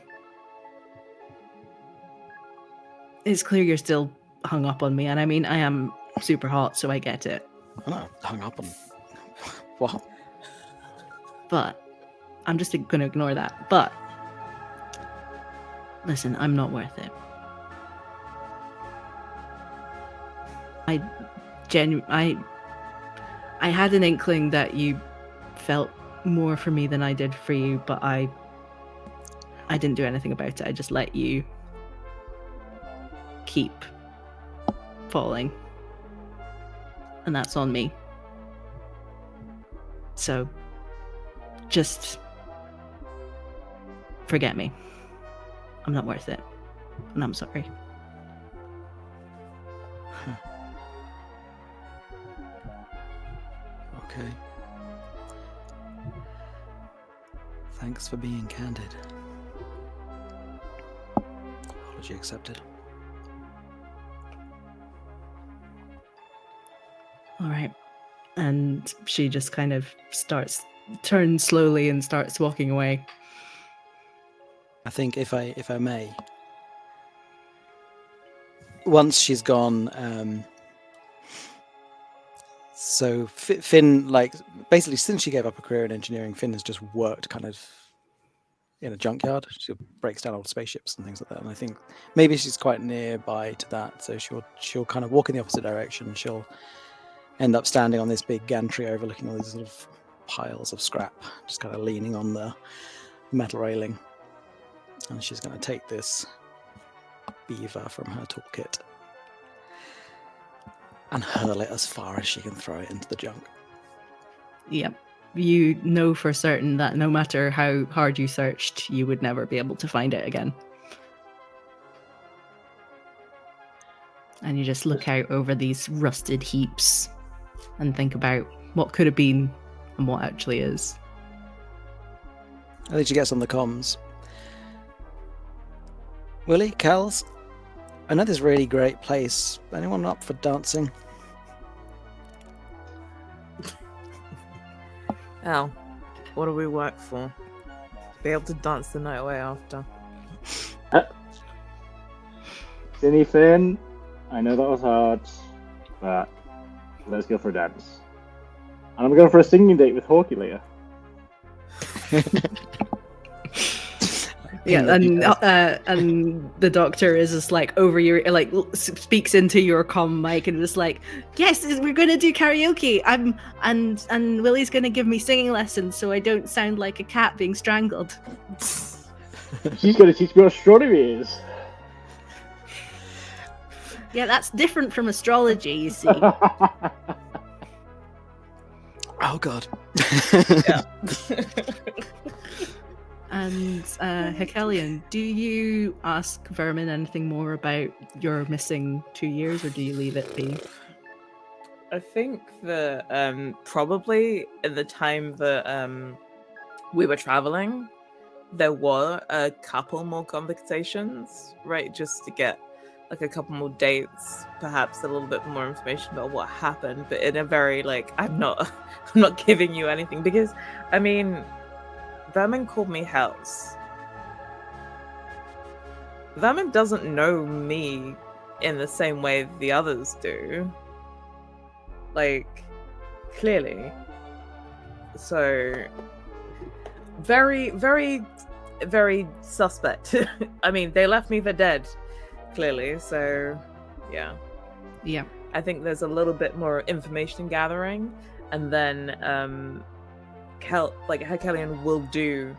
it's clear you're still hung up on me, and I mean, I am super hot, so I get it. I'm not hung up on what? But I'm just going to ignore that. But listen, I'm not worth it. I had an inkling that you felt more for me than I did for you, but I didn't do anything about it. I just let you keep falling. And that's on me. So just forget me. I'm not worth it. And I'm sorry. Okay. Thanks for being candid. Apology accepted. All right. And she just kind of turns slowly and starts walking away. I think if I may, once she's gone, so Finn, like, basically since she gave up a career in engineering, Finn has just worked kind of in a junkyard. She breaks down old spaceships and things like that. And I think maybe she's quite nearby to that, so she'll kind of walk in the opposite direction. She'll end up standing on this big gantry overlooking all these sort of piles of scrap, just kind of leaning on the metal railing. And she's going to take this beaver from her toolkit and hurl it as far as she can throw it into the junk. Yep. You know for certain that no matter how hard you searched, you would never be able to find it again. And you just look out over these rusted heaps and think about what could have been and what actually is. I think she gets on the comms. Willy, Kells, I know this really great place. Anyone up for dancing? Al, what do we work for? Be able to dance the night away after. Cindy Finn, I know that was hard, but let's go for a dance. And I'm going for a singing date with Hawkeye later. Yeah, and the doctor is just like over your, like, speaks into your comm mic and just like, yes, we're gonna do karaoke. And Willy's gonna give me singing lessons so I don't sound like a cat being strangled. She's gonna teach me what astronomy is. Yeah, that's different from astrology, you see. Oh God. Yeah. And Hekelian, do you ask Vermin anything more about your missing 2 years, or do you leave it be? I think that probably in the time that we were traveling, there were a couple more conversations, right? Just to get like a couple more dates, perhaps a little bit more information about what happened, but in a very like, I'm not giving you anything, because I mean, Vermin called me Hells. Vermin doesn't know me in the same way the others do. Like, clearly. So, very, very, very suspect. I mean, they left me for dead, clearly, so, yeah. Yeah. I think there's a little bit more information gathering, and then, Hekelian will do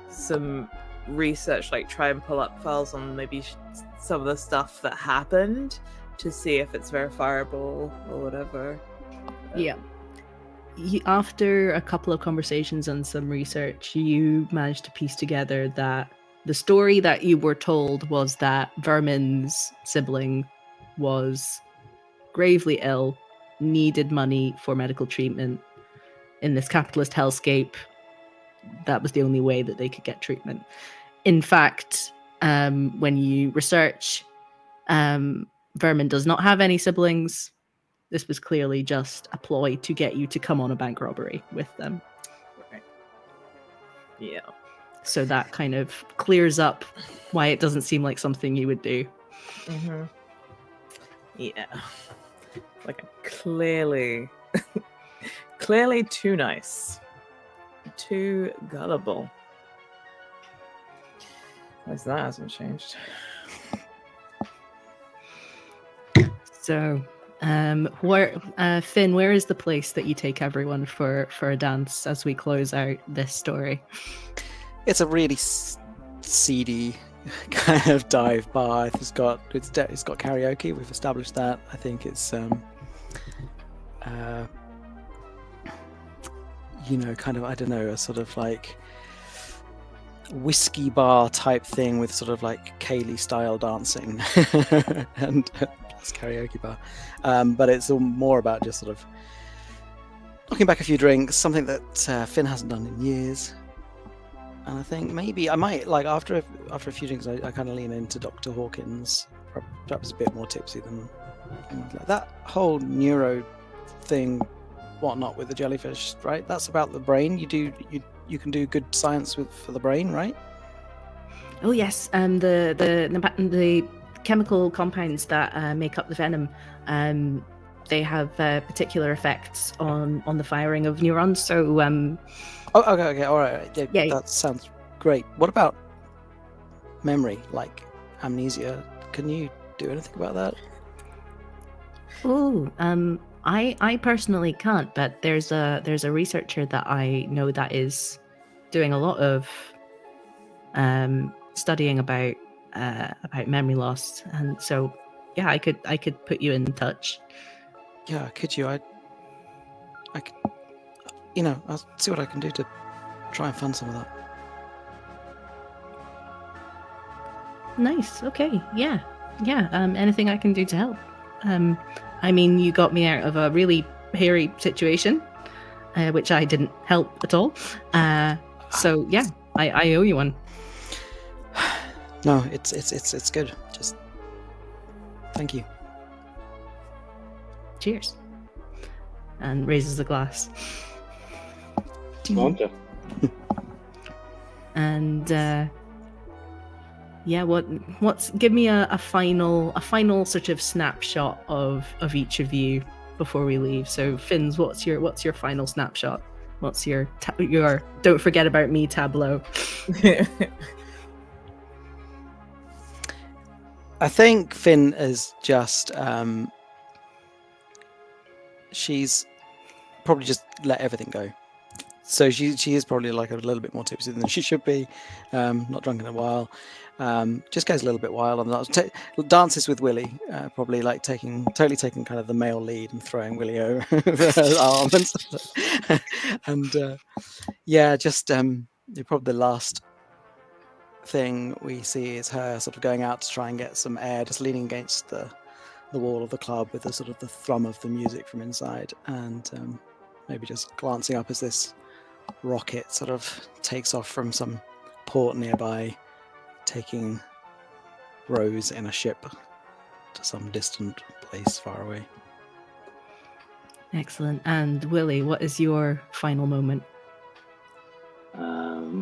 some research, like try and pull up files on maybe some of the stuff that happened to see if it's verifiable or whatever. Yeah. After a couple of conversations and some research, you managed to piece together that the story that you were told was that Vermin's sibling was gravely ill, needed money for medical treatment. In this capitalist hellscape, that was the only way that they could get treatment. In fact, when you research, Vermin does not have any siblings. This was clearly just a ploy to get you to come on a bank robbery with them. Right. Yeah. So that kind of clears up why it doesn't seem like something you would do. Mm-hmm. Yeah. Like, clearly too nice. Too gullible. At least that hasn't changed. So, Finn, where is the place that you take everyone for a dance as we close out this story? It's a really seedy kind of dive bar. It's got karaoke. We've established that. I think it's kind of, I don't know, a sort of like whiskey bar type thing with sort of like Kaylee style dancing and plus karaoke bar. But it's all more about just sort of knocking back a few drinks, something that Finn hasn't done in years. And I think maybe I might, like, after a few drinks, I kind of lean into Dr. Hawkins, perhaps a bit more tipsy than like that whole neuro thing, whatnot with the jellyfish, right? That's about the brain. You can do good science for the brain, right? Oh yes, the chemical compounds that make up the venom, they have particular effects on the firing of neurons. So okay, all right, yeah, that sounds great. What about memory, like amnesia? Can you do anything about that? Oh, I personally can't, but there's a researcher that I know that is doing a lot of studying about memory loss, and so yeah, I could put you in touch. Yeah, could you? I could, I'll see what I can do to try and fund some of that. Nice. Okay. Yeah. Anything I can do to help. I mean, you got me out of a really hairy situation, which I didn't help at all. So yeah, I owe you one. No, it's good. Just thank you. Cheers. And raises the glass. And yeah, what's give me a final sort of snapshot of each of you before we leave. So Finn's, what's your final snapshot? What's your don't forget about me tableau? I think Finn is just she's probably just let everything go. So she is probably like a little bit more tipsy than she should be. Not drunk in a while. Just goes a little bit wild on that. Dances with Willy, probably like totally taking kind of the male lead and throwing Willy over her arm and stuff. And yeah, just probably the last thing we see is her sort of going out to try and get some air, just leaning against the wall of the club with the sort of the thrum of the music from inside, and maybe just glancing up as this rocket sort of takes off from some port nearby, taking Rose in a ship to some distant place far away. Excellent. And Willy, what is your final moment?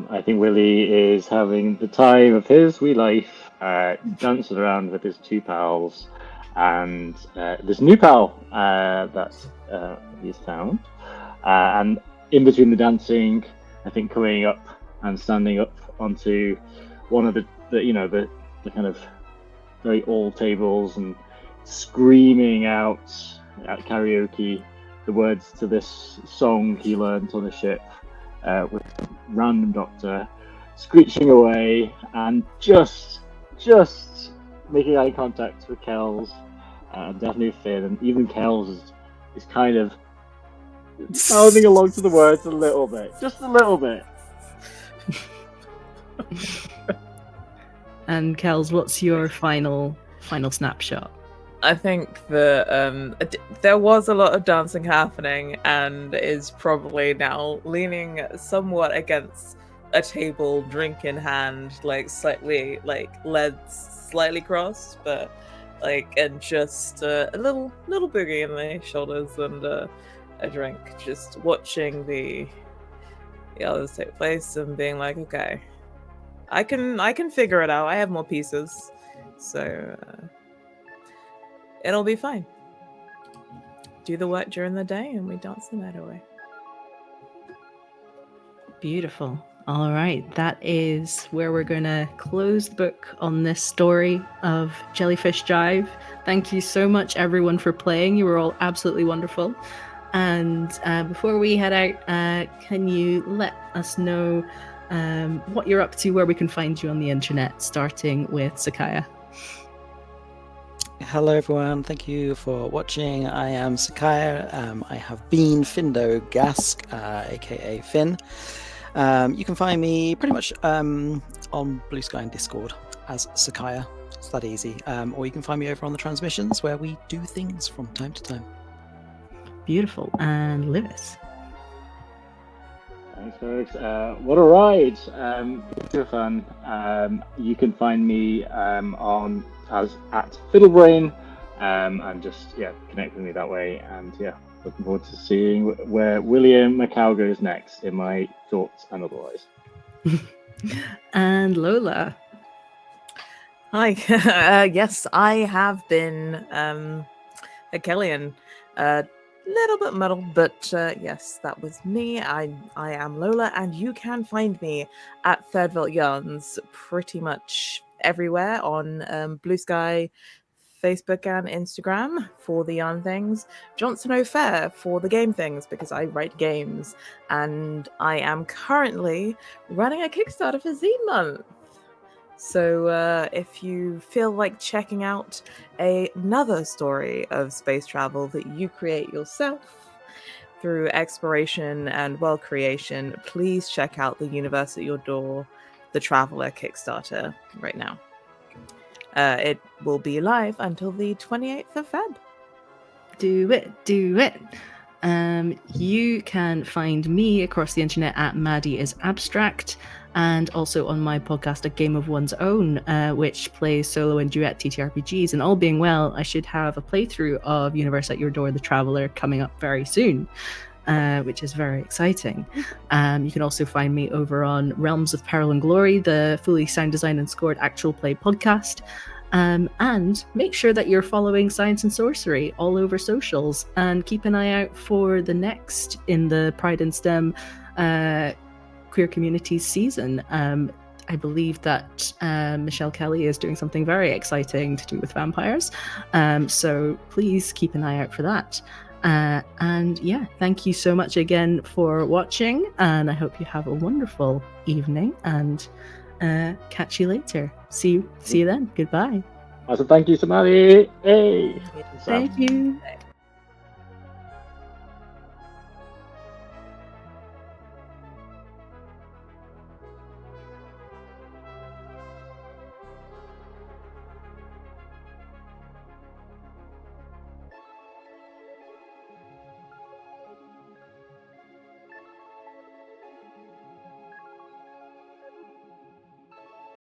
I think Willy is having the time of his wee life, dancing around with his two pals, and this new pal that he's found. And in between the dancing, I think coming up and standing up onto one of the kind of very old tables and screaming out at karaoke the words to this song he learned on the ship, with a random doctor screeching away and just making eye contact with Kells, and definitely Finn, and even Kells is kind of mouthing along to the words a little bit, just a little bit. And Kells, what's your final snapshot? I think that there was a lot of dancing happening, and is probably now leaning somewhat against a table, drink in hand, like slightly, like legs slightly crossed, but like, and just a little boogie in the shoulders and a drink, just watching the others take place and being like, okay, I can figure it out. I have more pieces, so it'll be fine. Do the work during the day and we dance the night away. Beautiful. All right, that is where we're going to close the book on this story of Jellyfish Jive. Thank you so much, everyone, for playing. You were all absolutely wonderful. And before we head out, can you let us know what you're up to, where we can find you on the internet, starting with Sequaia? Hello everyone, thank you for watching. I am Sequaia. I have been Findo Gask, aka Finn. You can find me pretty much on Blue Sky and Discord as Sequaia. It's that easy. Or you can find me over on the transmissions where we do things from time to time. Beautiful. And Lewis? Thanks, folks. What a ride! Super fun. You can find me on at Fiddlebrain, and just connect with me that way. And looking forward to seeing where Willy Macao goes next in my thoughts and otherwise. And Lola. Hi. Yes, I have been a Kellian. Little bit muddled, but yes, that was me. I am Lola, and you can find me at Third World Yarns pretty much everywhere on Blue Sky, Facebook, and Instagram for the yarn things. Johnson Ofair for the game things, because I write games, and I am currently running a Kickstarter for Zine Month. So if you feel like checking out another story of space travel that you create yourself through exploration and world creation, please check out the Universe at Your Door, the Traveler Kickstarter right now. It will be live until the 28th of Feb. Do it. You can find me across the internet at Maddy is Abstract, and also on my podcast, A Game of One's Own, which plays solo and duet TTRPGs. And all being well, I should have a playthrough of Universe at Your Door, The Traveler, coming up very soon, which is very exciting. You can also find me over on Realms of Peril Glory, the fully sound designed and scored actual play podcast. And make sure that you're following Science and Sorcery all over socials, and keep an eye out for the next in the Pride and STEM queer communities season. I believe that Michelle Kelly is doing something very exciting to do with vampires. So please keep an eye out for that. And thank you so much again for watching, and I hope you have a wonderful evening, and catch you later. See you then. Goodbye. Also, thank you to Maddy. Hey. Thank you.